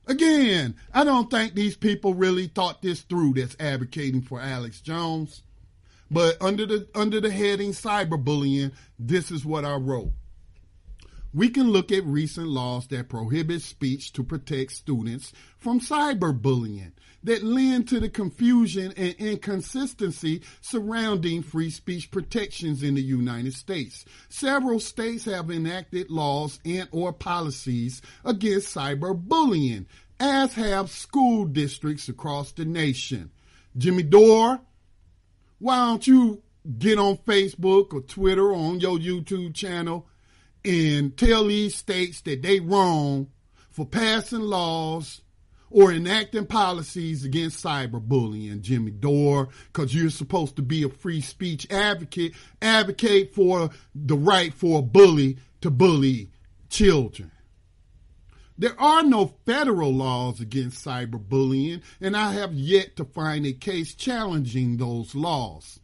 Again, I don't think these people really thought this through that's advocating for Alex Jones. But under the heading cyberbullying, this is what I wrote. We can look at recent laws that prohibit speech to protect students from cyberbullying that lend to the confusion and inconsistency surrounding free speech protections in the United States. Several states have enacted laws and or policies against cyberbullying, as have school districts across the nation. Jimmy Dore, why don't you get on Facebook or Twitter or on your YouTube channel and tell these states that they wrong for passing laws or enacting policies against cyberbullying, Jimmy Dore, because you're supposed to be a free speech advocate for the right for a bully to bully children. There are no federal laws against cyberbullying, and I have yet to find a case challenging those laws.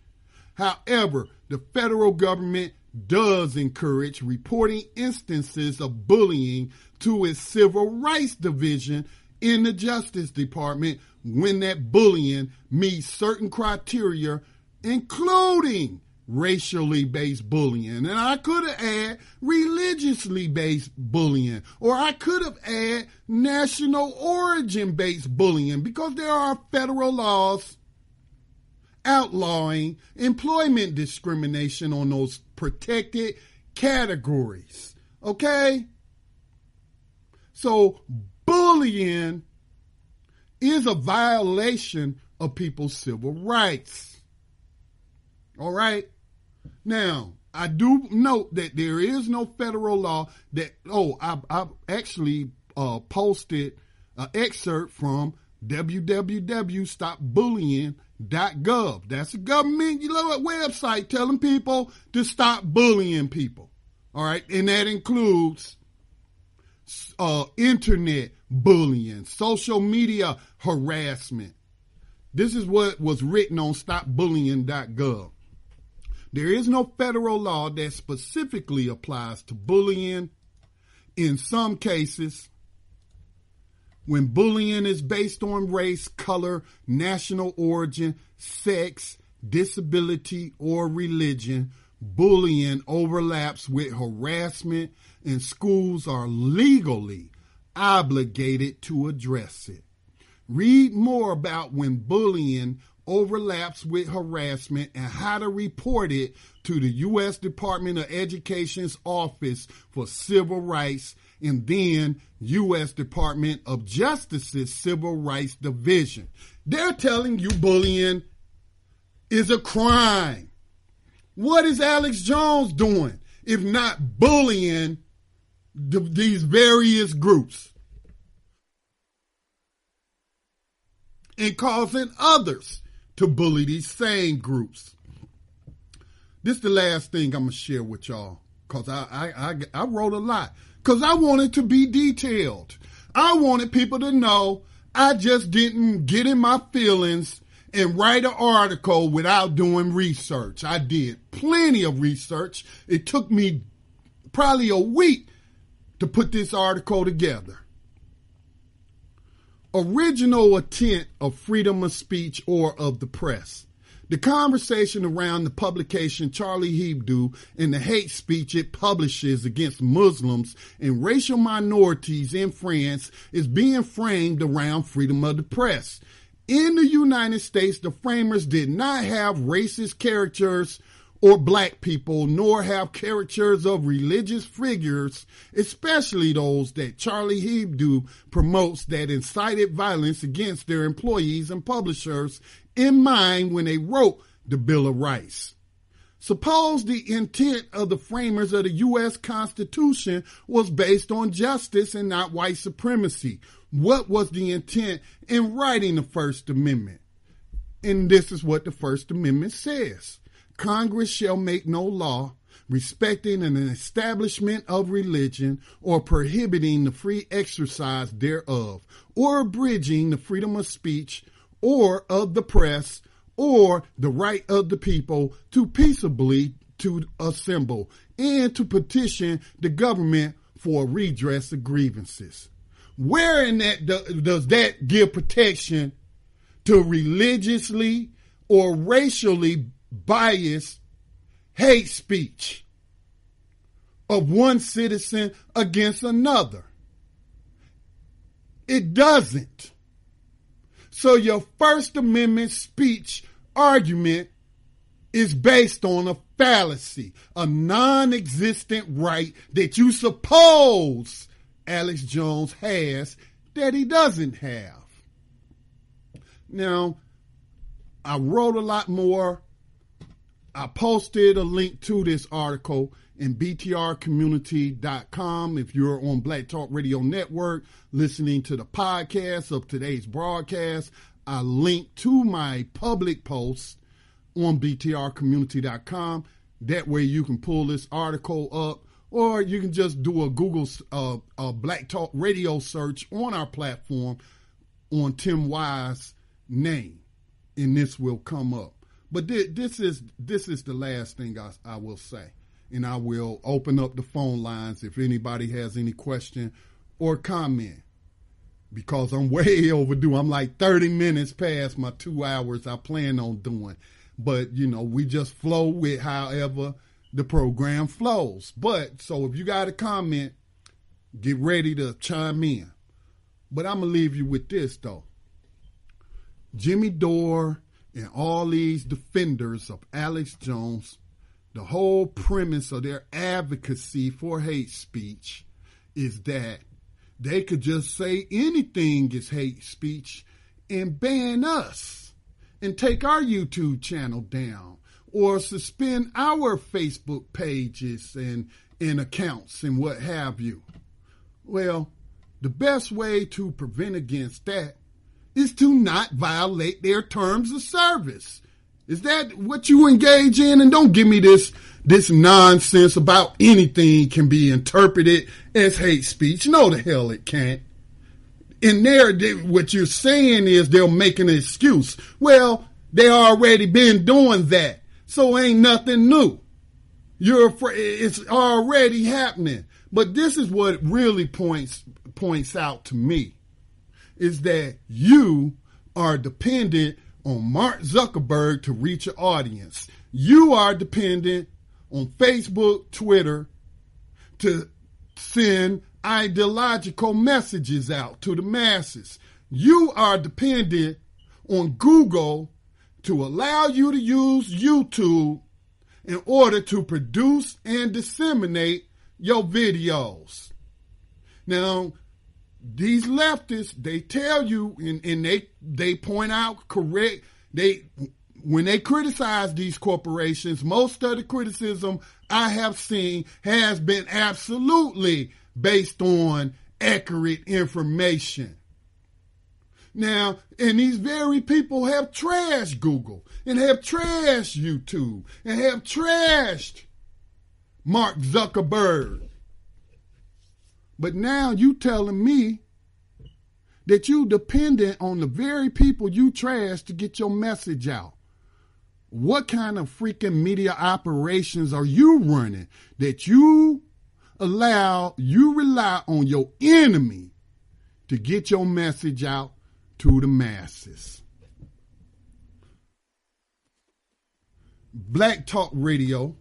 However, the federal government does encourage reporting instances of bullying to its Civil Rights Division in the Justice Department when that bullying meets certain criteria, including racially based bullying. And I could have added religiously based bullying, or I could have added national origin based bullying, because there are federal laws outlawing employment discrimination on those protected categories. Okay? So bullying is a violation of people's civil rights. All right? Now, I do note that there is no federal law that, I've actually posted an excerpt from www.stopbullying.gov. That's a government website telling people to stop bullying people. All right? And that includes internet bullying, social media harassment. This is what was written on stopbullying.gov. There is no federal law that specifically applies to bullying. In some cases, when bullying is based on race, color, national origin, sex, disability, or religion, bullying overlaps with harassment, and schools are legally obligated to address it. Read more about when bullying overlaps with harassment and how to report it to the U.S. Department of Education's Office for Civil Rights and then U.S. Department of Justice's Civil Rights Division. They're telling you bullying is a crime. What is Alex Jones doing if not bullying these various groups and causing others to bully these same groups? This is the last thing I'm going to share with y'all, because I wrote a lot, because I wanted to be detailed. I wanted people to know I just didn't get in my feelings and write an article without doing research. I did plenty of research. It took me probably a week to put this article together. Original intent of freedom of speech or of the press. The conversation around the publication Charlie Hebdo and the hate speech it publishes against Muslims and racial minorities in France is being framed around freedom of the press. In the United States, the framers did not have racist characters or black people, nor have caricatures of religious figures, especially those that Charlie Hebdo promotes that incited violence against their employees and publishers, in mind when they wrote the Bill of Rights. Suppose the intent of the framers of the U.S. Constitution was based on justice and not white supremacy. What was the intent in writing the First Amendment? And this is what the First Amendment says. Congress shall make no law respecting an establishment of religion or prohibiting the free exercise thereof, or abridging the freedom of speech or of the press or the right of the people to peaceably to assemble and to petition the government for redress of grievances. Where in that does that give protection to religiously or racially biased hate speech of one citizen against another? It doesn't. So your First Amendment speech argument is based on a fallacy, a non-existent right that you suppose Alex Jones has that he doesn't have. Now, I wrote a lot more. I posted a link to this article in btrcommunity.com. If you're on Black Talk Radio Network listening to the podcast of today's broadcast, I linked to my public post on btrcommunity.com. That way you can pull this article up, or you can just do a Google Black Talk Radio search on our platform on Tim Wise's name, and this will come up. But this is the last thing I will say, and I will open up the phone lines if anybody has any question or comment, because I'm way overdue. I'm like 30 minutes past my 2 hours I plan on doing. But, we just flow with however the program flows. But, so if you got a comment, get ready to chime in. But I'm going to leave you with this, though. Jimmy Dore and all these defenders of Alex Jones, the whole premise of their advocacy for hate speech is that they could just say anything is hate speech and ban us and take our YouTube channel down or suspend our Facebook pages and accounts and what have you. Well, the best way to prevent against that is to not violate their terms of service. Is that what you engage in? And don't give me this nonsense about anything can be interpreted as hate speech. No, the hell it can't. And what you're saying is they're making an excuse. Well, they already been doing that, so ain't nothing new. You're afraid it's already happening. But this is what really points out to me, is that you are dependent on Mark Zuckerberg to reach your audience. You are dependent on Facebook, Twitter to send ideological messages out to the masses. You are dependent on Google to allow you to use YouTube in order to produce and disseminate your videos. Now, these leftists, they tell you, and they point out correct, when they criticize these corporations, most of the criticism I have seen has been absolutely based on accurate information. Now, and these very people have trashed Google and have trashed YouTube and have trashed Mark Zuckerberg. But now you telling me that you dependent on the very people you trash to get your message out. What kind of freaking media operations are you running that you rely on your enemy to get your message out to the masses? Black Talk Radio,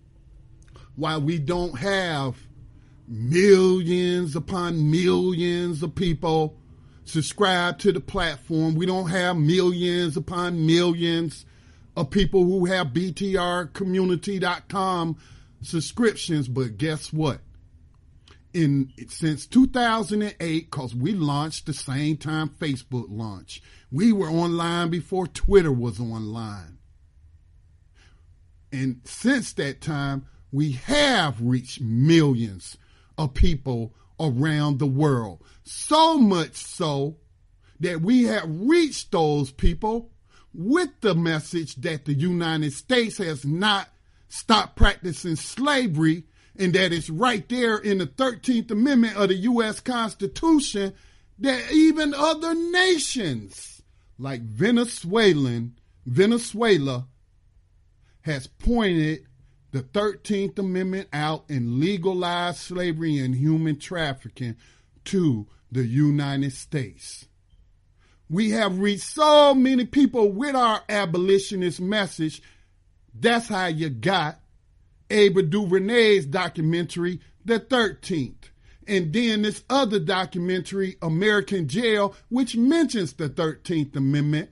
while we don't have millions upon millions of people subscribe to the platform, we don't have millions upon millions of people who have btrcommunity.com subscriptions, but guess what? Since 2008, because we launched the same time Facebook launched, we were online before Twitter was online. And since that time, we have reached millions of people around the world. So much so that we have reached those people with the message that the United States has not stop practicing slavery, and that it's right there in the 13th Amendment of the U.S. Constitution that even other nations like Venezuela has pointed the 13th Amendment out and legalized slavery and human trafficking to the United States. We have reached so many people with our abolitionist message. That's how you got Ava DuVernay's documentary, The 13th. And then this other documentary, American Jail, which mentions the 13th Amendment,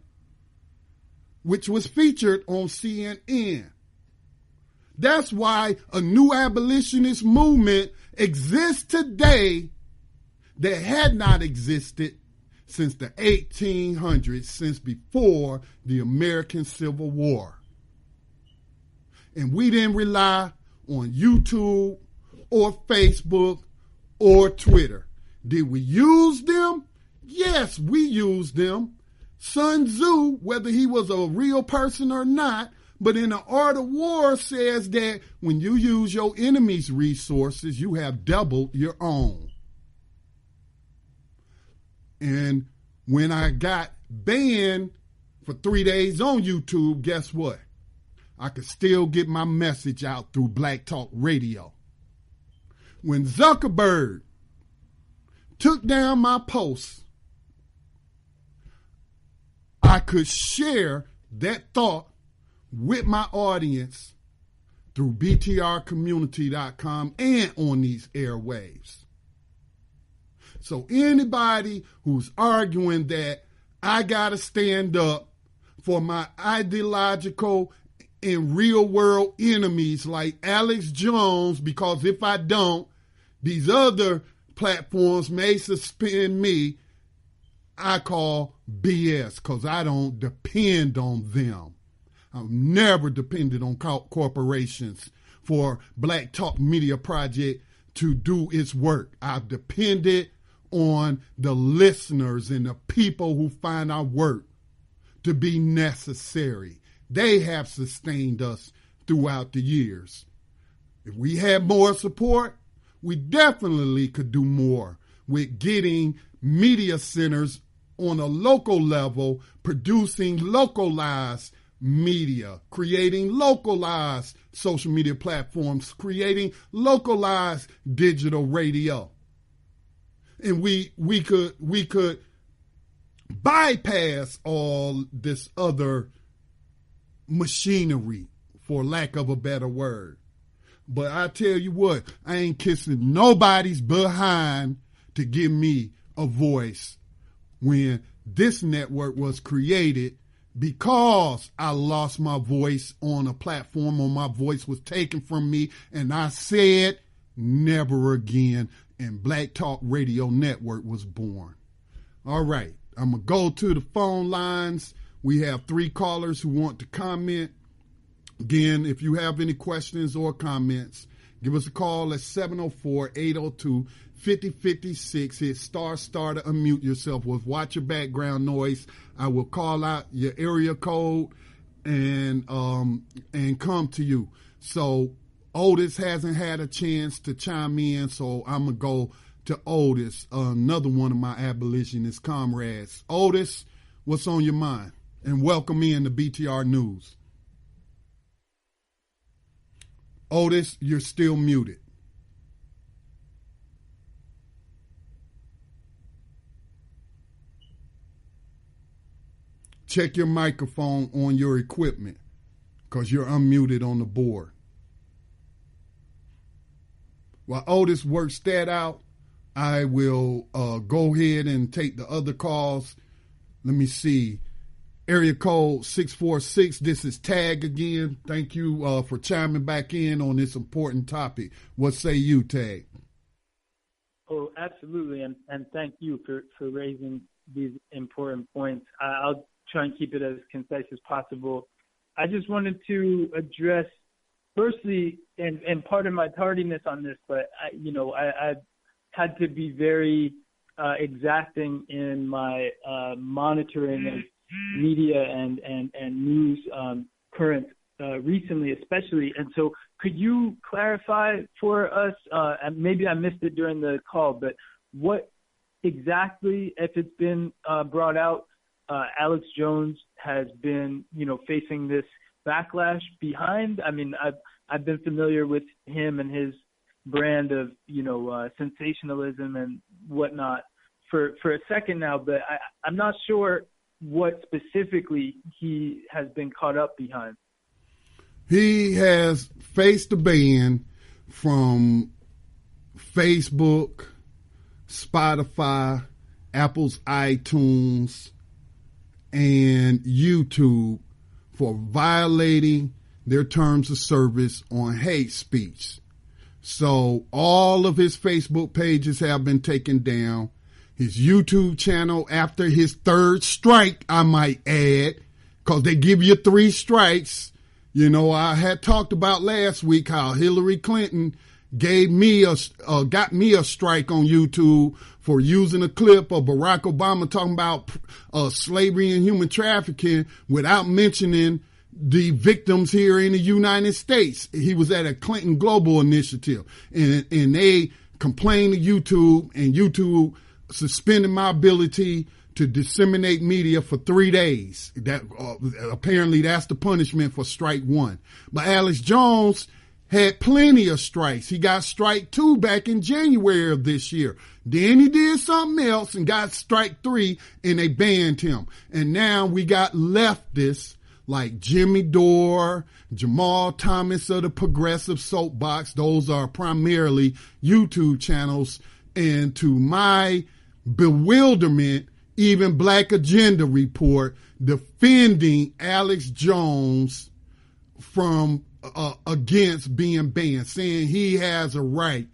which was featured on CNN. That's why a new abolitionist movement exists today that had not existed since the 1800s, since before the American Civil War. And we didn't rely on YouTube or Facebook or Twitter. Did we use them? Yes, we used them. Sun Tzu, whether he was a real person or not, but in the Art of War says that when you use your enemy's resources, you have doubled your own. And when I got banned for 3 days on YouTube, guess what? I could still get my message out through Black Talk Radio. When Zuckerberg took down my posts, I could share that thought with my audience through btrcommunity.com and on these airwaves. So anybody who's arguing that I got to stand up for my ideological and real world enemies like Alex Jones, because if I don't, these other platforms may suspend me, I call BS, because I don't depend on them. I've never depended on corporations for Black Talk Media Project to do its work. I've depended on the listeners and the people who find our work to be necessary. They have sustained us throughout the years. If we had more support, we definitely could do more with getting media centers on a local level, producing localized media, creating localized social media platforms, creating localized digital radio. And we could bypass all this other machinery, for lack of a better word. But I tell you what, I ain't kissing nobody's behind to give me a voice when this network was created, because I lost my voice on a platform, or my voice was taken from me, and I said never again, and Black Talk Radio Network was born. All right, I'm going to go to the phone lines. We have 3 callers who want to comment. Again, if you have any questions or comments, give us a call at 704-802-5056. Hit star to unmute yourself. With watch your background noise. I will call out your area code and come to you. So Otis hasn't had a chance to chime in, so I'm going to go to Otis, another one of my abolitionist comrades. Otis, what's on your mind? And welcome in to BTR News. Otis, you're still muted. Check your microphone on your equipment, because you're unmuted on the board. While Otis works that out, I will go ahead and take the other calls. Let me see. Area code 646. This is Tag again. Thank you for chiming back in on this important topic. What say you, Tag? Oh, absolutely. And thank you for raising these important points. I'll try and keep it as concise as possible. I just wanted to address, firstly, and part of my tardiness on this, but I've had to be very exacting in my monitoring of media and news current recently, especially. And so could you clarify for us, and maybe I missed it during the call, but what exactly, if it's been brought out, Alex Jones has been, facing this backlash behind? I mean, I've been familiar with him and his brand of, sensationalism and whatnot for a second now, but I'm not sure what specifically he has been caught up behind. He has faced a ban from Facebook, Spotify, Apple's iTunes, and YouTube for violating their terms of service on hate speech. So all of his Facebook pages have been taken down. His YouTube channel, after his third strike, I might add, because they give you 3 strikes. I had talked about last week how Hillary Clinton got me a strike on YouTube for using a clip of Barack Obama talking about slavery and human trafficking without mentioning the victims here in the United States. He was at a Clinton Global Initiative, and they complained to YouTube, and YouTube suspended my ability to disseminate media for 3 days. That apparently that's the punishment for strike 1. But Alex Jones had plenty of strikes. He got strike 2 back in January of this year. Then he did something else and got strike 3, and they banned him. And now we got leftists like Jimmy Dore, Jamal Thomas of the Progressive Soapbox. Those are primarily YouTube channels. And to my bewilderment, even Black Agenda Report defending Alex Jones from against being banned, saying he has a right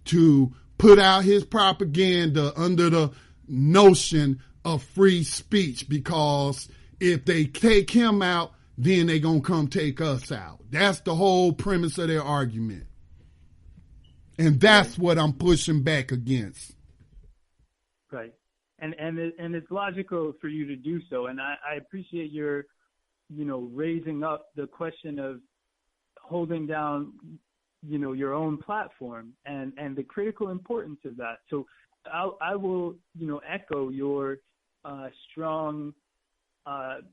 to put out his propaganda under the notion of free speech, because if they take him out, then they gonna come take us out. That's the whole premise of their argument. And that's what I'm pushing back against. Right. And it's logical for you to do so. And I appreciate your, raising up the question of holding down, your own platform and the critical importance of that. So I will, echo your strong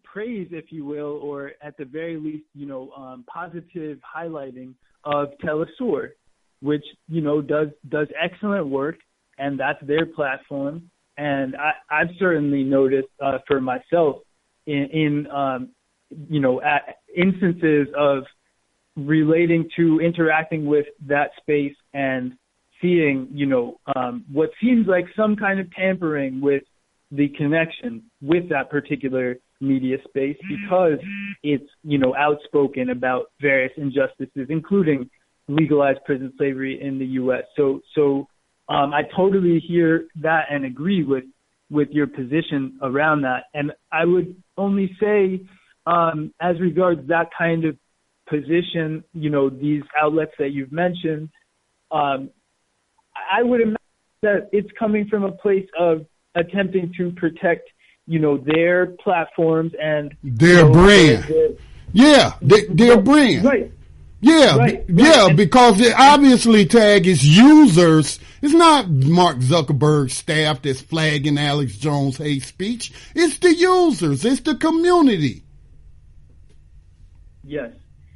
praise, if you will, or at the very least, positive highlighting of Telesur, which, does excellent work, and that's their platform. And I've certainly noticed for myself in at instances of relating to interacting with that space and seeing, what seems like some kind of tampering with the connection with that particular media space, because it's, outspoken about various injustices, including legalized prison slavery in the U.S. So I totally hear that and agree with your position around that. And I would only say, as regards that kind of position, these outlets that you've mentioned, I would imagine that it's coming from a place of attempting to protect, their platforms and their brand. Their brand. Right. Yeah, right. Yeah, because it obviously tag is users. It's not Mark Zuckerberg's staff that's flagging Alex Jones' hate speech. It's the users. It's the community. Yes,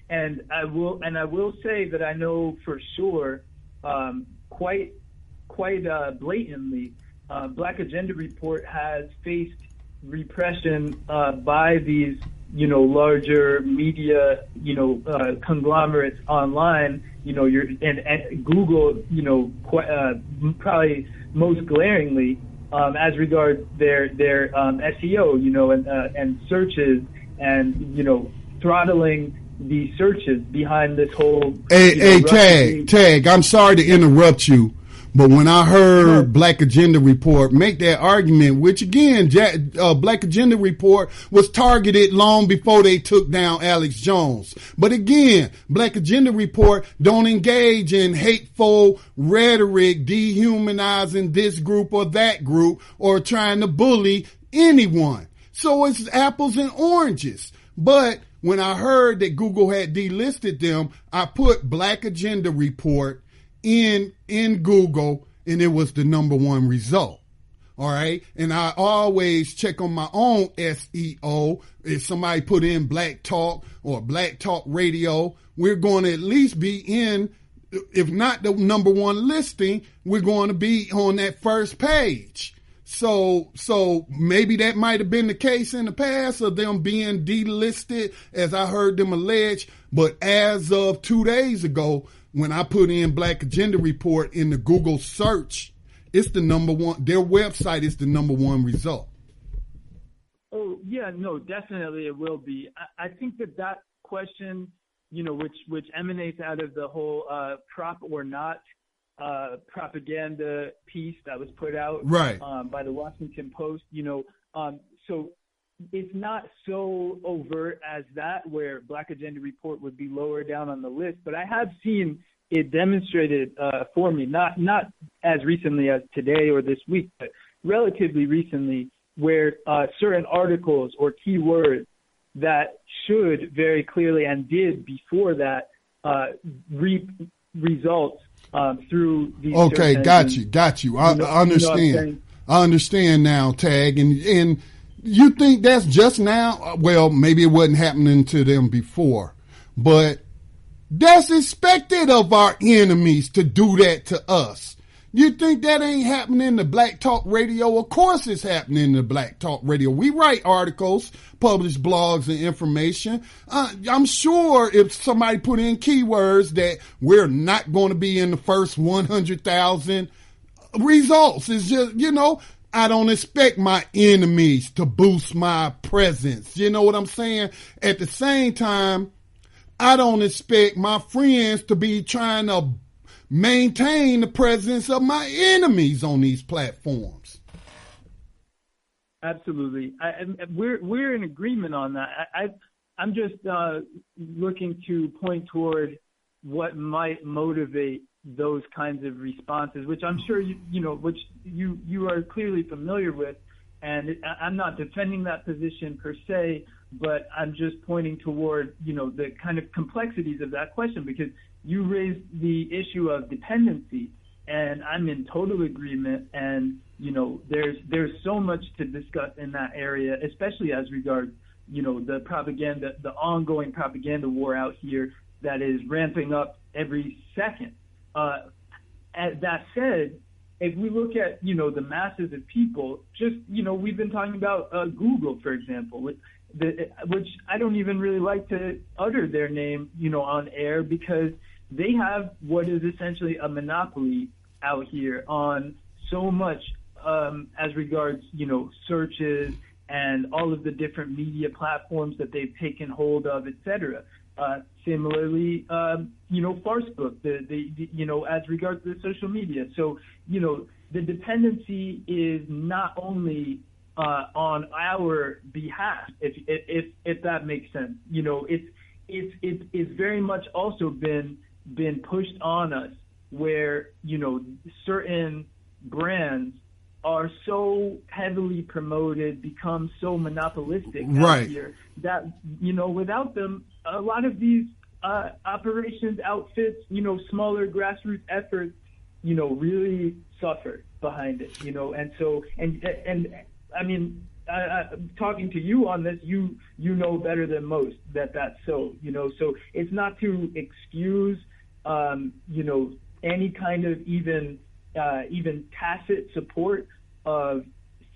and I will say that I know for sure, quite blatantly, Black Agenda Report has faced repression by these, larger media, conglomerates online, and Google, probably most glaringly, as regards their SEO, and searches, and, throttling the searches behind this whole. Tag, I'm sorry to interrupt you, but when I heard Black Agenda Report make that argument, which again, Black Agenda Report was targeted long before they took down Alex Jones. But again, Black Agenda Report don't engage in hateful rhetoric, dehumanizing this group or that group, or trying to bully anyone. So it's apples and oranges. But when I heard that Google had delisted them, I put Black Agenda Report in Google, and it was the #1 result. All right. And I always check on my own SEO. If somebody put in Black Talk or Black Talk Radio, we're going to at least be in, if not the #1 listing, we're going to be on that first page. So maybe that might have been the case in the past of them being delisted, as I heard them allege. But as of 2 days ago, when I put in Black Agenda Report in the Google search, it's the #1. Their website is the #1 result. Oh yeah, no, definitely it will be. I think that question, which emanates out of the whole prop or not propaganda piece that was put out by the Washington Post. So it's not so overt as that, where Black Agenda Report would be lower down on the list. But I have seen it demonstrated for me, not as recently as today or this week, but relatively recently, where certain articles or keywords that should very clearly and did before that reap results through these. Okay, got you. I understand. I understand now, Tag, and you think that's just now? Well, maybe it wasn't happening to them before, but that's expected of our enemies to do that to us. You think that ain't happening to Black Talk Radio? Of course it's happening to Black Talk Radio. We write articles, publish blogs and information. I'm sure if somebody put in keywords that we're not going to be in the first 100,000 results. It's just, I don't expect my enemies to boost my presence. You know what I'm saying? At the same time, I don't expect my friends to be trying to maintain the presence of my enemies on these platforms. Absolutely. We're in agreement on that. I'm just looking to point toward what might motivate those kinds of responses, which I'm sure which you are clearly familiar with. And I'm not defending that position per se, but I'm just pointing toward, the kind of complexities of that question, because you raised the issue of dependency, and I'm in total agreement. And, there's so much to discuss in that area, especially as regards, the propaganda, the ongoing propaganda war out here that is ramping up every second. That said, if we look at, the masses of people, just, we've been talking about Google, for example, which I don't even really like to utter their name, on air, because they have what is essentially a monopoly out here on so much as regards, searches and all of the different media platforms that they've taken hold of, et cetera. Similarly, Farcebook, as regards to the social media. So, the dependency is not only on our behalf, if that makes sense. It's very much also been pushed on us, where certain brands are so heavily promoted, become so monopolistic out here that without them, a lot of these operations, outfits, smaller grassroots efforts, really suffer behind it, and so and I mean, talking to you on this, you know better than most that's so, so it's not to excuse, any kind of even tacit support of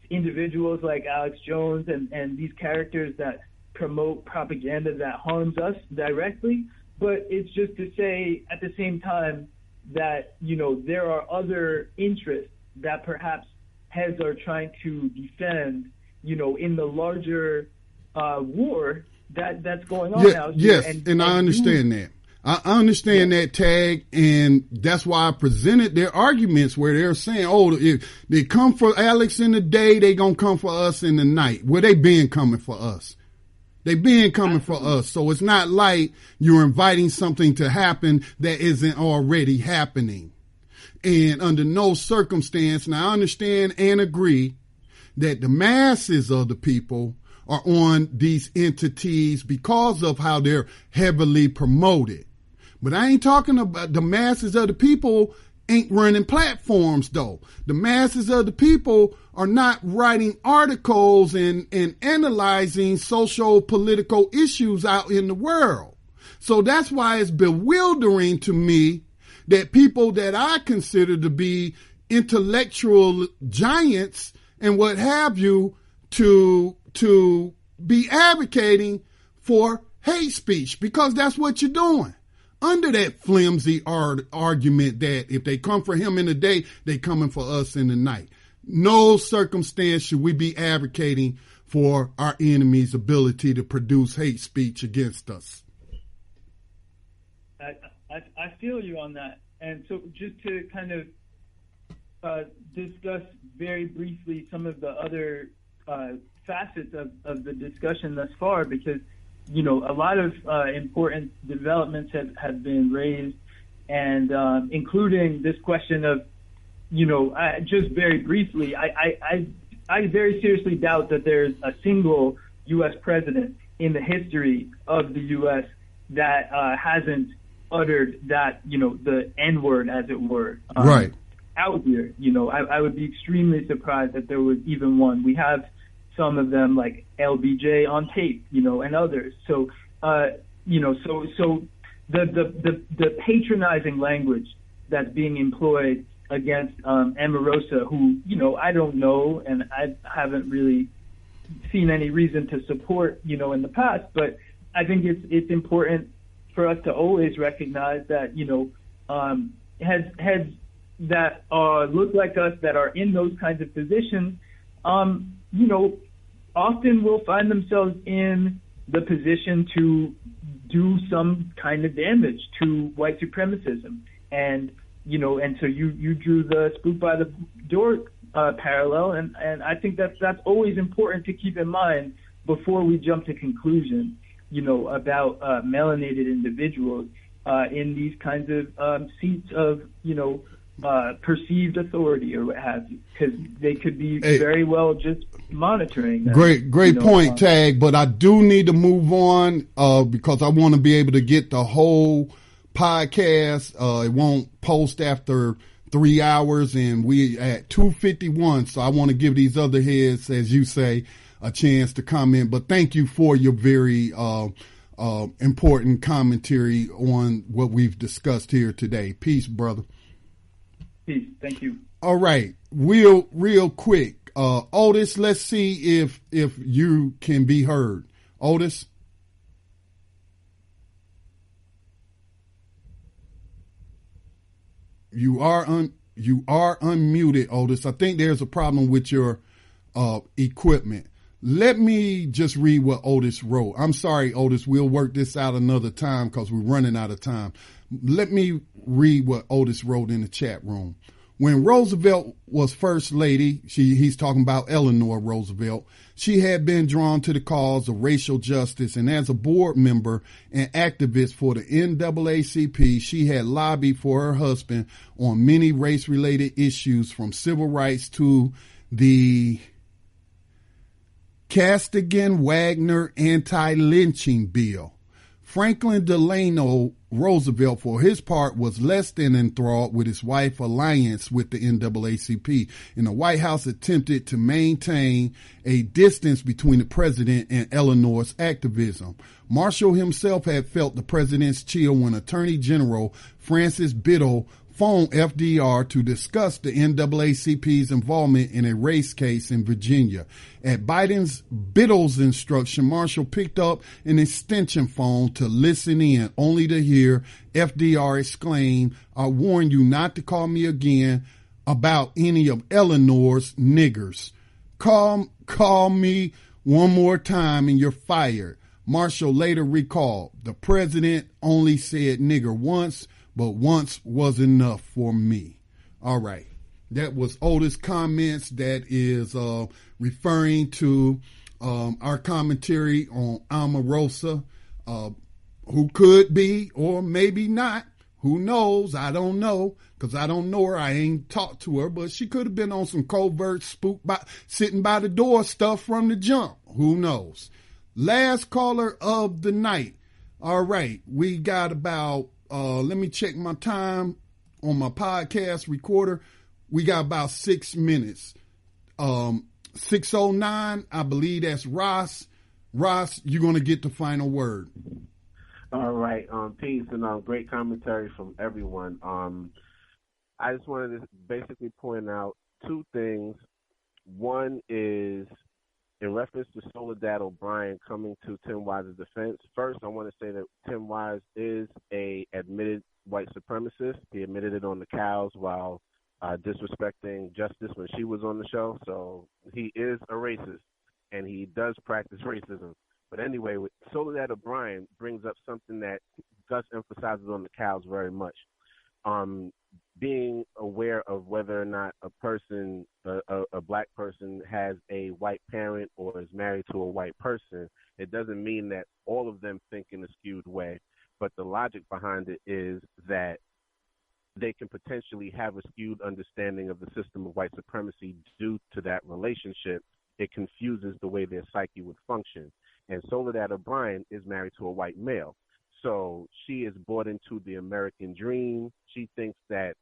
individuals like Alex Jones and these characters that promote propaganda that harms us directly. But it's just to say at the same time that, there are other interests that perhaps heads are trying to defend, in the larger war that's going on out here. Yes, and I understand that. I understand that, Tag, and that's why I presented their arguments where they're saying, if they come for Alex in the day, they gonna come for us in the night. Well, they been coming for us. They been coming for us. So it's not like you're inviting something to happen that isn't already happening. And under no circumstance, now I understand and agree that the masses of the people are on these entities because of how they're heavily promoted. But I ain't talking about the masses of the people ain't running platforms though. The masses of the people are not writing articles and analyzing social political issues out in the world. So that's why it's bewildering to me that people that I consider to be intellectual giants and what have you to be advocating for hate speech, because that's what you're doing. Under that flimsy argument that if they come for him in the day, they coming for us in the night. No circumstance should we be advocating for our enemy's ability to produce hate speech against us. I feel you on that. And so just to kind of discuss very briefly some of the other facets of the discussion thus far, because a lot of important developments have been raised, and including this question of, just very briefly, I very seriously doubt that there's a single U.S. president in the history of the U.S. that hasn't uttered that, the N-word, as it were, right out here. I would be extremely surprised if there was even one. We have some of them like LBJ on tape, and others. So, so the patronizing language that's being employed against Omarosa, who, I don't know, and I haven't really seen any reason to support, in the past, but I think it's important for us to always recognize that, heads that look like us, that are in those kinds of positions, often will find themselves in the position to do some kind of damage to white supremacism. And, and so you drew the spook by the door parallel, and I think that's always important to keep in mind before we jump to conclusions, about melanated individuals in these kinds of seats of, perceived authority or what have you, because they could be very well just monitoring them. Great point, Tag, but I do need to move on because I want to be able to get the whole podcast. It won't post after 3 hours, and we at 2:51, so I want to give these other heads, as you say, a chance to comment. But thank you for your very important commentary on what we've discussed here today. Peace, brother. Peace. Thank you. All right. Real quick. Otis, let's see if you can be heard. Otis? You are unmuted, Otis. I think there's a problem with your equipment. Let me just read what Otis wrote. I'm sorry, Otis. We'll work this out another time because we're running out of time. Let me read what Otis wrote in the chat room. When Roosevelt was first lady, he's talking about Eleanor Roosevelt, she had been drawn to the cause of racial justice, and as a board member and activist for the NAACP, she had lobbied for her husband on many race-related issues, from civil rights to the Castigan-Wagner anti-lynching bill. Franklin Delano Roosevelt, for his part, was less than enthralled with his wife's alliance with the NAACP, and the White House attempted to maintain a distance between the president and Eleanor's activism. Marshall himself had felt the president's chill when Attorney General Francis Biddle phoned FDR to discuss the NAACP's involvement in a race case in Virginia. At Biddle's instruction, Marshall picked up an extension phone to listen in, only to hear FDR exclaim, "I warn you not to call me again about any of Eleanor's niggers. Call me one more time and you're fired." Marshall later recalled, "The president only said nigger once, but once was enough for me." All right. That was Otis' comments. That is referring to our commentary on Omarosa, who could be or maybe not. Who knows? I don't know, because I don't know her. I ain't talked to her, but she could have been on some covert spook sitting by the door stuff from the jump. Who knows? Last caller of the night. All right. We got about, let me check my time on my podcast recorder. We got about 6 minutes. 6:09, I believe that's Ross. Ross, you're going to get the final word. All right. Peace and great commentary from everyone. I just wanted to basically point out two things. One is in reference to Soledad O'Brien coming to Tim Wise's defense. First, I want to say that Tim Wise is a admitted white supremacist. He admitted it on the cows while disrespecting Justice when she was on the show. So he is a racist, and he does practice racism. But anyway, with Soledad O'Brien brings up something that Gus emphasizes on the cows very much. Being aware of whether or not a person, a black person, has a white parent or is married to a white person, it doesn't mean that all of them think in a skewed way. But the logic behind it is that they can potentially have a skewed understanding of the system of white supremacy due to that relationship. It confuses the way their psyche would function. And Soledad O'Brien is married to a white male. So she is bought into the American dream. She thinks that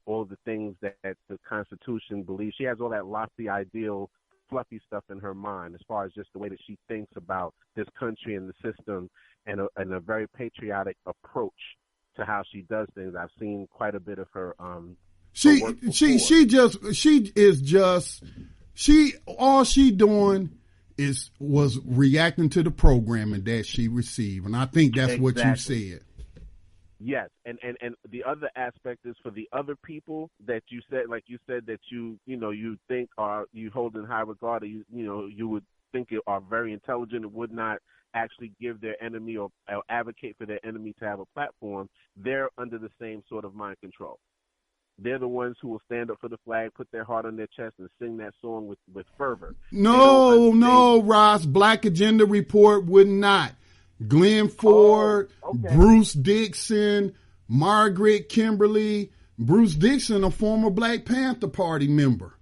all the things that the Constitution believes, she has all that lofty, ideal, fluffy stuff in her mind as far as just the way that she thinks about this country and the system, and a very patriotic approach to how she does things. I've seen quite a bit of her. All she doing was reacting to the programming that she received, and I think that's exactly what you said. Yes, and the other aspect is for the other people that you said, like you said, that you think you hold in high regard, or you would think are very intelligent and would not actually give their enemy or advocate for their enemy to have a platform. They're under the same sort of mind control. They're the ones who will stand up for the flag, put their heart on their chest, and sing that song with fervor. No, Ross. Black Agenda Report would not. Glenn Ford, Bruce Dixon, Margaret Kimberly. Bruce Dixon, a former Black Panther Party member.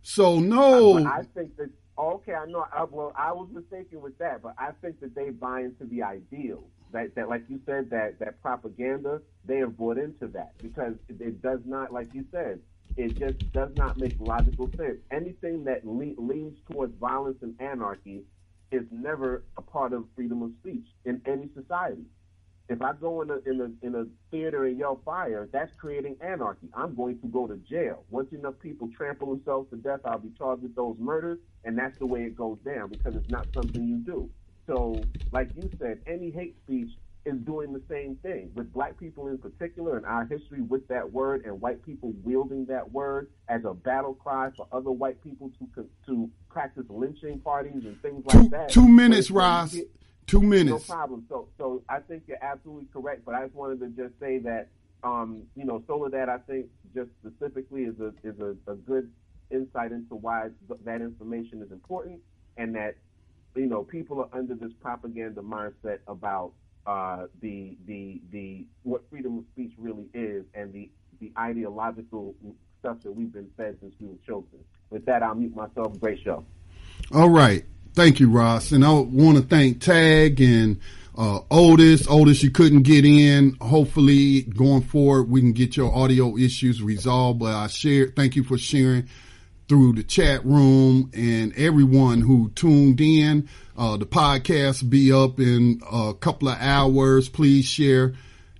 So, no. I think that, okay, I know. I was mistaken with that, but I think that they buy into the ideals. That like you said, that propaganda, they have bought into that, because it does not, like you said, it just does not make logical sense. Anything that leans towards violence and anarchy is never a part of freedom of speech in any society. If I go in a theater and yell fire, that's creating anarchy. I'm going to go to jail. Once enough people trample themselves to death, I'll be charged with those murders, and that's the way it goes down, because it's not something you do. So, like you said, any hate speech is doing the same thing. With black people in particular, and our history with that word, and white people wielding that word as a battle cry for other white people to practice lynching parties and things like that. 2 minutes, Ross. 2 minutes. No problem. So I think you're absolutely correct, but I just wanted to just say that, Soledad, I think, just specifically is a good insight into why that information is important, and that, people are under this propaganda mindset about the what freedom of speech really is, and the ideological stuff that we've been fed since we were children. With that, I'll mute myself. Great show. All right. Thank you, Ross. And I want to thank Tag and Otis. Otis, you couldn't get in. Hopefully, going forward, we can get your audio issues resolved. But thank you for sharing through the chat room, and everyone who tuned in. The podcast be up in a couple of hours. Please share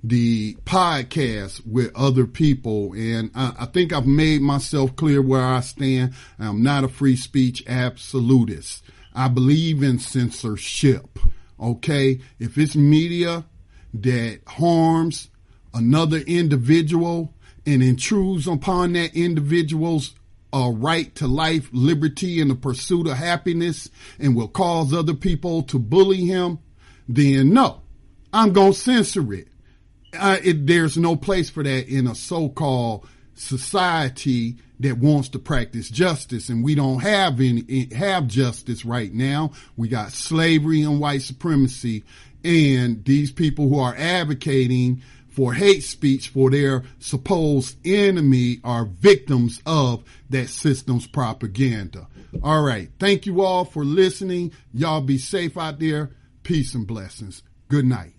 the podcast with other people. And I think I've made myself clear where I stand. I'm not a free speech absolutist. I believe in censorship. Okay? If it's media that harms another individual and intrudes upon that individual's right to life, liberty, and the pursuit of happiness, and will cause other people to bully him, then no, I'm going to censor it. There's no place for that in a so-called society that wants to practice justice, and we don't have justice right now. We got slavery and white supremacy, and these people who are advocating for hate speech for their supposed enemy are victims of that system's propaganda. All right. Thank you all for listening. Y'all be safe out there. Peace and blessings. Good night.